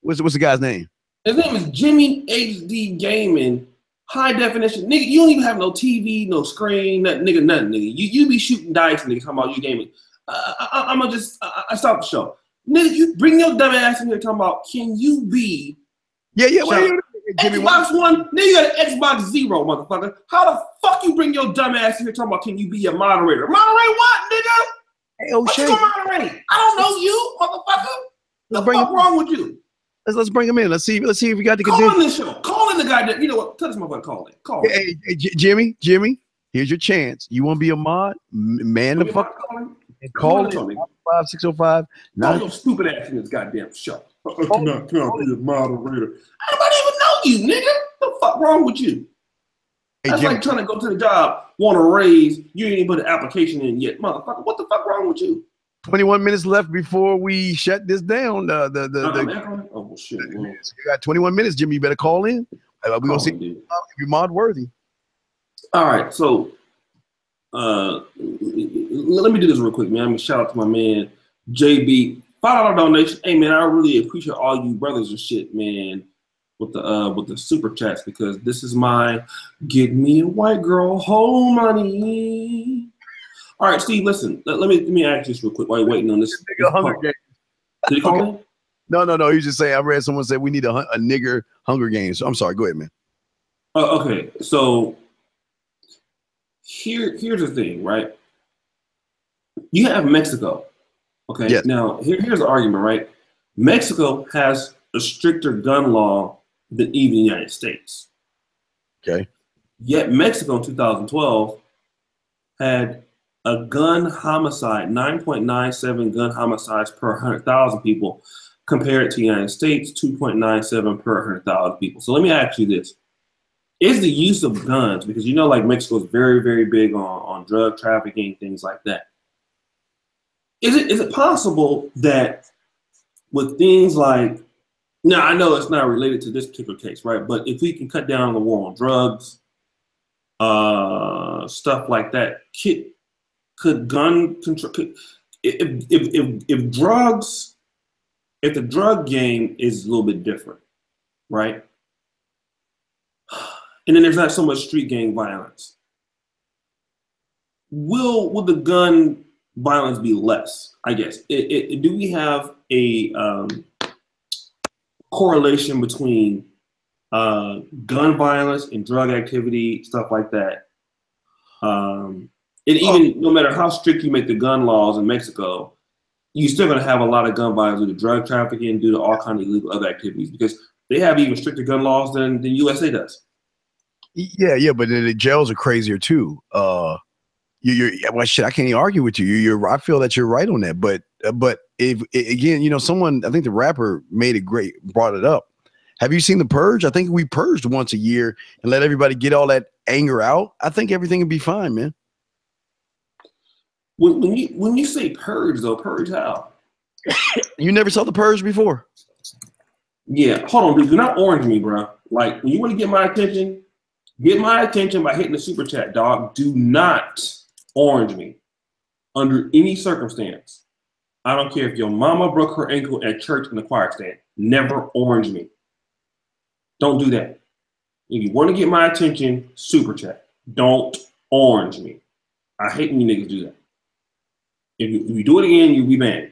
What's the guy's name? His name is Jimmy HD Gaming. High definition, nigga. You don't even have no TV, no screen, nothing, nigga. You be shooting dice, nigga. Talking about you gaming. I'm gonna just stop the show, nigga. You bring your dumb ass in here talking about can you be? Yeah. Wait, Xbox One, nigga. You got an Xbox Zero, motherfucker. How the fuck you bring your dumb ass in here talking about can you be a moderator? Moderate what, nigga? Hey, O'Shea. What you gonna moderate? I don't know you, motherfucker. The fuck wrong with you? Let's bring him in. Let's see if we got the call in this show. Call in the guy that you know what? Tell this motherfucker call it. Call it. Hey, Jimmy, here's your chance. You want to be a mod? Man, the fuck. Call it. 5-605. Call your stupid ass in this goddamn show. Can I be a moderator? Nobody even know you, nigga. What the fuck wrong with you? Hey, that's Jimmy. Like trying to go to the job, want to raise. You ain't even put an application in yet, motherfucker. What the fuck wrong with you? 21 minutes left before we shut this down. Oh shit! You got 21 minutes, Jimmy. You better call in. We're gonna see if you're mod worthy. All right, so let me do this real quick, man. I'm gonna shout out to my man JB. $5 donation. Hey man, I really appreciate all you brothers and shit, man, with the super chats, because this is my get me a white girl whole money. All right, Steve, listen. Let me ask this real quiok while you're waiting on this. Hunger Games. Did he call in? No. He's just saying. I read someone say we need a nigger Hunger Games. So I'm sorry. Go ahead, man. Okay, so here's the thing, right? You have Mexico. Okay. Yes. Now here's the argument, right? Mexico has a stricter gun law than even the United States. Okay. Yet Mexico in 2012 had a gun homicide, 9.97 gun homicides per 100,000 people, compared to the United States, 2.97 per 100,000 people. So let me ask you this. Is the use of guns, because you know like Mexico is very, very big on drug trafficking, things like that. Is it possible that with things like, now I know it's not related to this particular case, right? But if we can cut down on the war on drugs, stuff like that, could gun control, if the drug game is a little bit different, right? and then there's not so much street gang violence. Will the gun violence be less? I guess. Do we have a correlation between gun violence and drug activity, stuff like that? And even no matter how strict you make the gun laws in Mexico, you're still going to have a lot of gun violence due to drug trafficking, due to all kinds of illegal other activities, because they have even stricter gun laws than the USA does. Yeah, but the jails are crazier too. Well, shit, I can't even argue with you. I feel that you're right on that. But if again, you know, someone, I think the rapper brought it up. Have you seen The Purge? I think we purged once a year and let everybody get all that anger out. I think everything would be fine, man. When you say purge, though, purge how? You never saw The Purge before? Yeah, hold on, dude. Do not orange me, bro. Like, when you want to get my attention by hitting the super chat, dog. Do not orange me under any circumstance. I don't care if your mama broke her ankle at church in the choir stand. Never orange me. Don't do that. If you want to get my attention, super chat. Don't orange me. I hate when you niggas do that. If you do it again, you'll be banned.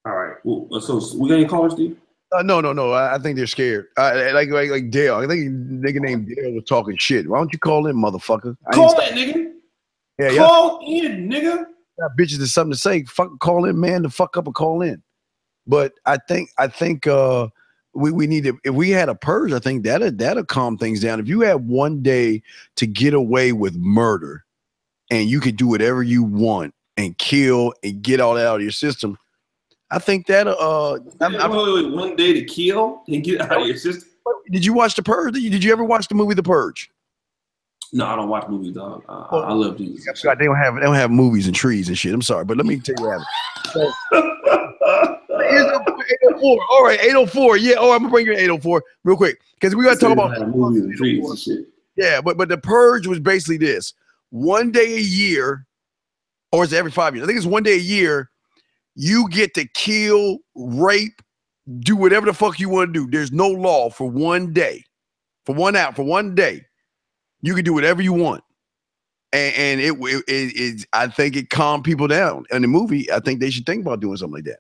All right. Well, so we got any callers, Steve? No. I think they're scared. Like Dale. I think a nigga named Dale was talking shit. Why don't you call in, motherfucker? Call that nigga. Yeah, call in, nigga. Got bitches is something to say. Fuck, call in, man. The fuck up and call in. But I think we need to. If we had a purge, I think that'll calm things down. If you had one day to get away with murder, and you could do whatever you want and kill and get all that out of your system, I think that wait, 1 day to kill and get out of your system. Did you watch The Purge? Did you ever watch the movie The Purge? No, I don't watch movies, dog. I love these. God, they don't have movies and trees and shit. I'm sorry, but let me tell you what happened. 804. All right, 804. Yeah. Oh, I'm gonna bring you 804 real quick because we got to talk about movies and trees and shit. Yeah, but The Purge was basically this: 1 day a year, or is it every 5 years? I think it's 1 day a year. You get to kill, rape, do whatever the fuck you want to do. There's no law for 1 day, for 1 hour, for 1 day. You can do whatever you want, and it I think it calmed people down. In the movie, I think they should think about doing something like that.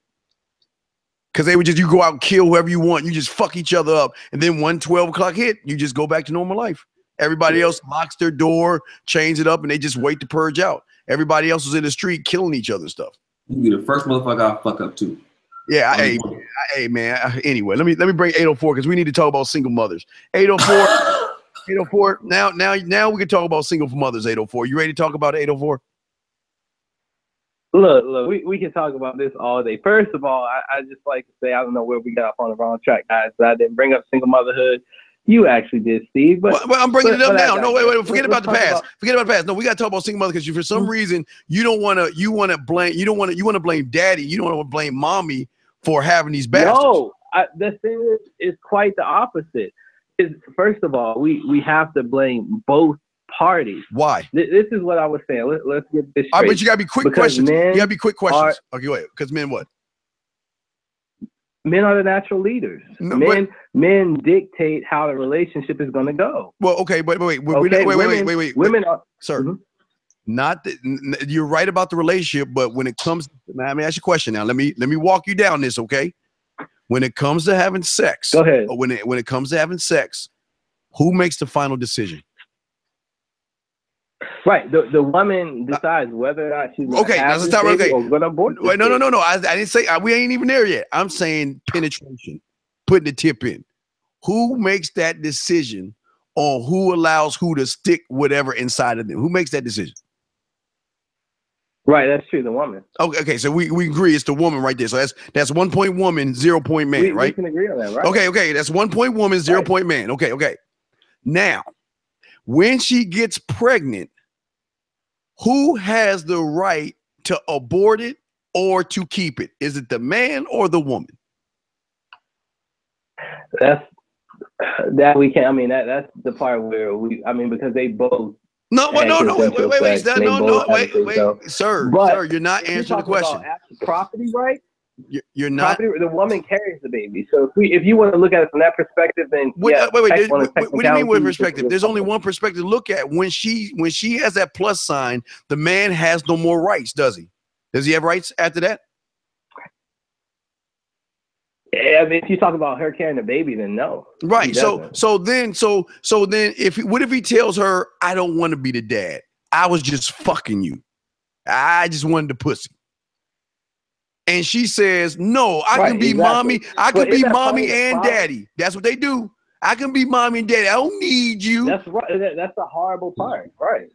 Because they would you go out and kill whoever you want. You just fuck each other up. And then when 12 o'clock hit, you just go back to normal life. Everybody else locks their door, chains it up, and they just wait to purge out. Everybody else is in the street killing each other and stuff. You be the first motherfucker I fuck up too. Yeah, hey man. Anyway, let me bring 804 because we need to talk about single mothers. 804. 804. Now we can talk about single mothers. 804. You ready to talk about 804? Look, we can talk about this all day. First of all, I just like to say I don't know where we got off on the wrong track, guys. But I didn't bring up single motherhood. You actually did, Steve. But well, I'm bringing it up now. No, wait. Forget about the past. Forget about the past. No, we got to talk about single mother because for some reason you want to blame daddy. You don't want to blame mommy for having these bastards. No, the thing is quite the opposite. First of all, we have to blame both parties. Why? This is what I was saying. Let's get this straight. All right, but you gotta be quick questions. You gotta be quick questions. Okay, wait. Because men what? Men are the natural leaders. No, men dictate how the relationship is going to go. Well, okay, but wait. Women are, sir. Mm-hmm. Not that you're right about the relationship, but when it comes, let me ask you a question now. Let me walk you down this, okay? When it comes to having sex, go ahead. When it comes to having sex, who makes the final decision? Right, the woman decides whether or not she's okay. That's the time. Okay, or going to abort. Wait, no. I didn't say we ain't even there yet. I'm saying penetration, putting the tip in. Who makes that decision on who allows who to stick whatever inside of them? Who makes that decision? Right, that's true. The woman. Okay. So we agree it's the woman right there. So that's 1 point woman, 0 point man, right? We can agree on that, right? Okay. That's 1 point woman, 0 point man. Okay. Now, when she gets pregnant, who has the right to abort it or to keep it? Is it the man or the woman? That's the part where because they both. No, wait, sir, you're not answering the question. Property right? You're not. Property, the woman carries the baby. So if you want to look at it from that perspective, then Wait, yeah. what do you mean with perspective? There's only one perspective to look at. When she has that plus sign, the man has no more rights, does he? Does he have rights after that? I mean, if you talk about her carrying the baby, then no. Right. So then what if he tells her, I don't want to be the dad. I was just fucking you. I just wanted the pussy. And she says, no, I can be mommy. I can be mommy and daddy. That's what they do. I can be mommy and daddy. I don't need you. That's right. That's a horrible part. Right.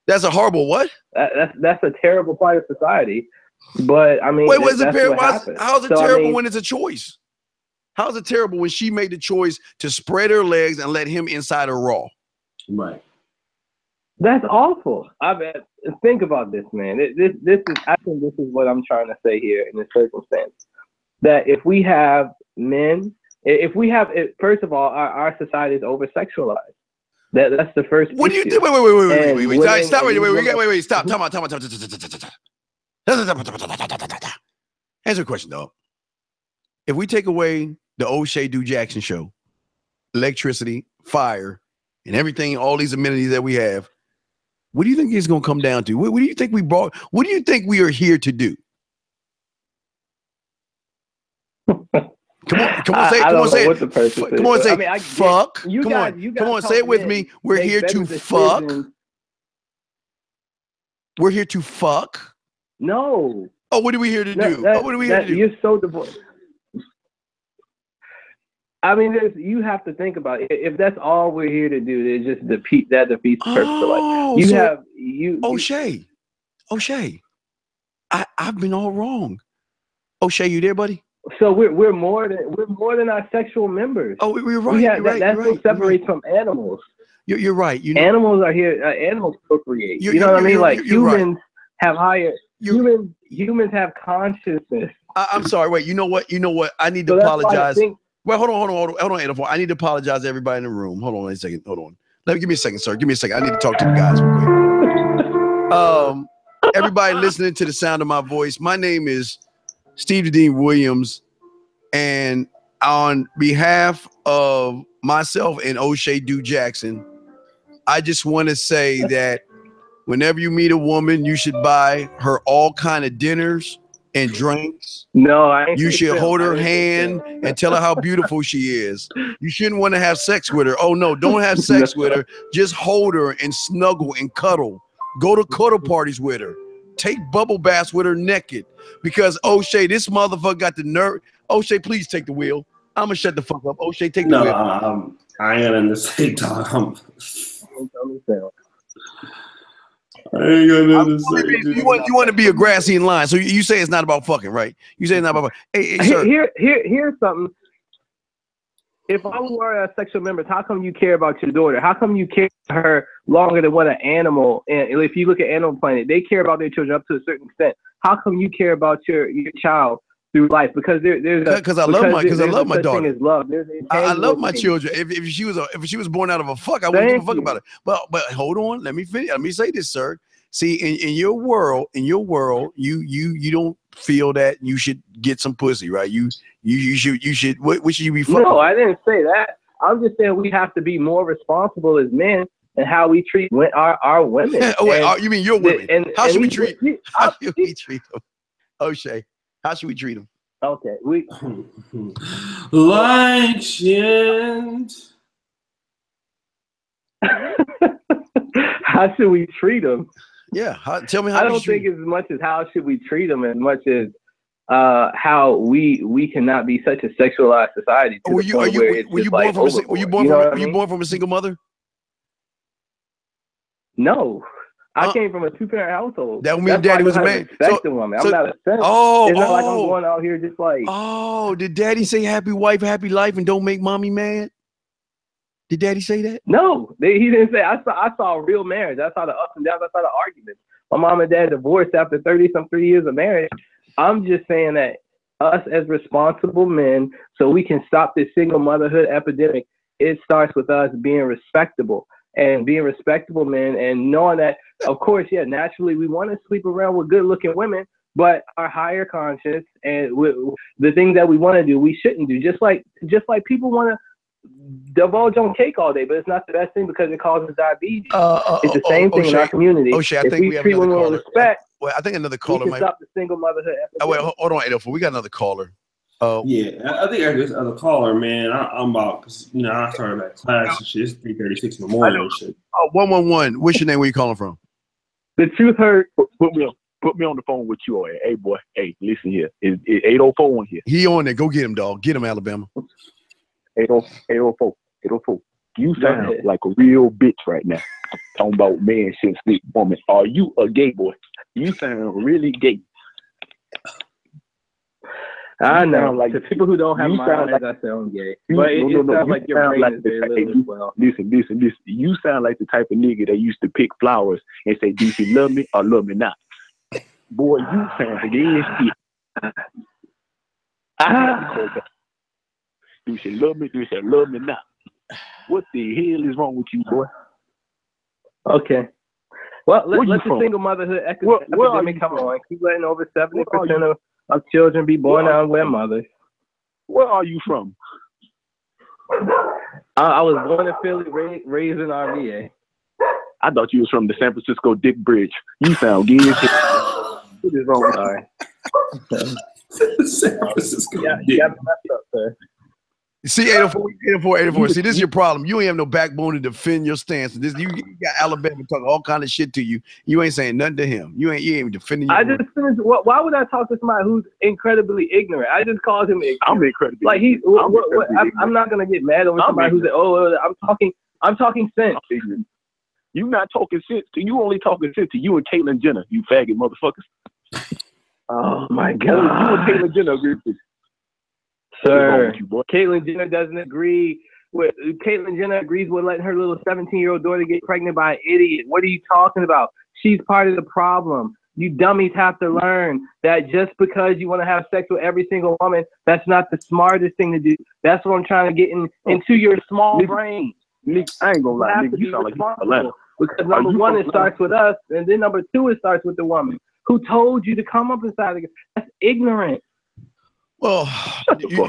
That's a horrible what? That's a terrible part of society. But I mean, how's it terrible when it's a choice? How's it terrible when she made the choice to spread her legs and let him inside her raw? Right. That's awful. I mean, think about this, man. This is. I think this is what I'm trying to say here in this circumstance. That if we have men, first of all, our society is over sexualized. That's the first. What do you do? Wait. Stop. Wait. Stop. Time out. Answer the question, dog. If we take away the Oshay Do Jackson show, electricity, fire, and everything, all these amenities that we have, what do you think it's going to come down to? What do you think we brought? What do you think we are here to do? Come on, say it. Fuck. Come on, say it with me. We're here to fuck. We're here to fuck. No. Oh, what are we here to do? What are we here to do? You're so divorced. I mean, you have to think about it. If that's all we're here to do, it just defeats the purpose of life. Oshay. I've been all wrong. Oshay, you there, buddy? So we're more than our sexual members. Oh, we're right. That's what separates from animals. You're right. Animals are here. Animals procreate. You know what I mean? Like humans have higher. Humans have consciousness. I'm sorry. Wait. You know what? I need to apologize. Well, hold on, Adolfo. I need to apologize to everybody in the room. Hold on a second. Hold on. Give me a second, sir. Give me a second. I need to talk to the guys real quick. Everybody listening to the sound of my voice, my name is Steve Dean Williams, and on behalf of myself and Oshay Do Jackson, I just want to say that whenever you meet a woman, you should buy her all kind of dinners and drinks. No, you should hold her hand and tell her how beautiful she is. You shouldn't want to have sex with her. Oh no, don't have sex with her. Just hold her and snuggle and cuddle. Go to cuddle parties with her. Take bubble baths with her naked. Because Oshay, this motherfucker got the nerve. Oshay, please take the wheel. I'm gonna shut the fuck up. Oshay, take the wheel. I ain't gonna say, dog. You want to be a grassy line, so you say it's not about fucking, right? You say it's not about fucking. Hey, sir. Here's something. If I were a sexual member, how come you care about your daughter? How come you care about her longer than what an animal? And if you look at Animal Planet, they care about their children up to a certain extent. How come you care about your child through life? Because I love my daughter. Love. I love my children. If she was born out of a fuck, I wouldn't give a fuck about it. But hold on, let me finish. Let me say this, sir. See, in your world, you don't feel that you should get some pussy, right? You should. What should you be fucking? No, I didn't say that. I'm just saying we have to be more responsible as men and how we treat our women. You mean your women? How should we treat them? Oshay, how should we treat them? Okay, like shit. How should we treat them? Yeah, tell me how. I don't think as much as how should we treat them, as much as how we cannot be such a sexualized society. Were you born from a single mother? No. I came from a two-parent household. That mean daddy was a man. Woman. I'm not a feminist. It's not like I'm going out here just like. Oh, did daddy say happy wife, happy life, and don't make mommy mad? Did daddy say that? No, he didn't say. I saw a real marriage. I saw the ups and downs. I saw the arguments. My mom and dad divorced after 30-some years of marriage. I'm just saying that us as responsible men, so we can stop this single motherhood epidemic, it starts with us being respectable. And being respectable men and knowing that, of course, naturally we want to sleep around with good-looking women, but our higher conscience and the things that we want to do, we shouldn't do. Just like people want to divulge on cake all day, but it's not the best thing because it causes diabetes. It's the same thing in our community. Oshay, I if think we have treat another women caller. with respect, Well, I think another caller we can might stop the single motherhood epidemic. wait, hold on, 804. We got another caller. Yeah, I think there's other caller, man. I'm about, cause I started back class and shit. It's 3:36 in the morning and shit. 111. What's your name? Where you calling from? The truth hurt. Put me on the phone with you. Hey, boy. Hey, listen here. It's 804 on here. He on there. Go get him, dog. Get him, Alabama. 804. You sound like a real bitch right now. Talking about man shouldn't sleep with woman. Are you a gay boy? You sound really gay. I know. Like to people who don't have minds, I sound gay. But it sounds like your brain is very little as well. Listen. You sound like the type of nigga that used to pick flowers and say, do she love me or love me not? Boy, you sound gay as shit. Do she love me? Do she love me not? What the hell is wrong with you, boy? Okay. Well, let the single motherhood epidemic come on. Keep letting over 70% of children be born out of their mothers. Where are you from? I was born in Philly, raised in RVA. I thought you was from the San Francisco Dick Bridge. You sound gay as shit. What is wrong? Sorry. San Francisco. Yeah, you got me messed up, sir. See, 804. See, this is your problem. You ain't have no backbone to defend your stance. You got Alabama talking all kind of shit to you. You ain't saying nothing to him. You ain't even defending. I just finished. Why would I talk to somebody who's incredibly ignorant? I just called him ignorant. I'm incredibly like he's. I'm not gonna get mad over somebody who's like, I'm talking sense. You not talking sense. You only talking sense to you and Caitlyn Jenner. You faggot motherfuckers. Oh my God. You and Caitlyn Jenner agree with. Sir, Caitlyn Jenner doesn't agree with. Caitlyn Jenner agrees with letting her little 17-year-old daughter get pregnant by an idiot. What are you talking about? She's part of the problem. You dummies have to learn that just because you want to have sex with every single woman, that's not the smartest thing to do. That's what I'm trying to get into your small brain. Nick, I ain't gonna lie, nigga, you sound like Atlanta. Because number one, it starts with us, and then number two, it starts with the woman who told you to come up inside. That's ignorant. Well, you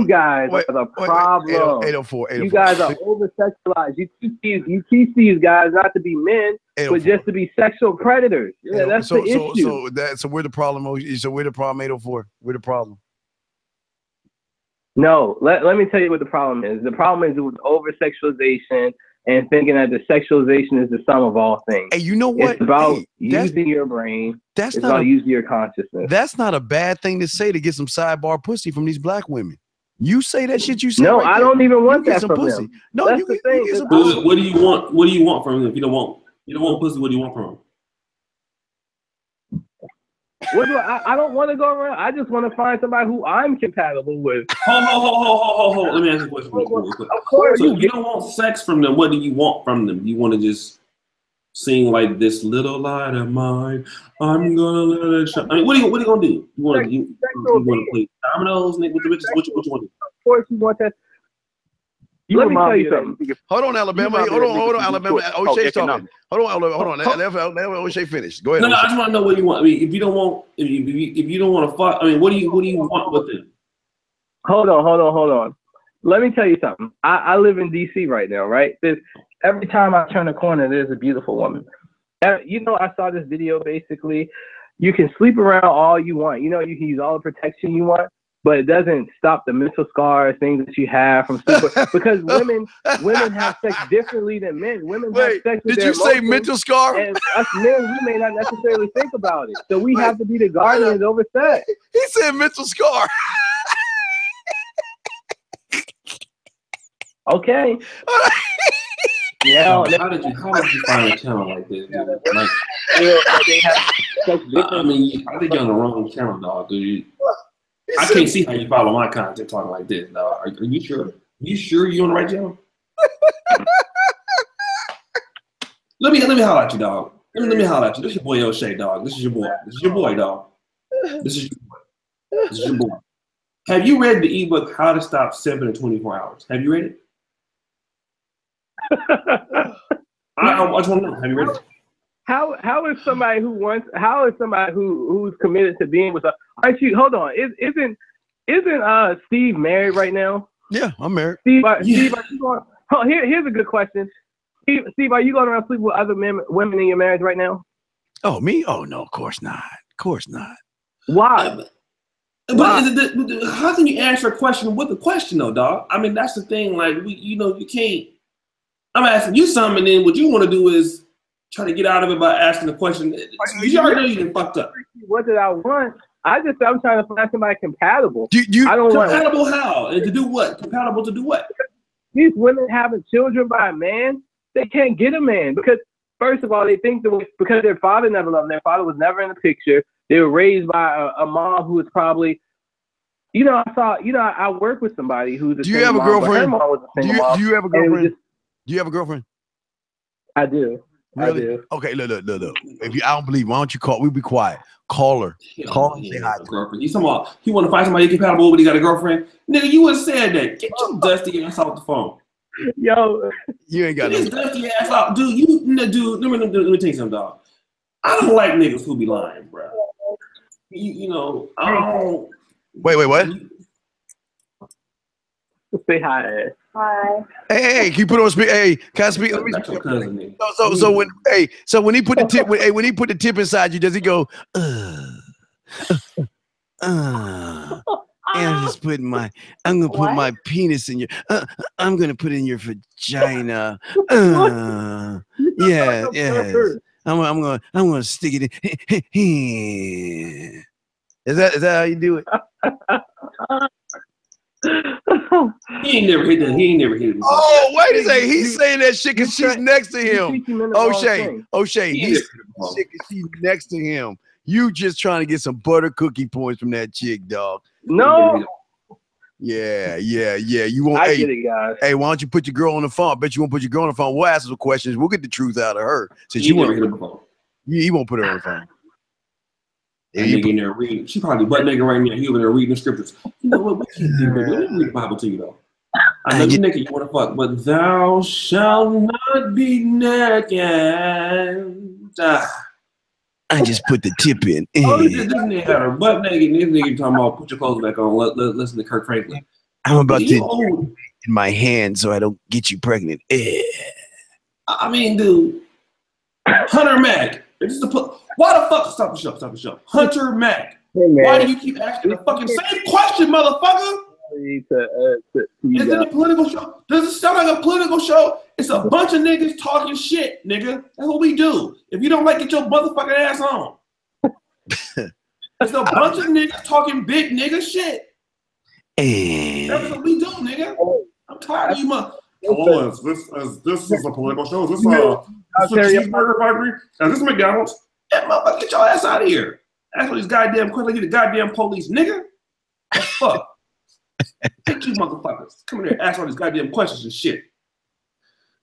guys are the problem. 804. You guys are over-sexualized. You teach these guys not to be men, but just to be sexual predators. Yeah, that's the issue. So we're the problem. So we're the problem, 804. We're the problem. No, let me tell you what the problem is. The problem is with over-sexualization and thinking that the sexualization is the sum of all things. Hey, you know what? It's about using your brain. It's about using your consciousness. That's not a bad thing to say to get some sidebar pussy from these black women. You say that shit. You say no. Right I don't even want that from pussy. them. No, that's you the get, thing. You get some pussy. What do you want? What do you want from them? If you don't want pussy, what do you want from them? What do I don't want to go around. I just want to find somebody who I'm compatible with. Hold. Let me ask you a question real quick. Of course. So if you don't want sex from them, what do you want from them? You want to just sing like this little light of mine? I'm gonna let it shine. I mean, what are you gonna do? You want to play dominoes with the bitches? What you want to do? Of course, you want that. Let me tell you something. Hold on, Alabama. Hold on, Alabama. Oshay's talking. Hold on. Let Oshay finish. Go ahead. No, I just want to know what you want. I mean, if you don't want to fuck, I mean, what do you want with it? Hold on. Let me tell you something. I live in DC right now, right? Every time I turn a corner, there's a beautiful woman. You know, I saw this video. Basically, you can sleep around all you want. You know, you can use all the protection you want. But it doesn't stop the mental scars, things that you have from because women have sex differently than men. Women have sex with their emotions. Did you say mental scar? And us men, we may not necessarily think about it. So we have to be the guardians over sex. He said mental scar. Okay. Yeah. How did you find a channel like this? Dude? They have sex differently. I mean, I think you're on the wrong channel, dog, dude. I can't see how you follow my content talking like this, dog. Are you sure? You sure you're on the right channel? let me holler at you, dog. Let me holler at you. This is your boy Oshay, dog. This is your boy. This is your boy, dog. This is your boy. Have you read the ebook How to Stop 7 in 24 Hours? Have you read it? I just want to know. Have you read it? How is somebody who wants? How is somebody who's committed to being with a? Actually, hold on. Isn't Steve married right now? Yeah, I'm married. Steve, are you going? Oh, here's a good question. Steve, are you going around sleep with other women in your marriage right now? Oh, me? Oh no, of course not. Of course not. Why? But how can you answer a question with a question though, dog? I mean, that's the thing. Like you can't. I'm asking you something, and then what you want to do is try to get out of it by asking a question. You already know you done fucked up. What did I want? I'm trying to find somebody compatible. I don't compatible want how? And to do what? Compatible to do what? These women having children by a man, they can't get a man because first of all, they think because their father never loved them, their father was never in the picture. They were raised by a mom who was probably, I work with somebody who's a Do you have a girlfriend? Do you have a girlfriend? Do you have a girlfriend? I do. Really? I do. Okay, look. If I don't believe, why don't you call? We be quiet. Call her. Call her and say hi. Girlfriend. You want to find somebody compatible when he got a girlfriend? Nigga, you would have said that. Get your dusty ass off the phone. Yo, you ain't got no dusty ass off, dude. Dude. Let me tell you something, dog. I don't like niggas who be lying, bro. I don't. Wait, what? Say hi. Hi. Hey, can you put on speak? Hey, can I speak? Let me speak. So when he put the tip, when he put the tip inside you, does he go? And I'm gonna put my penis in your. I'm gonna put it in your vagina. Yeah. I'm gonna stick it in. Is that how you do it? He ain't never hit that. He ain't never hit it. Oh, wait a second. He's saying that shit because she's next to him. O'Shea, he's shit because she's next to him. You just trying to get some butter cookie points from that chick, dog. No. Yeah. You won't. I get it, guys. Hey, why don't you put your girl on the phone? I bet you won't put your girl on the phone. We'll ask her some questions. We'll get the truth out of her. Since you won't. He won't put her on the phone. Yeah, nigga in there reading. She probably butt naked right now. He over there reading the scriptures. You know what? We can't do that. Let me read the Bible to you though. I know you naked. You want to fuck, but thou shalt not be naked. I just put the tip in. This nigga got her butt naked. This nigga talking about put your clothes back on. Listen to Kirk Franklin. I'm about to in my hand so I don't get you pregnant. I mean, dude, Hunter Mac. Why the fuck? Stop the show. Hunter Mac. Hey, why do you keep asking the fucking same question, motherfucker? Is it a political show? Does it sound like a political show? It's a bunch of niggas talking shit, nigga. That's what we do. If you don't like, get your motherfucking ass on. It's a bunch of niggas talking big nigga shit. That's what we do, nigga. I'm tired of you, hello, is this is a political show? Is this a cheeseburger factory? Is this McDonald's? Yeah, motherfucker, get your ass out of here. That's what these goddamn questions. Get the goddamn police, nigga. What the fuck? Take you motherfuckers. Come in here and ask all these goddamn questions and shit.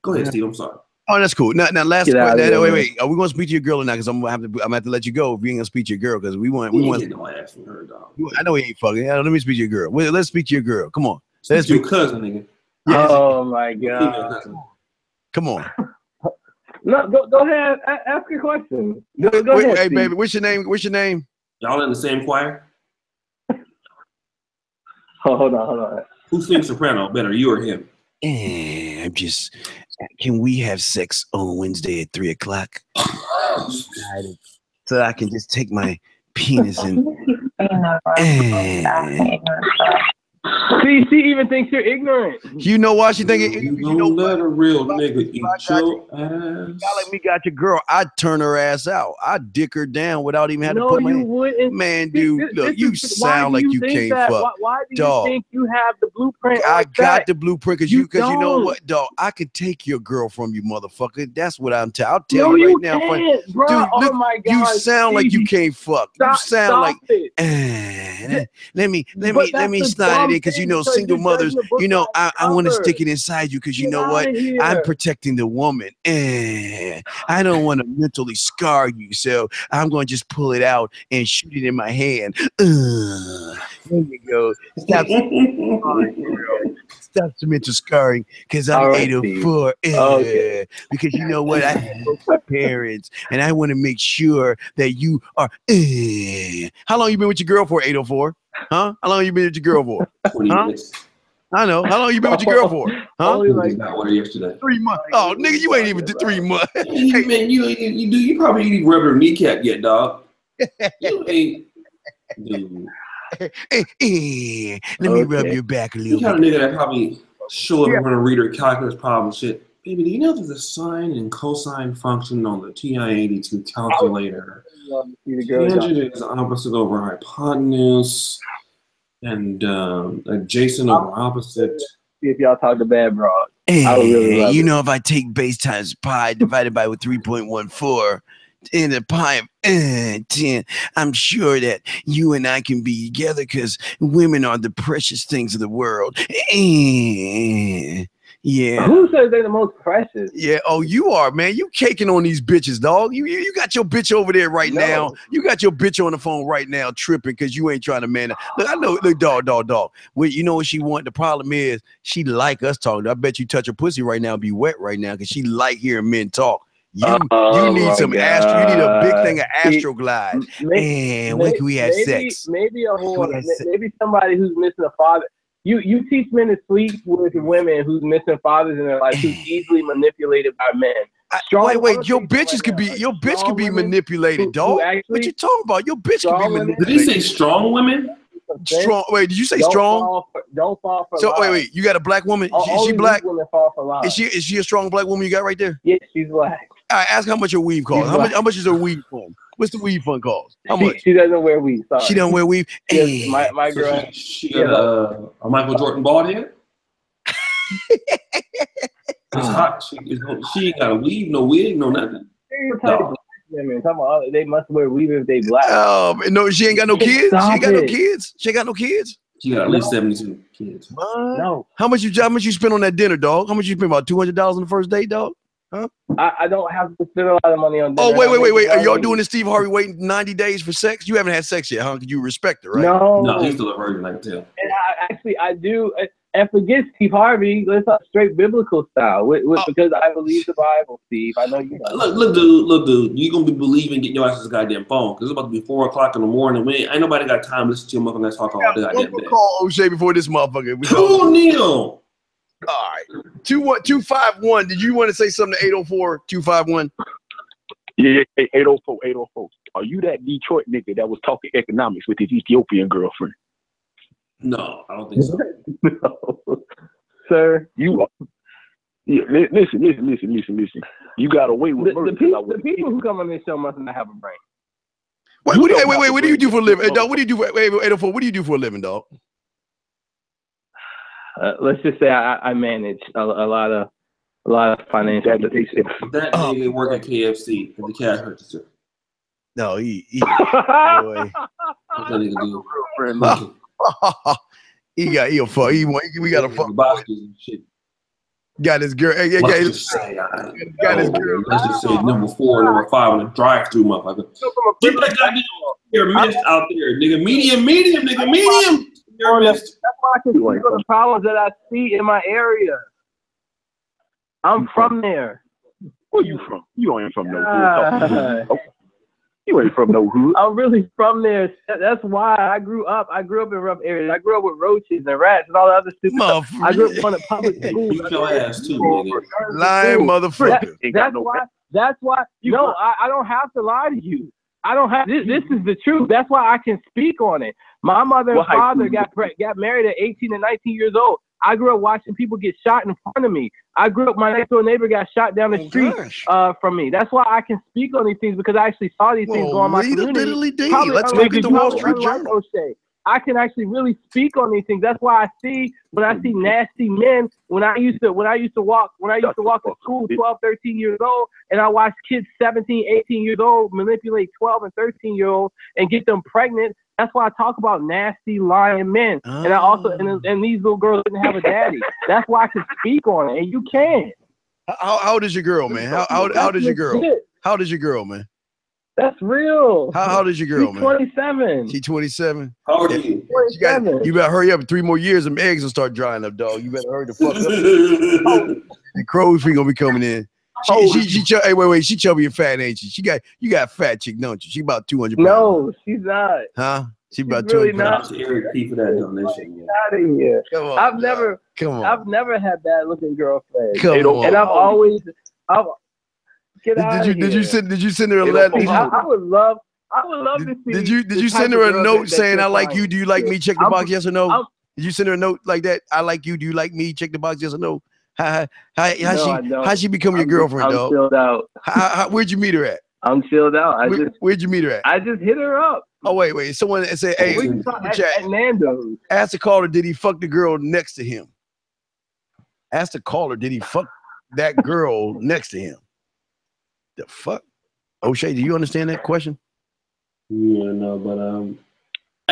Go ahead, Steve. I'm sorry. Oh, that's cool. Now last question. Wait. Are we gonna speak to your girl or not? Because I'm gonna have to let you go if you ain't gonna speak to your girl because we want. No ass from her, dog. I know he ain't fucking. Let me speak to your girl. Let's speak to your girl. Come on. Let's speak to your cousin, nigga. Yes. Oh my god. Come on. No, go ahead. Ask your question. Go ahead. Hey, baby, what's your name? Y'all in the same choir? Hold on. Who sings soprano better, you or him? I'm just. Can we have sex on Wednesday at 3:00? So I can just take my penis and. See, she even thinks you're ignorant. You know why she thinking ignorant? You don't let a real nigga eat your ass. Y'all like me got your girl. I'd turn her ass out. I'd dick her down without even having to put my hand. Wouldn't. Man, dude, look, you sound like you can't fuck. Why do you think you have the blueprint? I got the blueprint because you know what, dog? I could take your girl from you, motherfucker. That's what I'm telling. I'll tell you right now, bro. Dude, oh look, my God, you sound like you can't fuck. You sound like it. let me slide in because, you know, single mothers, you know, I want to stick it inside you because, you know what? I'm protecting the woman. I don't want to mentally scar you. So I'm going to just pull it out and shoot it in my hand. There you go. Stop the mental scarring because I'm 804. Because you know what? I had both my parents and I want to make sure that you are. How long you been with your girl for, 804? Huh? How long you been with your girl for? 20 minutes. I know. How long you been with your girl for? Huh? Got order yesterday. 3 months. Oh, nigga, you ain't even 3 months. Hey, man, you probably ain't even rubbed her kneecap yet, dog. You ain't, dude. Let me rub your back a little You kind bit. of nigga that probably show up in front of reader calculus problem shit. Baby, do you know there's a sine and cosine function on the TI-82 calculator? Tangent is opposite over hypotenuse, and adjacent over opposite. See if y'all talk to bad broad. You know, if I take base times pi divided by 3.14 in the pi of 10, I'm sure that you and I can be together because women are the precious things of the world. Yeah. Who says they're the most precious? Yeah. Oh, you are, man. You caking on these bitches, dog. You got your bitch over there right now. You got your bitch on the phone right now tripping because you ain't trying to man. Look, I know. Look, dog. Well, you know what she want? The problem is she like us talking. I bet you touch her pussy right now and be wet right now because she like hearing men talk. You need some astro. You need a big thing of Astroglide. And when can we have sex? Maybe maybe somebody who's missing a father. You teach men to sleep with women who's missing fathers in their life, who's easily manipulated by men. Wait, your bitches could be manipulated, dog. What you talking about? Your bitch could be manipulated. Did he say strong women? Strong. Wait, did you say strong? Don't fall for so lies. wait. You got a black woman? Is she black? Fall for lies. Is she a strong black woman you got right there? Yes, she's black. All right, ask how much your weave costs. How much is her weave fund? What's the weave fund cost? How much? She doesn't wear weave. Sorry. She doesn't wear weave. Yes, my girl. She got a Michael Jordan bald head. It's hot. She ain't got a weave, no wig, no nothing. They must wear weave if they black. No, she ain't got no kids. She ain't got no kids. She got at least 72 kids. No. How much you spend on that dinner, dog? How much you spend? About $200 on the first date, dog? Huh? I don't have to spend a lot of money on dinner. Oh, wait. Are y'all doing the Steve Harvey waiting 90 days for sex? You haven't had sex yet, huh? Because you respect her, right? No, he's still a virgin, I can tell. And I do. And forget Steve Harvey. Let's talk straight biblical style. Because I believe the Bible, Steve. I know you know. Look, dude. You gonna be believing getting your ass this goddamn phone because it's about to be 4 o'clock in the morning. Ain't nobody got time to listen to your motherfucking talk all day. Call Oshay before this motherfucker. Cool, Neil. All right. 251. Did you want to say something to 804 251? Yeah, 804. Are you that Detroit nigga that was talking economics with his Ethiopian girlfriend? No, I don't think so. No. Sir, you are. Yeah, listen. You got away with the people who come on this show must not have a brain. Wait, what do you do for a living? Hey, dog, what do you do for 804? What do you do for a living, dog? Let's just say I manage a lot of financial institutions. That nigga work at KFC at the cash register. No, he boy. What that nigga do? We got a fuck. Got his girl. Got his girl. Let's just say number 4, number 5 on the drive-through, motherfucker. Get that goddamn your mist out there, nigga. Medium, nigga. Medium. That's why I can see the problems that I see in my area. I'm from there. Where you from? You ain't from no hood. You ain't from no hood. I'm really from there. That's why I grew up. I grew up in rough areas. I grew up with roaches and rats and all the other stupid stuff. I grew up in a public school. Beat your ass too, nigga. Lying motherfucker. That's why. No, I don't have to lie to you. I don't have. This is the truth. That's why I can speak on it. My mother and father got married at 18 and 19 years old. I grew up watching people get shot in front of me. I grew up, my next door neighbor got shot down the street from me. That's why I can speak on these things, because I actually saw these things go on my community. Let's take it to Wall Street Journal. I can actually really speak on these things. That's why when I see nasty men, when I used to walk to school 12, 13 years old, and I watch kids 17, 18 years old manipulate 12 and 13-year-olds and get them pregnant. That's why I talk about nasty, lying men. And I also and these little girls didn't have a daddy. That's why I can speak on it, and you can. How old is your girl, man? How old is your girl? How old is your girl, man? That's real. How old is your girl, She's man? 27. She's 27. How old are you? You better hurry up. 3 more years, them eggs will start drying up, dog. You better hurry the fuck up. The crow's feet gonna be coming in. Hey, wait. She chubby and fat, ain't she? You got a fat chick, don't you? She about 200 pounds. No, she's not. Huh? She's about really 200 not. pounds. Eric P for that donation. Out of here. Come on, I've never had bad looking girlfriends. Come on. And I've always get out of here. Did you send her a letter? I would love to see. Did you send her a note saying I like you? Do you like me? Check the box, yes or no. Did you send her a note like that? I like you. Do you like me? Check the box, yes or no. How she become your girlfriend, I'm dog? chilled out. Where'd you meet her at? I'm chilled out. Where'd you meet her at? I just hit her up. Oh wait. Someone said, "Hey, at Nando's." Ask the caller, did he fuck the girl next to him? Ask the caller, did he fuck that girl next to him? The fuck? Oshay, do you understand that question? Yeah, no, but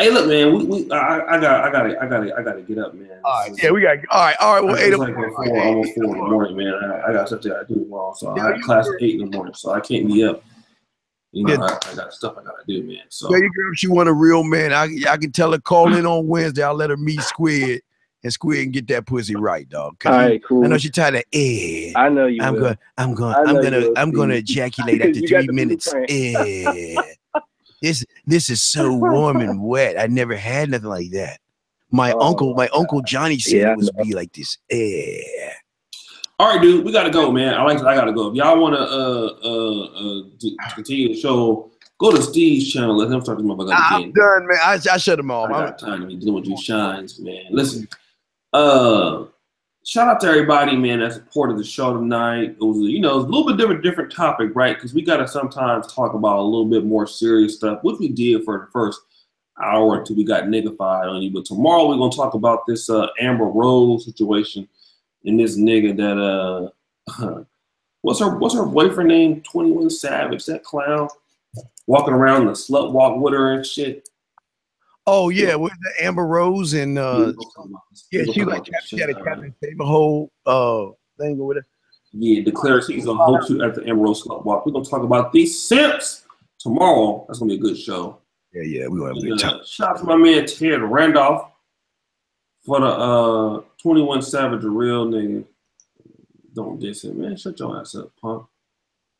hey, look, man, I gotta get up, man. All right, yeah, we got. All right. Well, 8 o'clock, almost 4 in the morning, man. I got stuff that I do tomorrow, so I have class at 8 in the morning, so I can't be up. You know, I got stuff I gotta do, man. So yeah, your girl, she want a real man. I can tell her call in on Wednesday. I'll let her meet Squid, and Squid can get that pussy right, dog. All right, cool. I know she tired of I know you. I'm gonna ejaculate after 3 minutes. This is so warm and wet. I never had nothing like that. My uncle Johnny said it was be like this. All right, dude, we gotta go, man. I gotta go. If y'all wanna continue the show, go to Steve's channel. Let him start this motherfucker again. I'm done, man. I shut him off. I got time to be dealing with you shines, man. Listen, shout out to everybody, man, that supported the show tonight. It was, it was a little bit different topic, right? Because we gotta sometimes talk about a little bit more serious stuff, which we did for the first hour until we got niggified on you. But tomorrow we're gonna talk about this Amber Rose situation. And this nigga that what's her boyfriend name? 21 Savage, that clown walking around the slut walk with her and shit. Oh yeah, with the Amber Rose and she had a Captain Save a whole thing with her. Yeah, declares he's gonna hope to at the Amber Rose slut walk. We're gonna talk about these simps tomorrow. That's gonna be a good show. Yeah, we're gonna have a good time. Shout out to my man Ted Randolph for the 21 Savage, a real nigga. Don't diss him, man. Shut your ass up, punk.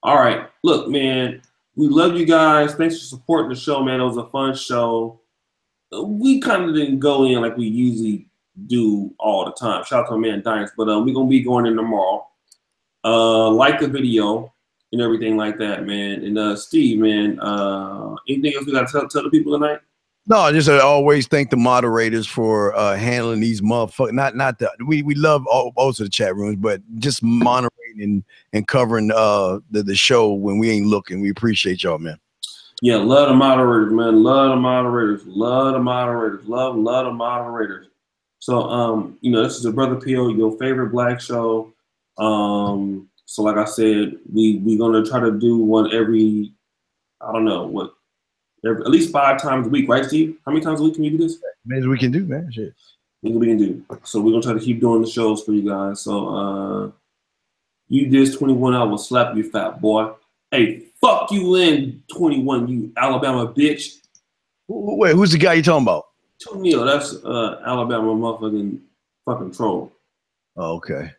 All right. Look, man, we love you guys. Thanks for supporting the show, man. It was a fun show. We kind of didn't go in like we usually do all the time. Shout out to my man Dice. But we're going to be going in tomorrow. Like the video and everything like that, man. And Steve, man, anything else we got to tell the people tonight? No, just always thank the moderators for handling these motherfuckers. We love most of the chat rooms, but just moderating and covering the show when we ain't looking. We appreciate y'all, man. Yeah, love the moderators, man. Love the moderators. Love the moderators. Love the moderators. So this is the Brother Peel, your favorite black show. So like I said, we're gonna try to do one every, I don't know what. At least 5 times a week, right, Steve? How many times a week can we do this? Maybe we can do, man. Shit. We can do. So we're gonna try to keep doing the shows for you guys. So you this 21, I will slap you, fat boy. Hey, fuck you in 21, you Alabama bitch. Wait, who's the guy you talking about? Neil, that's Alabama motherfucking fucking troll. Oh, okay.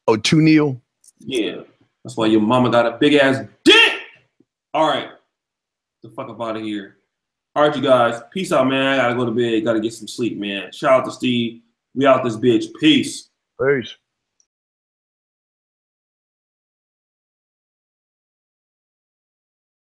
Oh, Neil? Yeah. That's why your mama got a big ass dick. All right. The fuck up out of here. All right, you guys. Peace out, man. I gotta go to bed. Gotta get some sleep, man. Shout out to Steve. We out this bitch. Peace. Peace.